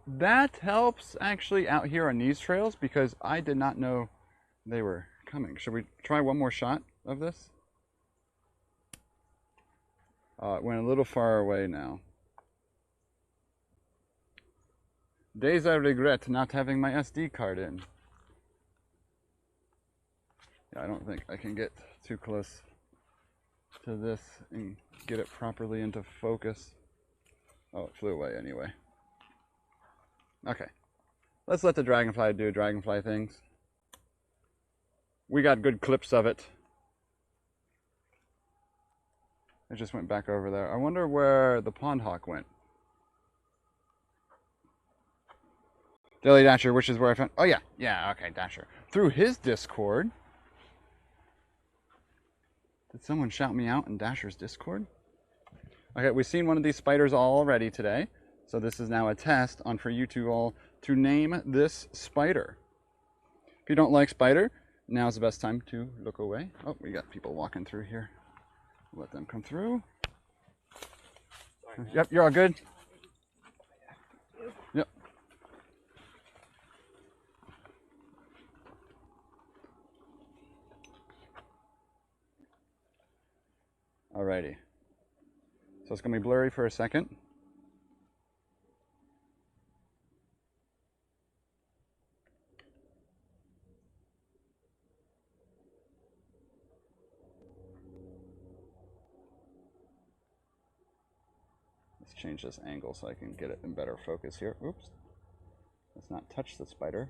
That helps actually out here on these trails because I did not know they were coming. Should we try one more shot of this? It went a little far away now. Days I regret not having my SD card in. Yeah, I don't think I can get too close to this and get it properly into focus. Oh, it flew away anyway. Okay, let's let the dragonfly do dragonfly things. We got good clips of it. It just went back over there. I wonder where the pond hawk went. Daily Dasher, which is where I found... Oh, yeah, okay, Dasher. Through his Discord. Did someone shout me out in Dasher's Discord? Okay, we've seen one of these spiders already today. So this is now a test on for you two all to name this spider. If you don't like spider, now's the best time to look away. Oh, we got people walking through here. Let them come through. Yep, you're all good. Yep. Alrighty. So it's gonna be blurry for a second. Let's change this angle so I can get it in better focus here. Oops. Let's not touch the spider.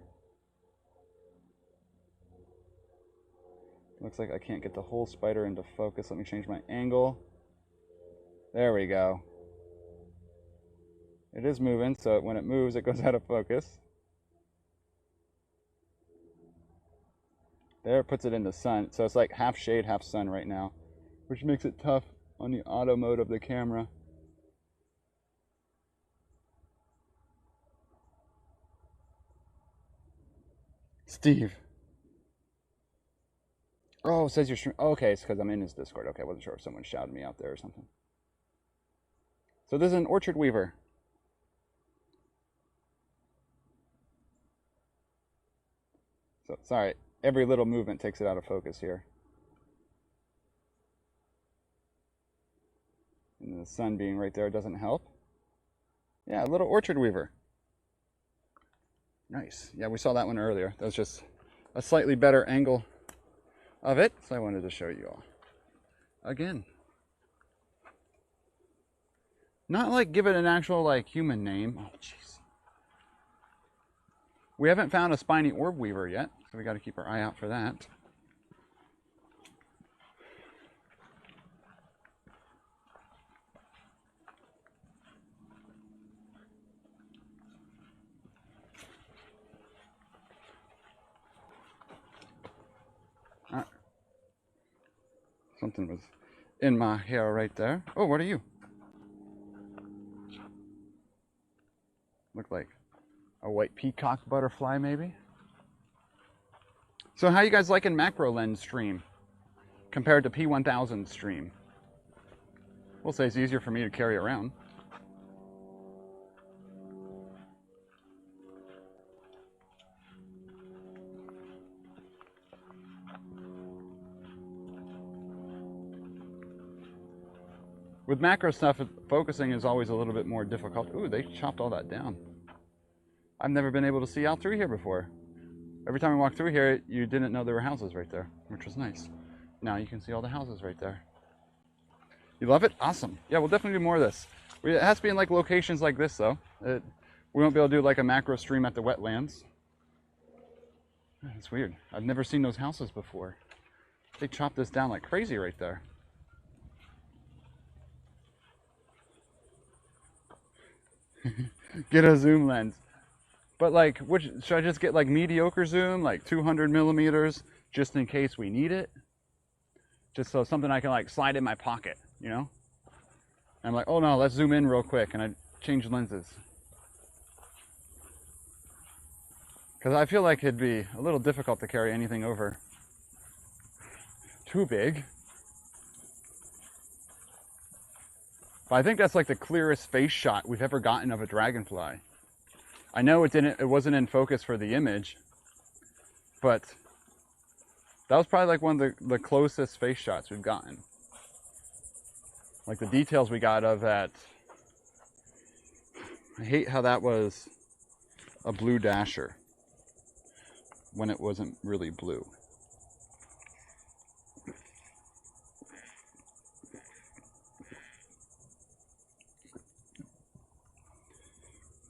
Looks like I can't get the whole spider into focus. Let me change my angle. There we go. It is moving, so when it moves, it goes out of focus. There, it puts it in the sun. So it's like half shade, half sun right now, which makes it tough on the auto mode of the camera. Steve. Oh, it says you're streaming. Oh, okay, it's because I'm in his Discord. Okay, I wasn't sure if someone shouted me out there or something. So this is an orchard weaver. So, sorry, every little movement takes it out of focus here. And the sun being right there doesn't help. Yeah, a little orchard weaver. Nice. Yeah, we saw that one earlier. That was just a slightly better angle of it, so I wanted to show you all. Again. Not like give it an actual like human name. Oh, jeez. We haven't found a spiny orb weaver yet, so we got to keep our eye out for that. Something was in my hair right there. Oh, what are you? Look like a white peacock butterfly, maybe? So how you guys liking macro lens stream compared to P1000 stream? We'll say it's easier for me to carry around. With macro stuff, focusing is always a little bit more difficult. Ooh, they chopped all that down. I've never been able to see out through here before. Every time I walked through here, you didn't know there were houses right there, which was nice. Now you can see all the houses right there. You love it? Awesome. Yeah, we'll definitely do more of this. It has to be in like locations like this, though. We won't be able to do like a macro stream at the wetlands. It's weird. I've never seen those houses before. They chopped this down like crazy right there. Get a zoom lens. But like, should I just get like mediocre zoom, like 200 millimeters, just in case we need it? Just so something I can like slide in my pocket, you know? And I'm like, oh no, let's zoom in real quick, and I change lenses. Because I feel like it'd be a little difficult to carry anything over too big. But I think that's like the clearest face shot we've ever gotten of a dragonfly. I know it wasn't in focus for the image, but that was probably like one of the closest face shots we've gotten. Like the details we got of that. I hate how that was a blue dasher when it wasn't really blue.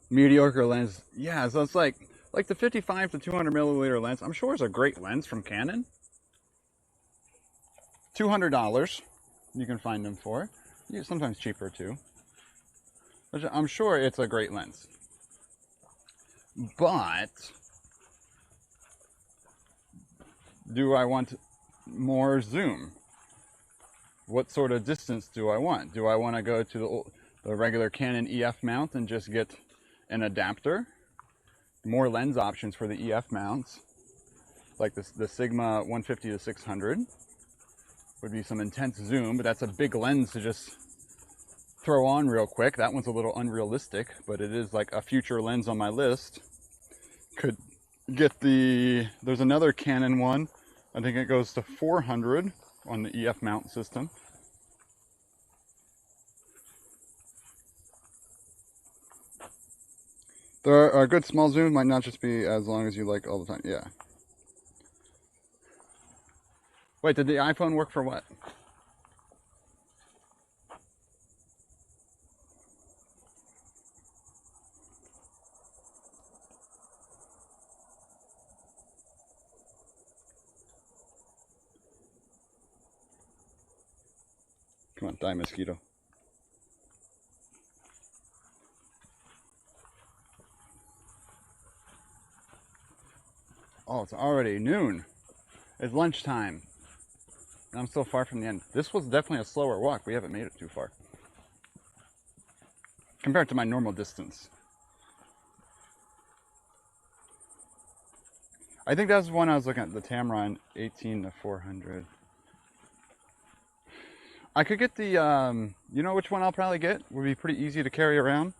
Mediocre lens. Yeah, so it's like the 55 to 200 milliliter lens. I'm sure it's a great lens from Canon. $200 you can find them for. Sometimes cheaper too. I'm sure it's a great lens. But do I want more zoom? What sort of distance do I want? Do I want to go to the regular Canon EF mount and just get an adapter? More lens options for the EF mounts, like the Sigma 150 to 600 would be some intense zoom, but that's a big lens to just throw on real quick. That one's a little unrealistic, but it is like a future lens on my list. Could get there's another Canon one. I think it goes to 400 on the EF mount system. There are good small zooms, might not just be as long as you like all the time. Yeah. Wait, did the iPhone work for what? Come on, die, mosquito. Oh, it's already noon. It's lunchtime. I'm still far from the end. This was definitely a slower walk. We haven't made it too far. Compared to my normal distance. I think that's one I was looking at, the Tamron 18 to 400. I could get the, you know which one I'll probably get? Would be pretty easy to carry around.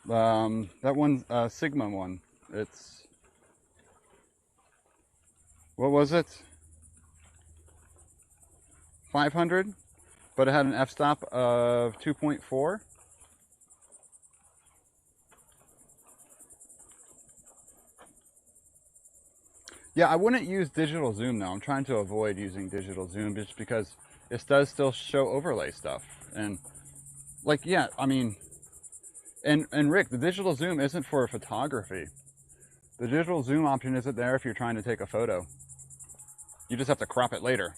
That one, Sigma one. It's, what was it? 500, but it had an f-stop of 2.4. Yeah, I wouldn't use digital zoom though. I'm trying to avoid using digital zoom just because it does still show overlay stuff. And like, yeah, I mean, and Rick, the digital zoom isn't for photography. The digital zoom option isn't there if you're trying to take a photo. You just have to crop it later.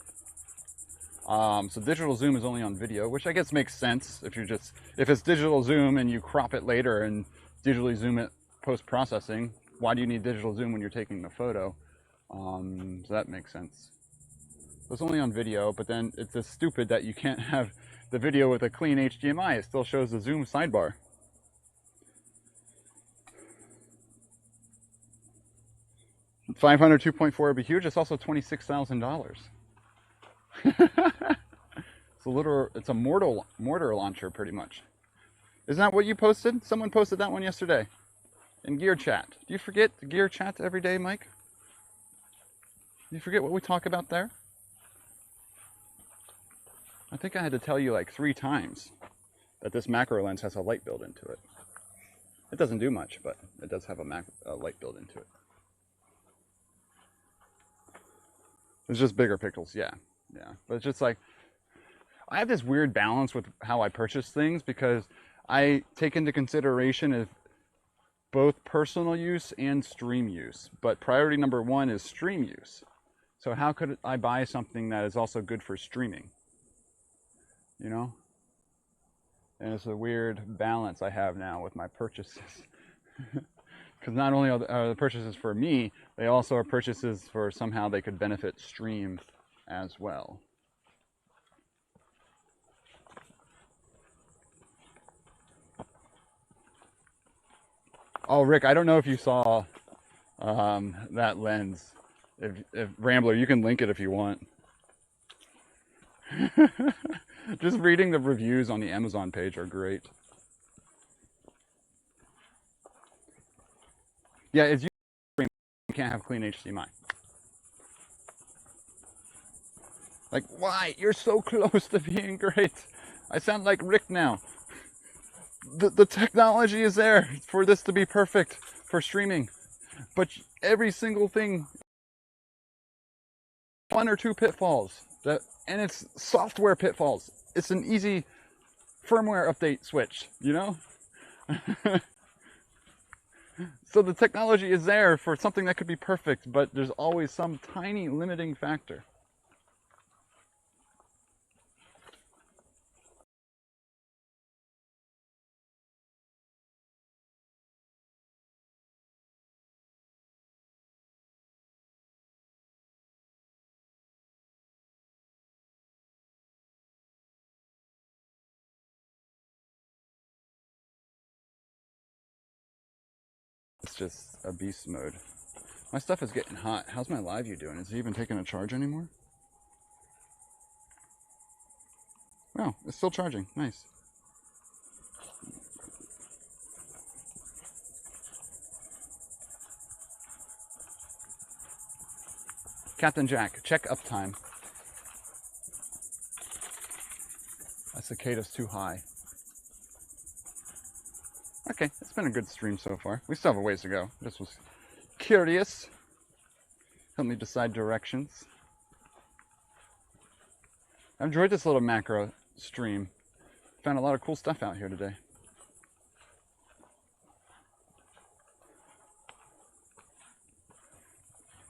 So digital zoom is only on video, which I guess makes sense if it's digital zoom and you crop it later and digitally zoom it post-processing. Why do you need digital zoom when you're taking the photo? So that makes sense. So it's only on video, but then it's just stupid that you can't have the video with a clean HDMI. It still shows the zoom sidebar. $500 2.4 would be huge. It's also $26,000. It's a mortar launcher pretty much. Isn't that what you posted? Someone posted that one yesterday in Gear Chat. Do you forget the Gear Chat every day, Mike? Do you forget what we talk about there? I think I had to tell you like 3 times that this macro lens has a light built into it. It doesn't do much, but it does have a light built into it. It's just bigger pixels, yeah. But it's just like, I have this weird balance with how I purchase things because I take into consideration of both personal use and stream use. But priority number 1 is stream use. So how could I buy something that is also good for streaming? You know? And it's a weird balance I have now with my purchases. Because not only are the purchases for me, they also are purchases for somehow they could benefit stream as well. Oh, Rick, I don't know if you saw that lens. If Rambler, you can link it if you want. Just reading the reviews on the Amazon page are great. Yeah, if you can't have clean HDMI. Like, why? You're so close to being great. I sound like Rick now. The technology is there for this to be perfect for streaming. But every single thing, one or two pitfalls. And it's software pitfalls. It's an easy firmware update switch, you know? So the technology is there for something that could be perfect, but there's always some tiny limiting factor. It's just a beast mode. My stuff is getting hot. How's my live view doing? Is it even taking a charge anymore? Wow, it's still charging. Nice. Captain Jack, check uptime. That cicada's too high. Okay, it's been a good stream so far. We still have a ways to go. This was curious. Help me decide directions. I've enjoyed this little macro stream. Found a lot of cool stuff out here today.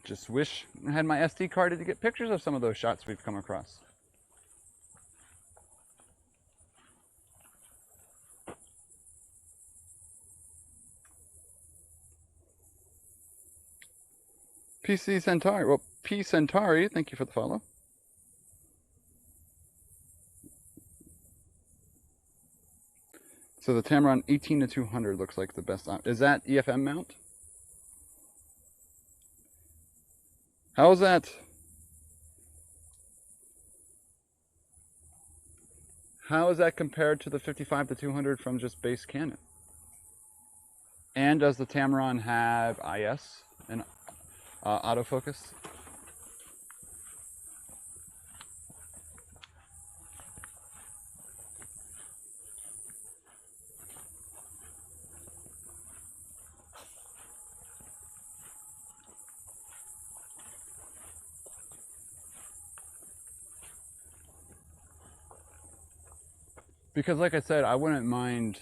Just wish I had my SD card to get pictures of some of those shots we've come across. PC Centauri. Well, P Centauri, thank you for the follow. So the Tamron 18-200 looks like the best. Is that EFM mount? How is that? How is that compared to the 55-200 from just base Canon? And does the Tamron have IS and autofocus? Because like I said, I wouldn't mind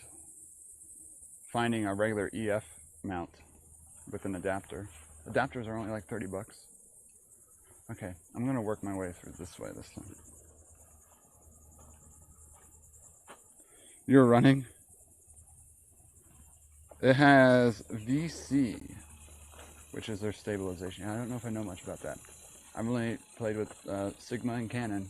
finding a regular EF mount with an adapter. Adapters are only like 30 bucks. Okay, I'm gonna work my way through this way this time. You're running? It has VC, which is their stabilization. I don't know if I know much about that. I've only played with Sigma and Canon.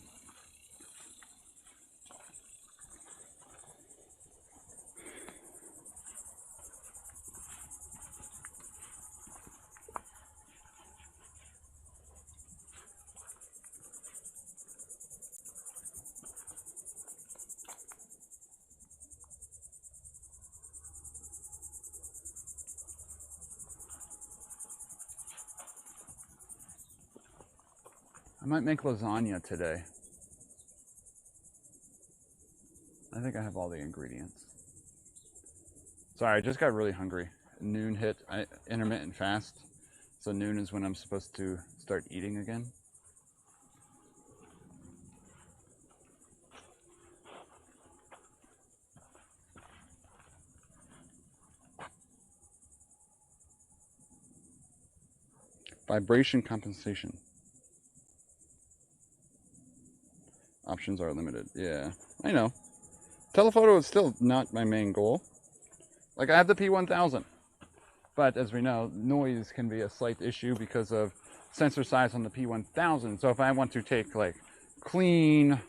I might make lasagna today. I think I have all the ingredients. Sorry, I just got really hungry. Noon hit, intermittent fast. So noon is when I'm supposed to start eating again. Vibration compensation. Options are limited. Yeah, I know. Telephoto is still not my main goal. Like, I have the P1000. But as we know, noise can be a slight issue because of sensor size on the P1000. So if I want to take like clean,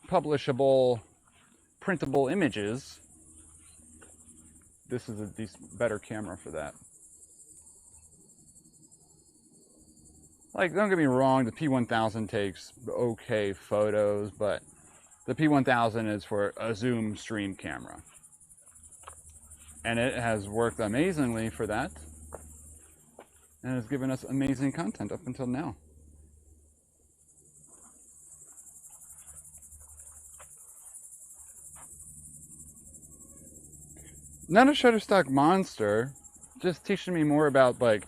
publishable, printable images, this is a better camera for that. Like, don't get me wrong, the P1000 takes okay photos, but the P1000 is for a zoom stream camera. And it has worked amazingly for that. And has given us amazing content up until now. Not a Shutterstock monster, just teaching me more about, like,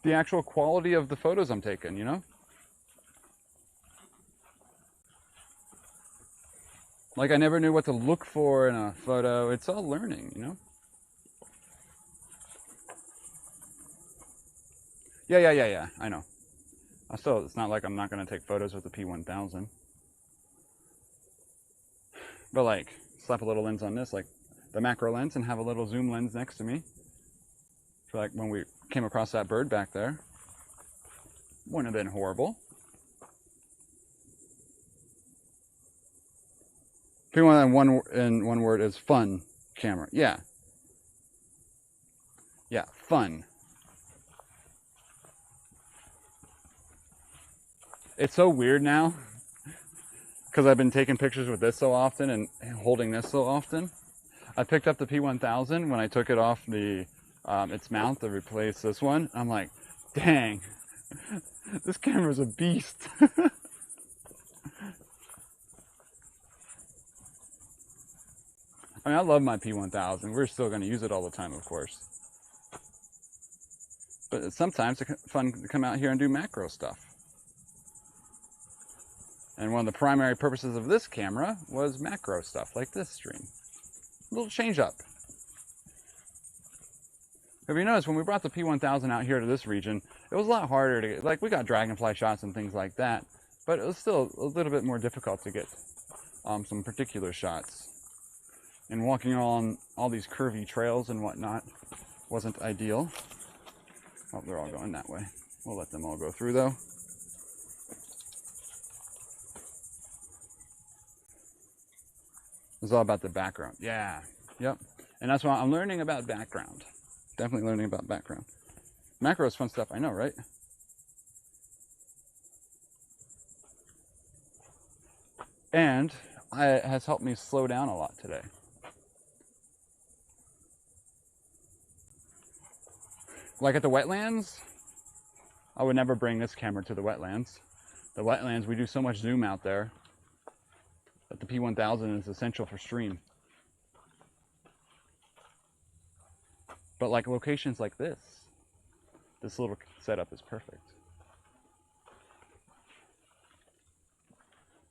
the actual quality of the photos I'm taking, you know? Like, I never knew what to look for in a photo. It's all learning, you know? Yeah, I know. Still, it's not like I'm not going to take photos with the P1000. But, like, slap a little lens on this, like the macro lens, and have a little zoom lens next to me. For, like, when we came across that bird back there. Wouldn't have been horrible. P1 in one word is fun camera. Yeah. Yeah, fun. It's so weird now because I've been taking pictures with this so often and holding this so often. I picked up the P1000 when I took it off the its mount to replace this one. I'm like, dang, this camera's a beast. I mean, I love my P1000. We're still going to use it all the time, of course. But sometimes it's fun to come out here and do macro stuff. And one of the primary purposes of this camera was macro stuff, like this stream. A little change up. If you notice, when we brought the P1000 out here to this region, it was a lot harder to get, like, we got dragonfly shots and things like that, but it was still a little bit more difficult to get some particular shots. And walking on all these curvy trails and whatnot wasn't ideal. Oh, they're all going that way. We'll let them all go through, though. It's all about the background. Yeah, yep. And that's why I'm learning about background. Definitely learning about background. Macro is fun stuff, I know, right? And it has helped me slow down a lot today. Like at the wetlands, I would never bring this camera to the wetlands. The wetlands, we do so much zoom out there that the P1000 is essential for stream. But like locations like this little setup is perfect.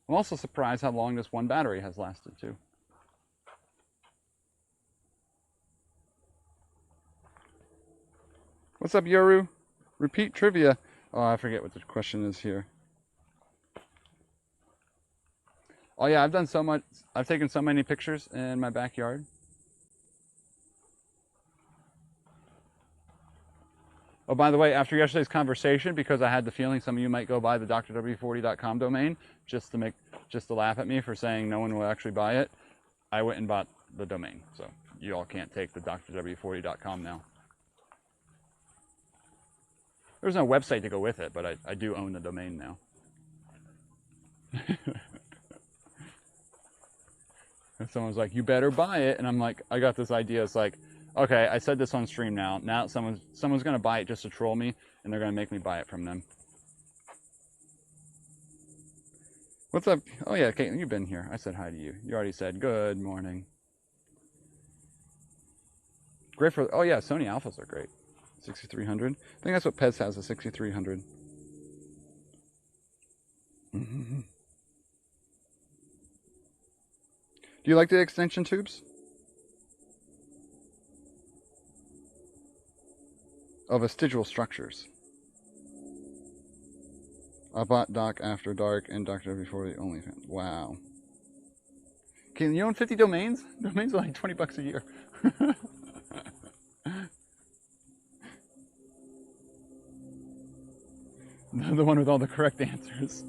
I'm also surprised how long this one battery has lasted too. What's up, Yoru? Repeat trivia. Oh, I forget what the question is here. Oh yeah, I've done so much. I've taken so many pictures in my backyard. Oh, by the way, after yesterday's conversation, because I had the feeling some of you might go buy the drw40.com domain just to laugh at me for saying no one will actually buy it, I went and bought the domain. So you all can't take the drw40.com now. There's no website to go with it, but I do own the domain now. And someone's like, you better buy it. And I'm like, I got this idea. It's like, okay, I said this on stream now. Now someone's going to buy it just to troll me, and they're going to make me buy it from them. What's up? Oh yeah, Caitlin, you've been here. I said hi to you. You already said good morning. Great for, oh yeah, Sony Alphas are great. 6300. I think that's what Pez has, a 6300. Do you like the extension tubes? Of vestigial structures. I bought Doc After Dark and Dr. Before the OnlyFans. Wow. Can you own 50 domains? Domains are like $20 a year. The one with all the correct answers.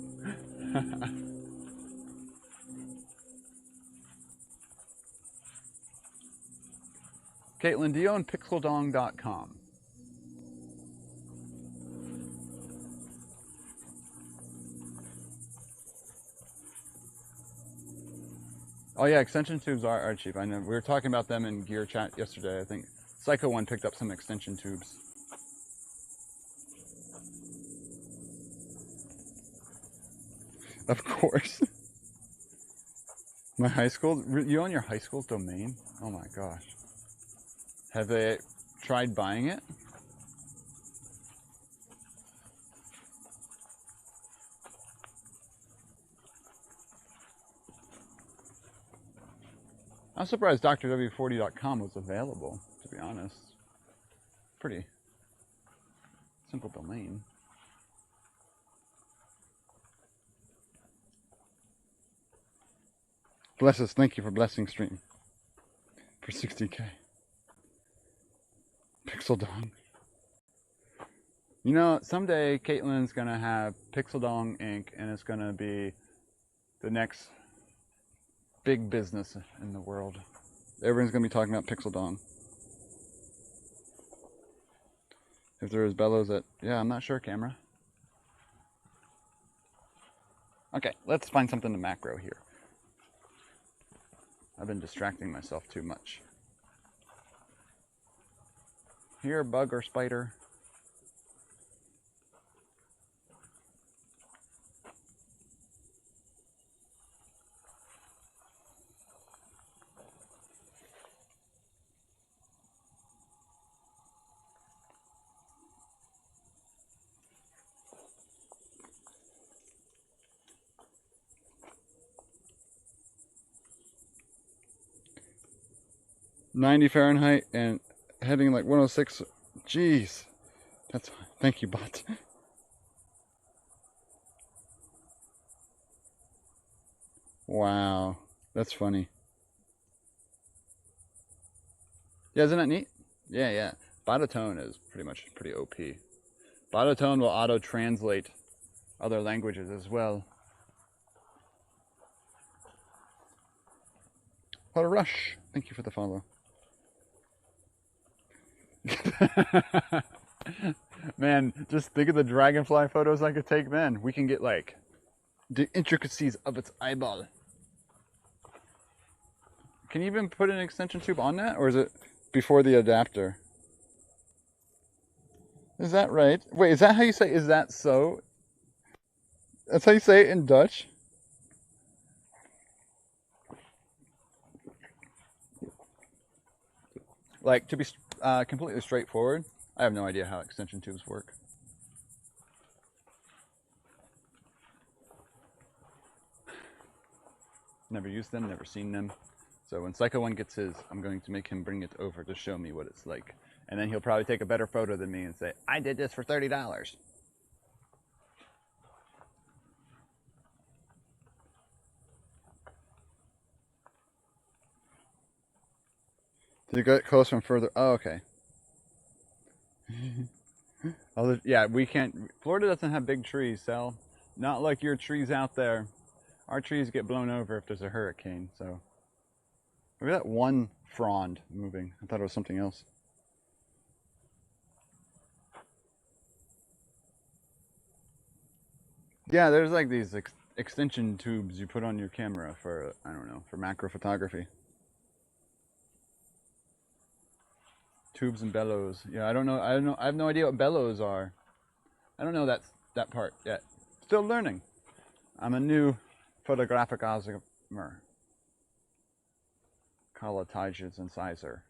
Caitlin, do you own pixeldong.com? Oh yeah, extension tubes are cheap. I know. We were talking about them in gear chat yesterday. I think Psycho One picked up some extension tubes. Of course. My high school. You own your high school domain? Oh my gosh. Have they tried buying it? I'm surprised drw40.com was available, to be honest. Pretty simple domain. Bless us. Thank you for blessing stream. For 60K. Pixel Dong. You know, someday Caitlin's gonna have Pixel Dong Inc. and it's gonna be the next big business in the world. Everyone's gonna be talking about Pixel Dong. If there is bellows at, yeah, I'm not sure, camera. Okay, let's find something to macro here. I've been distracting myself too much. Here, bug or spider. .90 Fahrenheit and heading like 106. Jeez. That's fine. Thank you, bot. Wow. That's funny. Yeah, isn't that neat? Yeah, yeah. Bototone is pretty OP. Bototone will auto-translate other languages as well. What a rush. Thank you for the follow. Man, just think of the dragonfly photos I could take then. We can get like the intricacies of its eyeball. Can you even put an extension tube on that, or is it before the adapter? Is that right? Wait, is that how you say, is that so? That's how you say it in Dutch? Like, to be completely straightforward, I have no idea how extension tubes work. Never used them, never seen them. So when Psycho One gets his, I'm going to make him bring it over to show me what it's like. And then he'll probably take a better photo than me and say, I did this for $30. Did you get close from further? Oh, okay. Yeah, we can't. Florida doesn't have big trees, Sal. Not like your trees out there. Our trees get blown over if there's a hurricane, so. Look at that one frond moving. I thought it was something else. Yeah, there's like these extension tubes you put on your camera for, I don't know, for macro photography. Tubes and bellows. Yeah, I don't know. I have no idea what bellows are. I don't know that part yet. Still learning. I'm a new photographic-ozimer. Colletiges and sizer.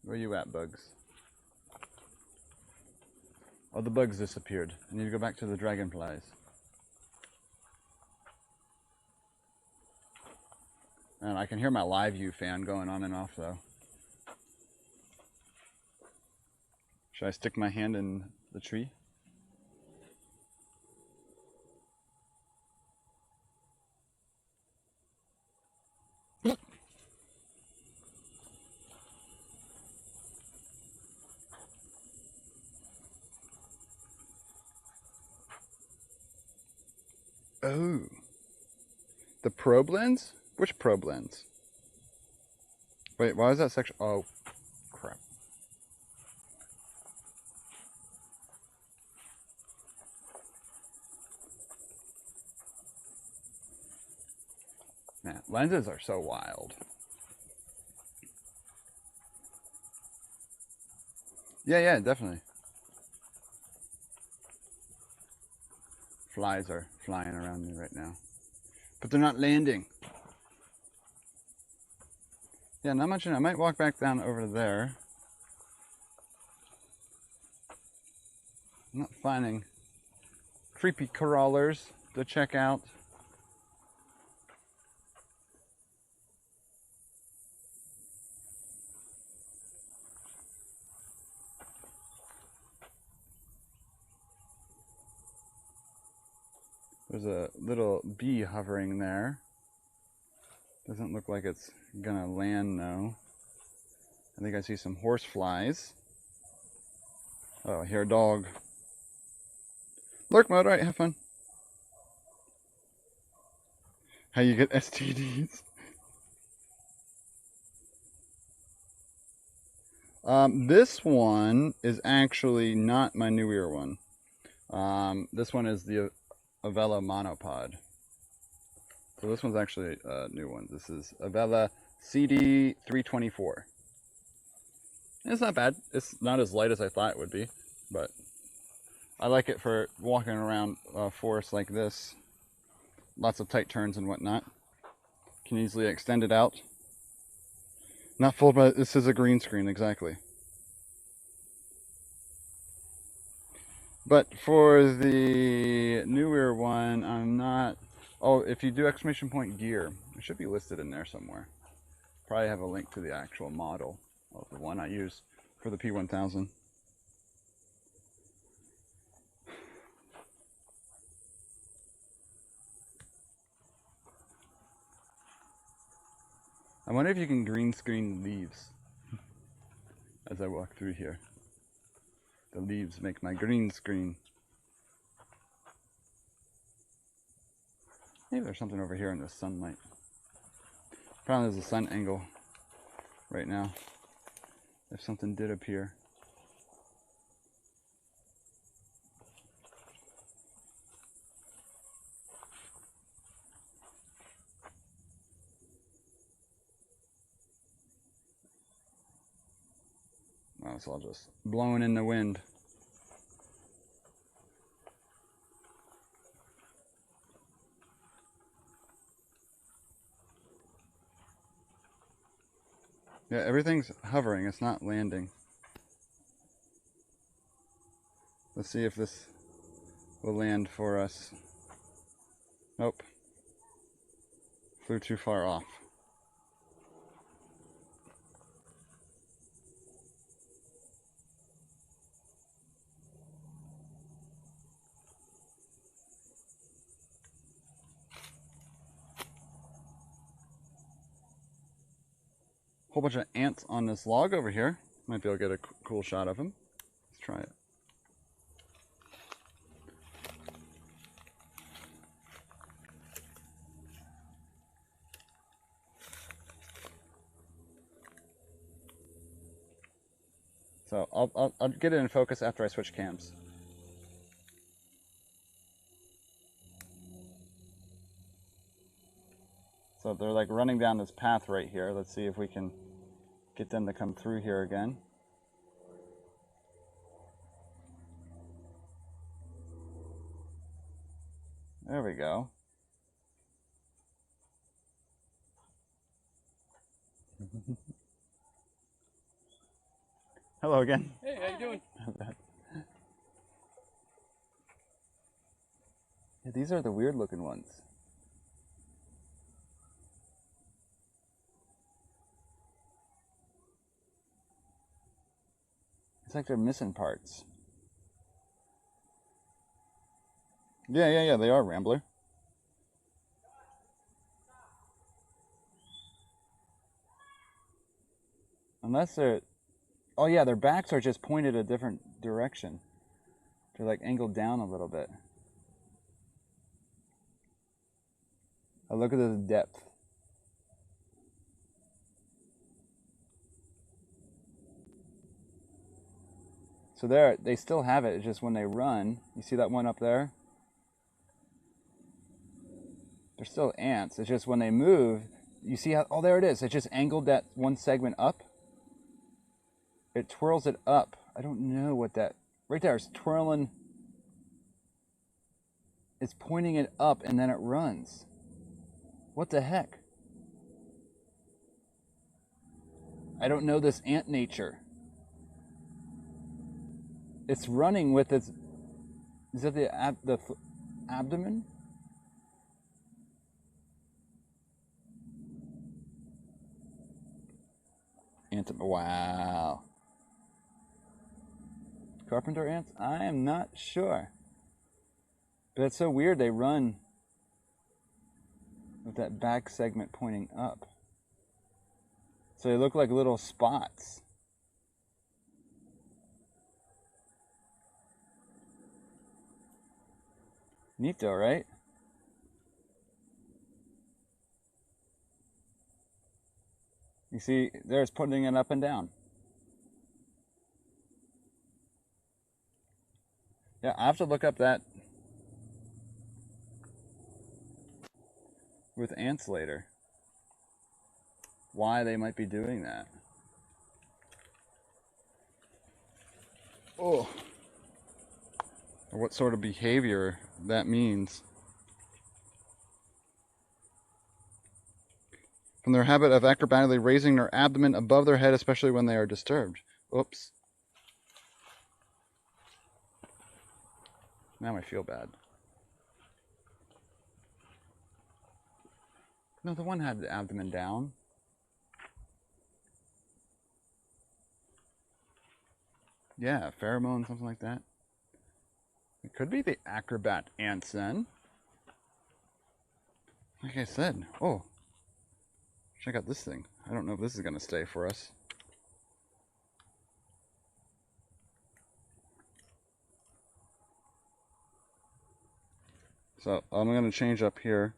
Where you at, bugs? Oh, the bugs disappeared. I need to go back to the dragonflies. And I can hear my live view fan going on and off though. Should I stick my hand in the tree? Oh. The probe lens? Which probe lens? Wait, why is that section? Oh, crap. Man, lenses are so wild. Yeah, definitely. Flies are flying around me right now. But they're not landing. Yeah, not much. I might walk back down over there. I'm not finding creepy crawlers to check out. There's a little bee hovering there. Doesn't look like it's gonna land though. I think I see some horse flies. Oh, I hear a dog. Lurk mode, alright, have fun. How you get STDs? This one is actually not my newer one. This one is the Avella monopod. So this one's actually a new one. This is Avella CD324. It's not bad. It's not as light as I thought it would be, but I like it for walking around forests like this. Lots of tight turns and whatnot. Can easily extend it out. Not full, but this is a green screen, exactly. But for the newer one, I'm not... Oh, if you do exclamation point gear, it should be listed in there somewhere. Probably have a link to the actual model of the one I use for the P1000. I wonder if you can green screen leaves as I walk through here. The leaves make my green screen. Maybe there's something over here in the sunlight. Probably there's a sun angle right now. If something did appear. Oh, it's all just blowing in the wind. Yeah, everything's hovering, it's not landing. Let's see if this will land for us. Nope. Flew too far off. Whole bunch of ants on this log over here. Might be able to get a cool shot of them. Let's try it. So I'll get it in focus after I switch cams. So they're like running down this path right here. Let's see if we can get them to come through here again. There we go. Hello again. Hey, how you doing? Yeah, these are the weird looking ones. It's like they're missing parts. Yeah, they are Rambler. Unless they're... Oh yeah, their backs are just pointed a different direction. They're like angled down a little bit. Oh, look at the depth. So there, they still have it. It's just when they run, you see that one up there? They're still ants. It's just when they move, you see how, oh, there it is. It just angled that one segment up. It twirls it up. I don't know what that, right there, it's twirling. It's pointing it up and then it runs. What the heck? I don't know this ant nature. It's running with its, is that the abdomen? Wow. Carpenter ants? I am not sure. But it's so weird they run with that back segment pointing up. So they look like little spots. Neat though, right? You see, there's putting it up and down. Yeah, I have to look up that with ants later. Why they might be doing that. Oh. Or what sort of behavior that means. From their habit of acrobatically raising their abdomen above their head, especially when they are disturbed. Oops. Now I feel bad. No, the one had the abdomen down. Yeah, pheromone, something like that. It could be the acrobat ants then. Like I said, oh, check out this thing. I don't know if this is going to stay for us. So I'm going to change up here.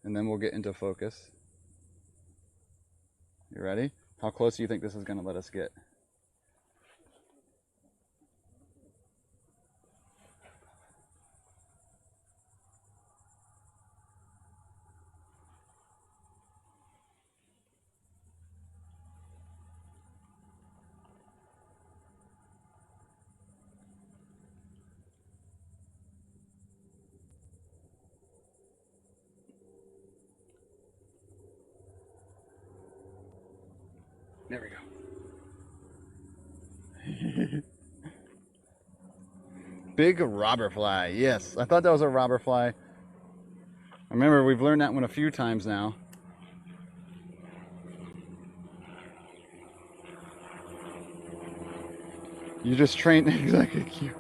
And then we'll get into focus. You ready? How close do you think this is going to let us get? There we go. Big robber fly. Yes, I thought that was a robber fly. I remember we've learned that one a few times now. You just trained exactly cute.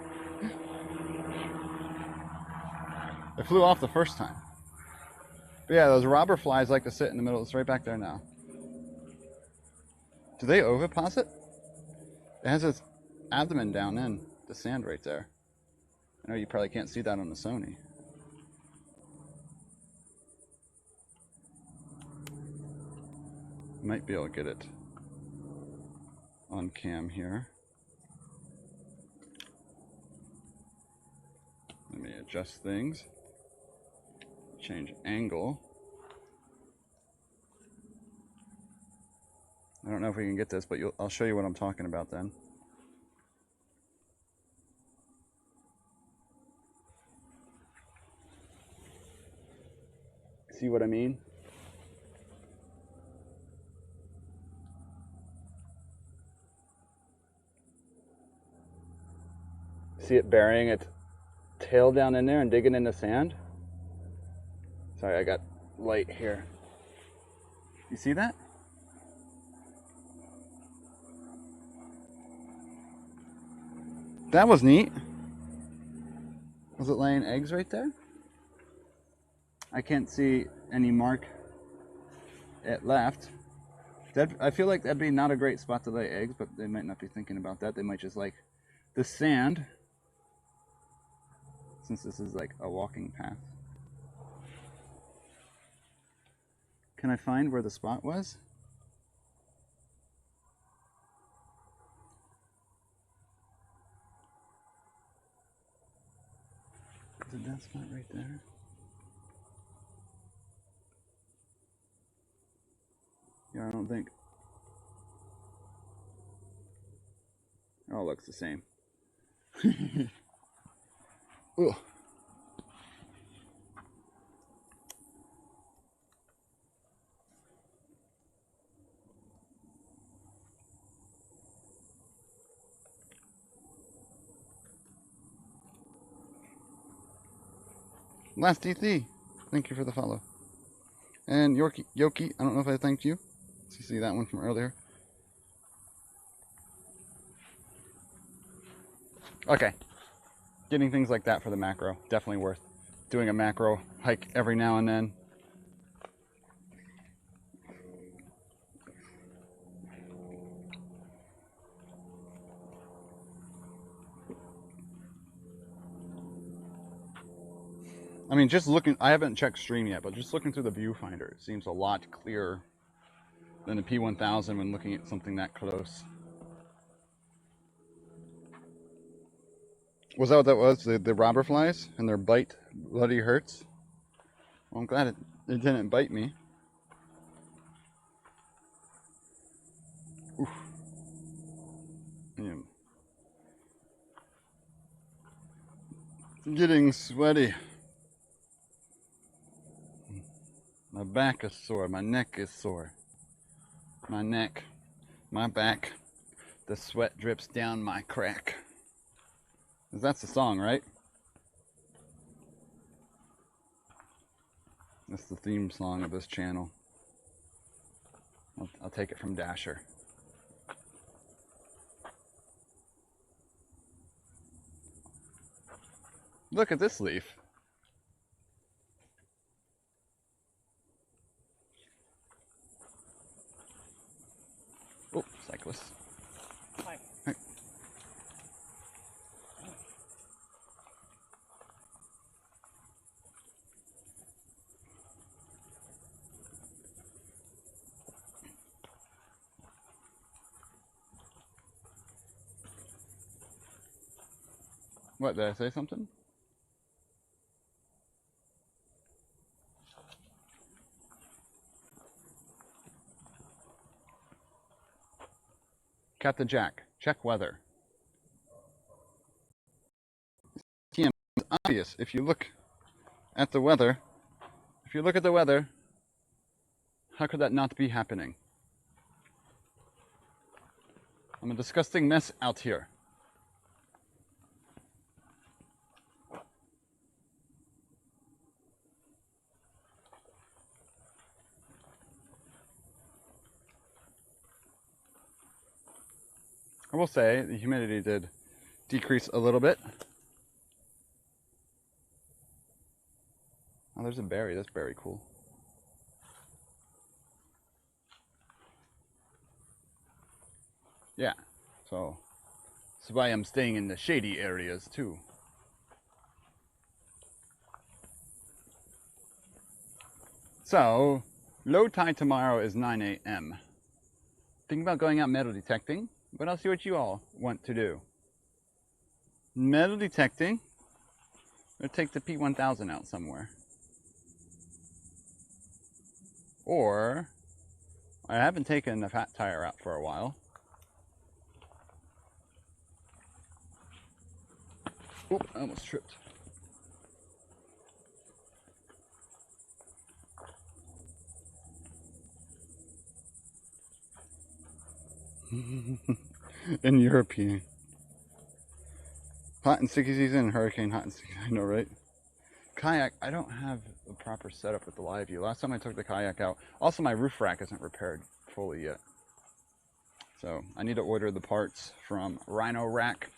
It flew off the first time. But yeah, those robber flies like to sit in the middle. It's right back there now. Do they oviposit? It has its abdomen down in the sand right there. I know you probably can't see that on the Sony. Might be able to get it on cam here. Let me adjust things. Change angle. I don't know if we can get this, but I'll show you what I'm talking about then. See what I mean? See it burying its tail down in there and digging in the sand? Sorry, I got light here. You see that? That was neat. Was it laying eggs right there? I can't see any mark it left. I feel like that'd be not a great spot to lay eggs, but they might not be thinking about that. They might just like the sand, since this is like a walking path. Can I find where the spot was? That's not right there. Yeah, I don't think. It all looks the same. Ugh. Last DT, thank you for the follow. And Yoki, I don't know if I thanked you. You see that one from earlier. Okay, getting things like that for the macro, definitely worth doing a macro hike every now and then. I mean, just looking, I haven't checked stream yet, but just looking through the viewfinder, it seems a lot clearer than the P1000 when looking at something that close. Was that what that was? The robber flies and their bite bloody hurts? Well, I'm glad it didn't bite me. Oof. Yeah. Getting sweaty. My back is sore, my neck is sore. My neck, my back, the sweat drips down my crack. That's the song, right? That's the theme song of this channel. I'll take it from Dasher. Look at this leaf. Oh, cyclist. Hi. Hi. What, did I say something? Captain Jack, check weather. TM, it's obvious if you look at the weather. If you look at the weather, how could that not be happening? I'm a disgusting mess out here. I will say the humidity did decrease a little bit. Oh, there's a berry. That's very cool. Yeah, so that's why I'm staying in the shady areas too. So, low tide tomorrow is 9 a.m. Thinking about going out metal detecting, but I'll see what you all want to do. Metal detecting, or take the P1000 out somewhere. Or, I haven't taken the fat tire out for a while. Oop, I almost tripped. In European. Hot and sticky season, hurricane, hot and sticky, I know, right? Kayak, I don't have a proper setup with the live view. Last time I took the kayak out, also my roof rack isn't repaired fully yet. So I need to order the parts from Rhino Rack.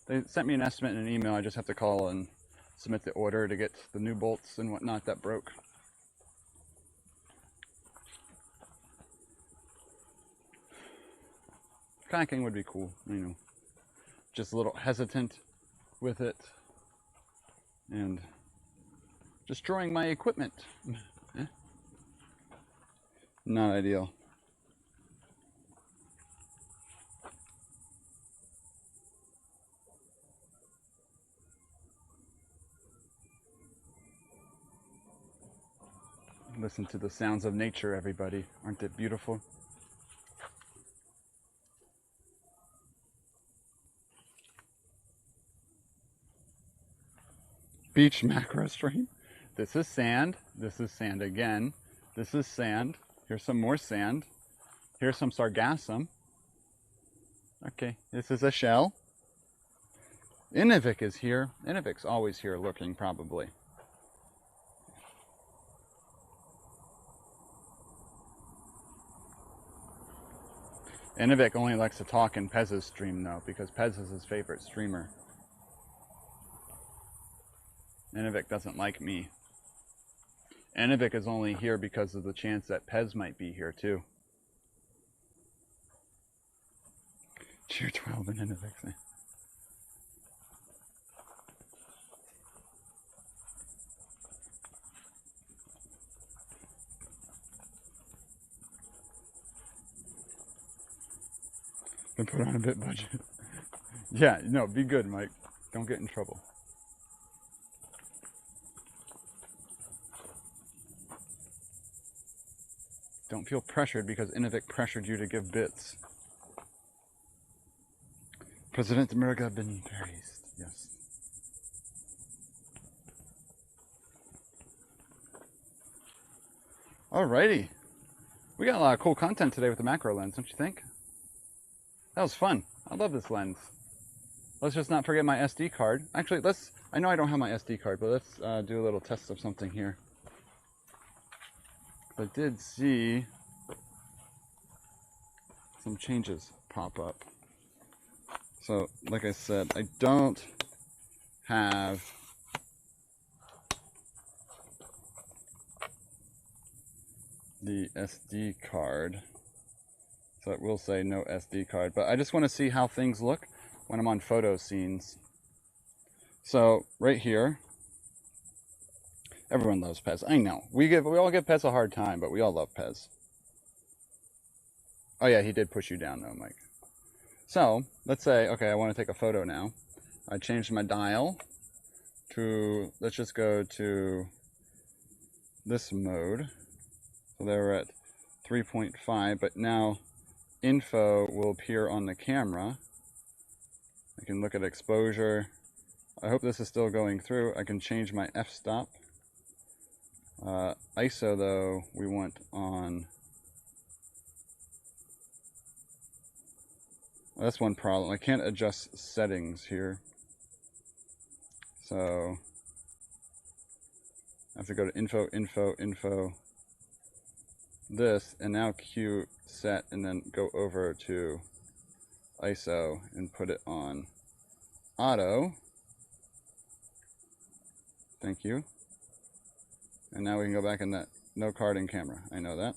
They sent me an estimate in an email. I just have to call and submit the order to get the new bolts and whatnot that broke. Kayaking would be cool, you know. Just a little hesitant with it and destroying my equipment. Not ideal. Listen to the sounds of nature, everybody. Aren't they beautiful? Beach macro stream. This is sand. This is sand again. This is sand. Here's some more sand. Here's some sargassum. Okay, this is a shell. Inuvik is here. Inuvik's always here looking, probably. Inuvik only likes to talk in Pez's stream, though, because Pez is his favorite streamer. Inuvik doesn't like me. Inuvik is only here because of the chance that Pez might be here, too. Tier 12 in Inuvik. Been put on a bit budget. Yeah, no, be good, Mike. Don't get in trouble. Don't feel pressured because Inuvik pressured you to give bits. President America been praised. Yes. Alrighty. We got a lot of cool content today with the macro lens, don't you think? That was fun. I love this lens. Let's just not forget my SD card. Actually, I know I don't have my SD card, but let's do a little test of something here. I did see some changes pop up. So, like I said, I don't have the SD card. So it will say no SD card, but I just want to see how things look when I'm on photo scenes. So right here, everyone loves Pez. I know. We all give Pez a hard time, but we all love Pez. Oh yeah, he did push you down though, Mike. So let's say, okay, I want to take a photo now. I changed my dial to, let's just go to this mode. So they were at 3.5, but now info will appear on the camera. I can look at exposure. I hope this is still going through. I can change my f-stop. ISO though, we want on. Well, that's one problem. I can't adjust settings here. So I have to go to info, info, info. This, and now Q set, and then go over to ISO and put it on auto. Thank you. And now we can go back in that no carding camera. I know that.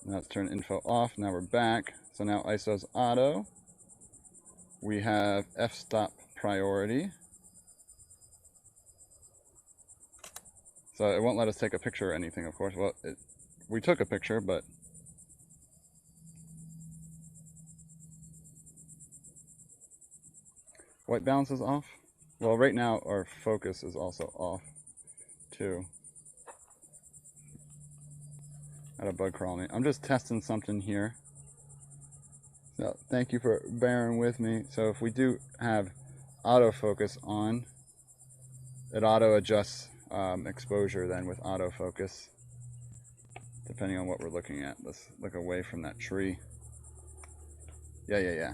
Now let's turn info off. Now we're back. So now ISO's auto. We have f-stop priority. So it won't let us take a picture or anything, of course. Well, we took a picture, but white balance is off. Well, right now our focus is also off too. Got a bug crawl me. I'm just testing something here. So thank you for bearing with me. So if we do have autofocus on, it auto adjusts exposure then with autofocus, depending on what we're looking at. Let's look away from that tree. Yeah.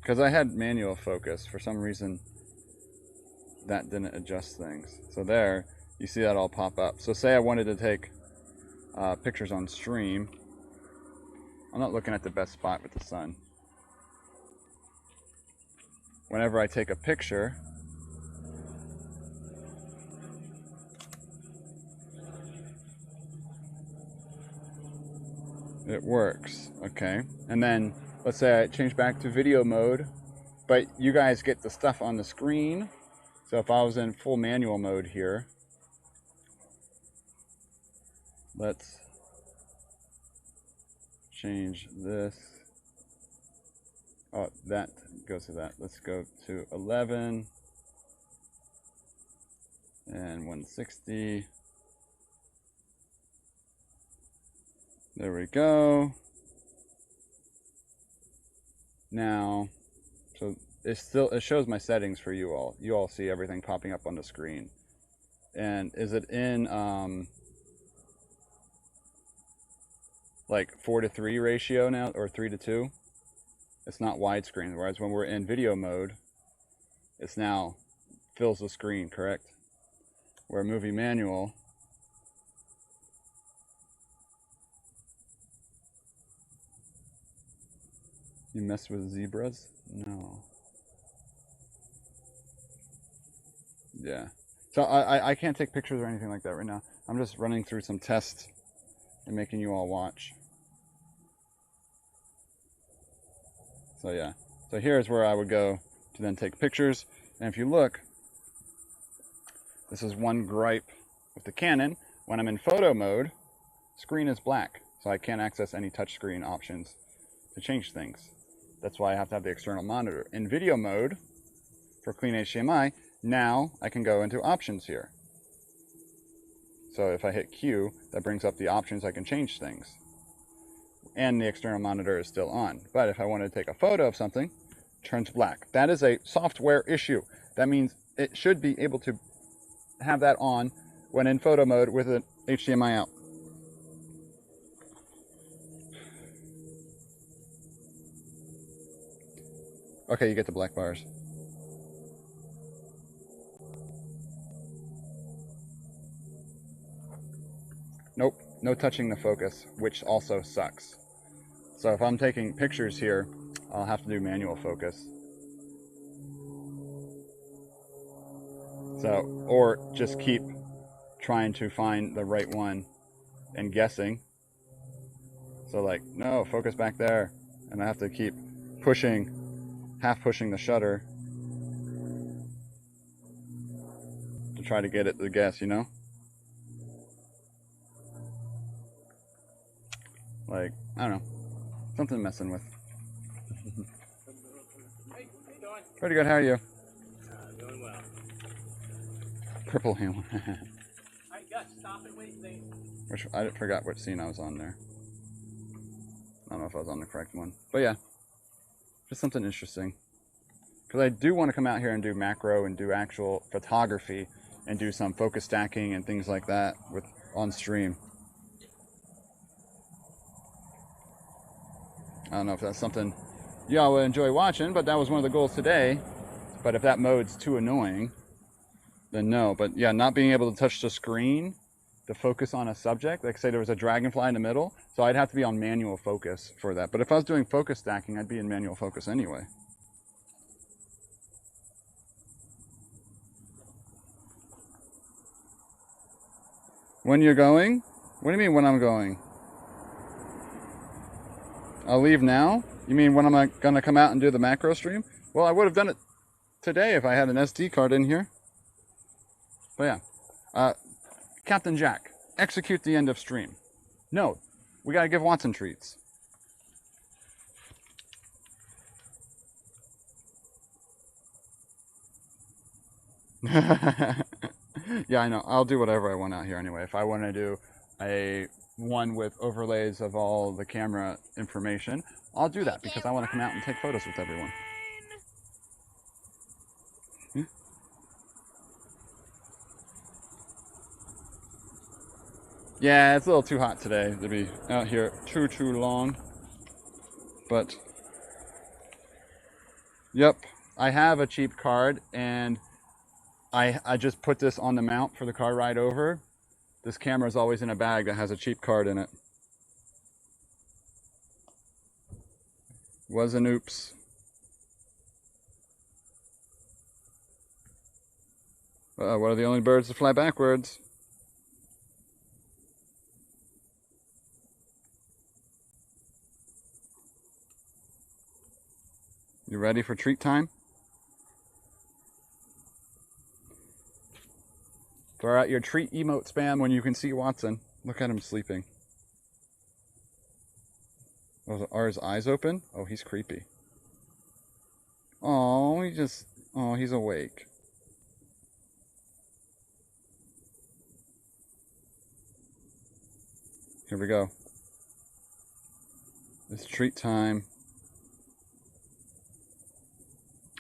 Because I had manual focus. For some reason, that didn't adjust things. So there, you see that all pop up. So say I wanted to take pictures on stream. I'm not looking at the best spot with the sun. Whenever I take a picture, it works, okay? And then let's say I change back to video mode, but you guys get the stuff on the screen. So if I was in full manual mode here, let's change this. Oh, that goes to that. Let's go to 11 and 160. There we go. Now, so it shows my settings for you all. You all see everything popping up on the screen. And is it in like 4:3 ratio now, or 3:2? It's not widescreen. Whereas when we're in video mode, it's now fills the screen, correct? Where movie manual, you mess with zebras? No. Yeah. So I can't take pictures or anything like that right now. I'm just running through some tests and making you all watch. So yeah. So here's where I would go to then take pictures. And if you look, this is one gripe with the Canon. When I'm in photo mode, screen is black. So I can't access any touchscreen options to change things. That's why I have to have the external monitor. In video mode, for clean HDMI, now I can go into options here. So if I hit Q, that brings up the options, I can change things. And the external monitor is still on. But if I want to take a photo of something, it turns black. That is a software issue. That means it should be able to have that on when in photo mode with an HDMI out. Okay, you get the black bars. Nope, no touching the focus, which also sucks. So if I'm taking pictures here, I'll have to do manual focus. So, or just keep trying to find the right one and guessing. So like, no, focus back there. And I have to keep pushing, half pushing the shutter to try to get it to guess, you know? Like, I don't know, something messing with. Hey, how you doing? Pretty good, how are you? Doing well. Purple hammer. I got stop and wait things. Which, I forgot which scene I was on there. I don't know if I was on the correct one. But yeah, just something interesting. Because I do want to come out here and do macro and do actual photography and do some focus stacking and things like that with on stream. I don't know if that's something y'all would enjoy watching, but that was one of the goals today. But if that mode's too annoying, then no. But yeah, not being able to touch the screen to focus on a subject, like say there was a dragonfly in the middle, so I'd have to be on manual focus for that. But if I was doing focus stacking, I'd be in manual focus anyway. When you're going? What do you mean when I'm going? I'll leave now? You mean when I'm gonna come out and do the macro stream? Well, I would have done it today if I had an SD card in here. But yeah. Captain Jack, execute the end of stream. No, we gotta give Watson treats. Yeah, I know. I'll do whatever I want out here anyway. If I want to do a one with overlays of all the camera information, I'll do that because I want to come out and take photos with everyone. Yeah. Yeah, it's a little too hot today to be out here too long. But, yep, I have a cheap card and I just put this on the mount for the car ride over. This camera is always in a bag that has a cheap card in it. Was an oops. What are the only birds to fly backwards? You ready for treat time? Throw out your treat emote spam when you can see Watson. Look at him sleeping. Oh, are his eyes open? Oh, he's creepy. Oh, he's awake. Here we go. It's treat time.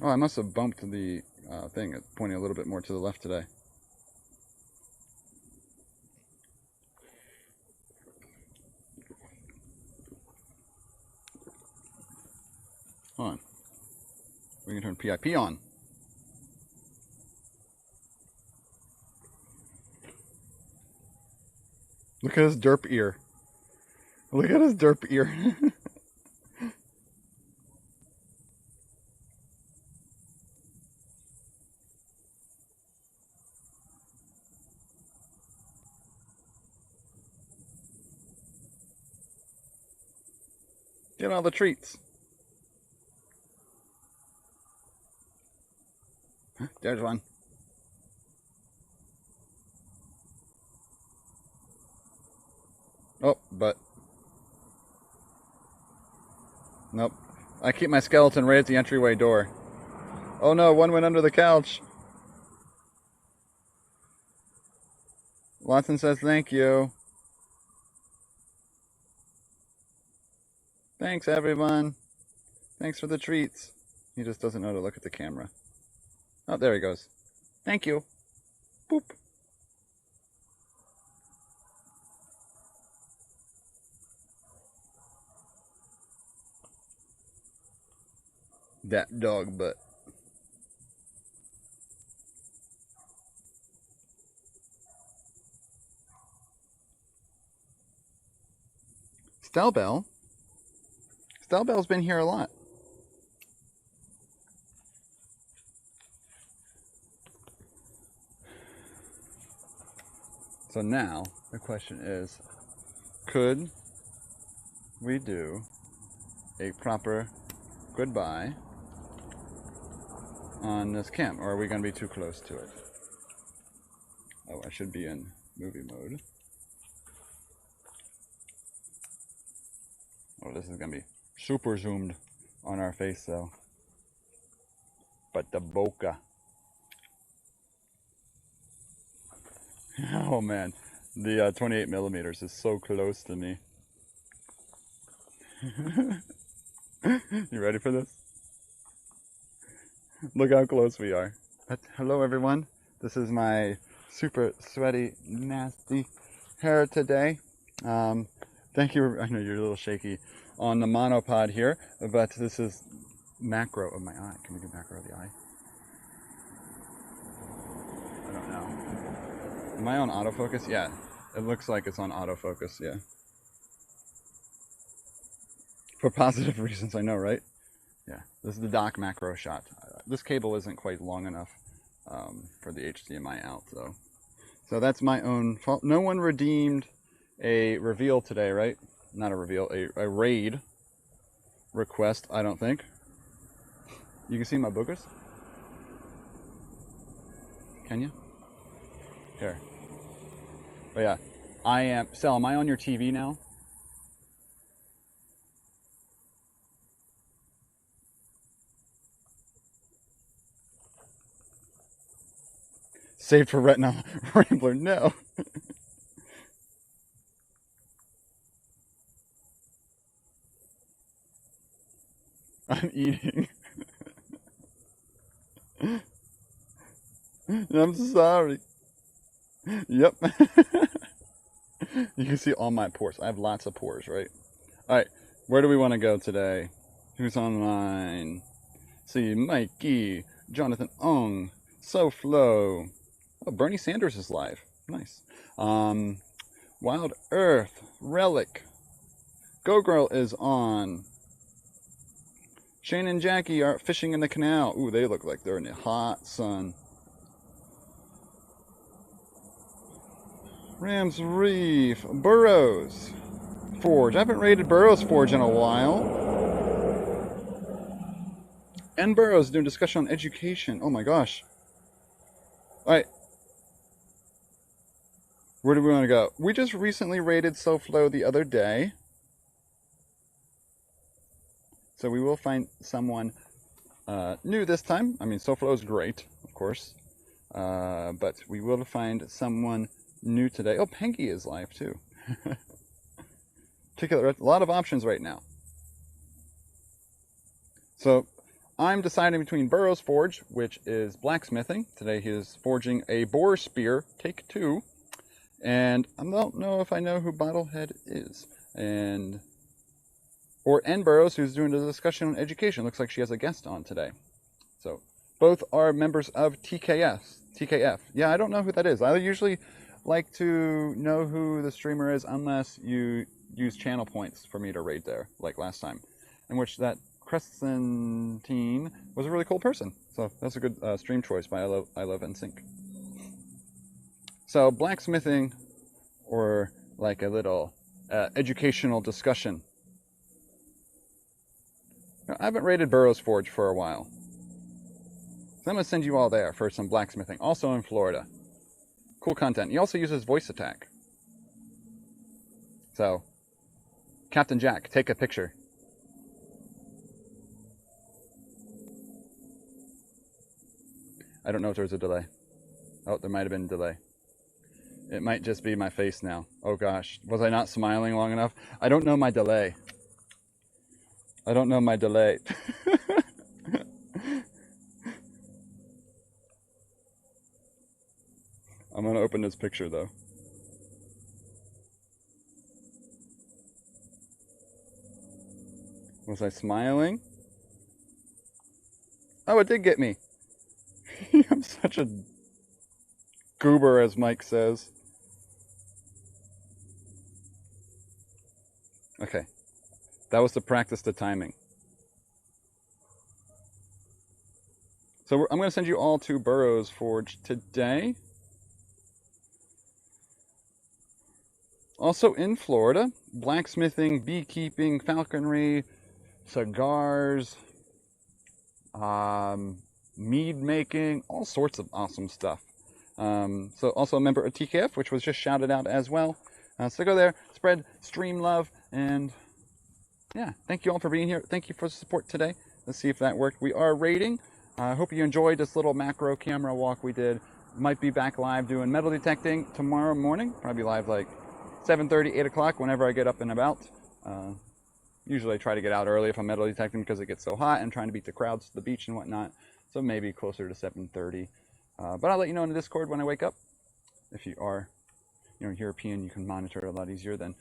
Oh, I must have bumped the thing. It's pointing a little bit more to the left today. Hold on. We can turn PIP on. Look at his derp ear. Look at his derp ear. Get all the treats. There's one. Oh, but nope. I keep my skeleton right at the entryway door. Oh no, one went under the couch. Watson says thank you. Thanks everyone. Thanks for the treats. He just doesn't know to look at the camera. Oh, there he goes. Thank you. Boop. That dog butt. Stelbell? Stelbell's been here a lot. So now, the question is, could we do a proper goodbye on this cam, or are we going to be too close to it? Oh, I should be in movie mode. Oh, this is going to be super zoomed on our face, though. But the bokeh. Oh man, the 28 millimeters is so close to me. You ready for this? Look how close we are. But, hello everyone, this is my super sweaty, nasty hair today. Thank you, I know you're a little shaky on the monopod here, but this is macro of my eye. Can we do macro of the eye? I don't know. Am I on autofocus? Yeah, it looks like it's on autofocus, yeah. For positive reasons, I know, right? Yeah, this is the dock macro shot. This cable isn't quite long enough for the HDMI out, though. So that's my own fault. No one redeemed a reveal today, right? Not a reveal, a raid request, I don't think. You can see my boogers? Can you? Here. But yeah, I am. Sal, am I on your TV now? Saved for Retina Rambler, no. I'm eating. I'm sorry. Yep. You can see all my pores. I have lots of pores, right? Alright, where do we want to go today? Who's online? See, Mikey, Jonathan Ong, SoFlo. Oh, Bernie Sanders is live. Nice. Wild Earth, Relic. Go Girl is on. Shane and Jackie are fishing in the canal. Ooh, they look like they're in the hot sun. Rams Reef, Burroughs Forge. I haven't rated Burroughs Forge in a while. And Burroughs doing discussion on education. Oh my gosh. Alright. Where do we want to go? We just recently rated SoFlo the other day. So we will find someone new this time. I mean, SoFlo is great, of course. But we will find someone new today. Oh, Pengy is live too. A lot of options right now. So I'm deciding between Burroughs Forge, which is blacksmithing. Today he is forging a boar spear, take 2. And I don't know if I know who Bottlehead is. Or N. Burroughs, who's doing a discussion on education. Looks like she has a guest on today. So both are members of TKF. Yeah, I don't know who that is. I usually like to know who the streamer is unless you use channel points for me to raid there, like last time, in which that Crescentine was a really cool person. So that's a good stream choice by I Love NSYNC. So blacksmithing, or like a little educational discussion. Now, I haven't raided Burroughs Forge for a while. So I'm going to send you all there for some blacksmithing, also in Florida. Cool content. He also uses voice attack. So, Captain Jack, take a picture. I don't know if there's a delay. Oh, there might have been a delay. It might just be my face now. Oh gosh, was I not smiling long enough? I don't know my delay. I don't know my delay. I'm going to open this picture though. Was I smiling? Oh, it did get me. I'm such a goober, as Mike says. Okay. That was to practice the timing. So I'm going to send you all to Burroughs Forge today. Also in Florida, blacksmithing, beekeeping, falconry, cigars, mead making, all sorts of awesome stuff. So also a member of TKF, which was just shouted out as well. So go there, spread stream love, and yeah, thank you all for being here. Thank you for the support today. Let's see if that worked. We are rating. I hope you enjoyed this little macro camera walk we did. Might be back live doing metal detecting tomorrow morning. Probably live like 7:30, 8 o'clock, whenever I get up and about. Usually I try to get out early if I'm metal detecting because it gets so hot and trying to beat the crowds to the beach and whatnot. So maybe closer to 7:30. But I'll let you know in the Discord when I wake up. If you are, European, you can monitor a lot easier than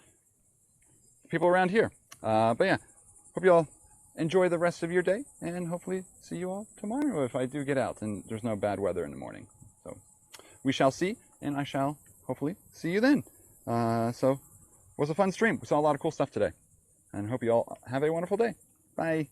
people around here. But yeah, hope you all enjoy the rest of your day, and hopefully see you all tomorrow if I do get out and there's no bad weather in the morning. So we shall see, and I shall hopefully see you then. So it was a fun stream. We saw a lot of cool stuff today, and hope you all have a wonderful day. Bye.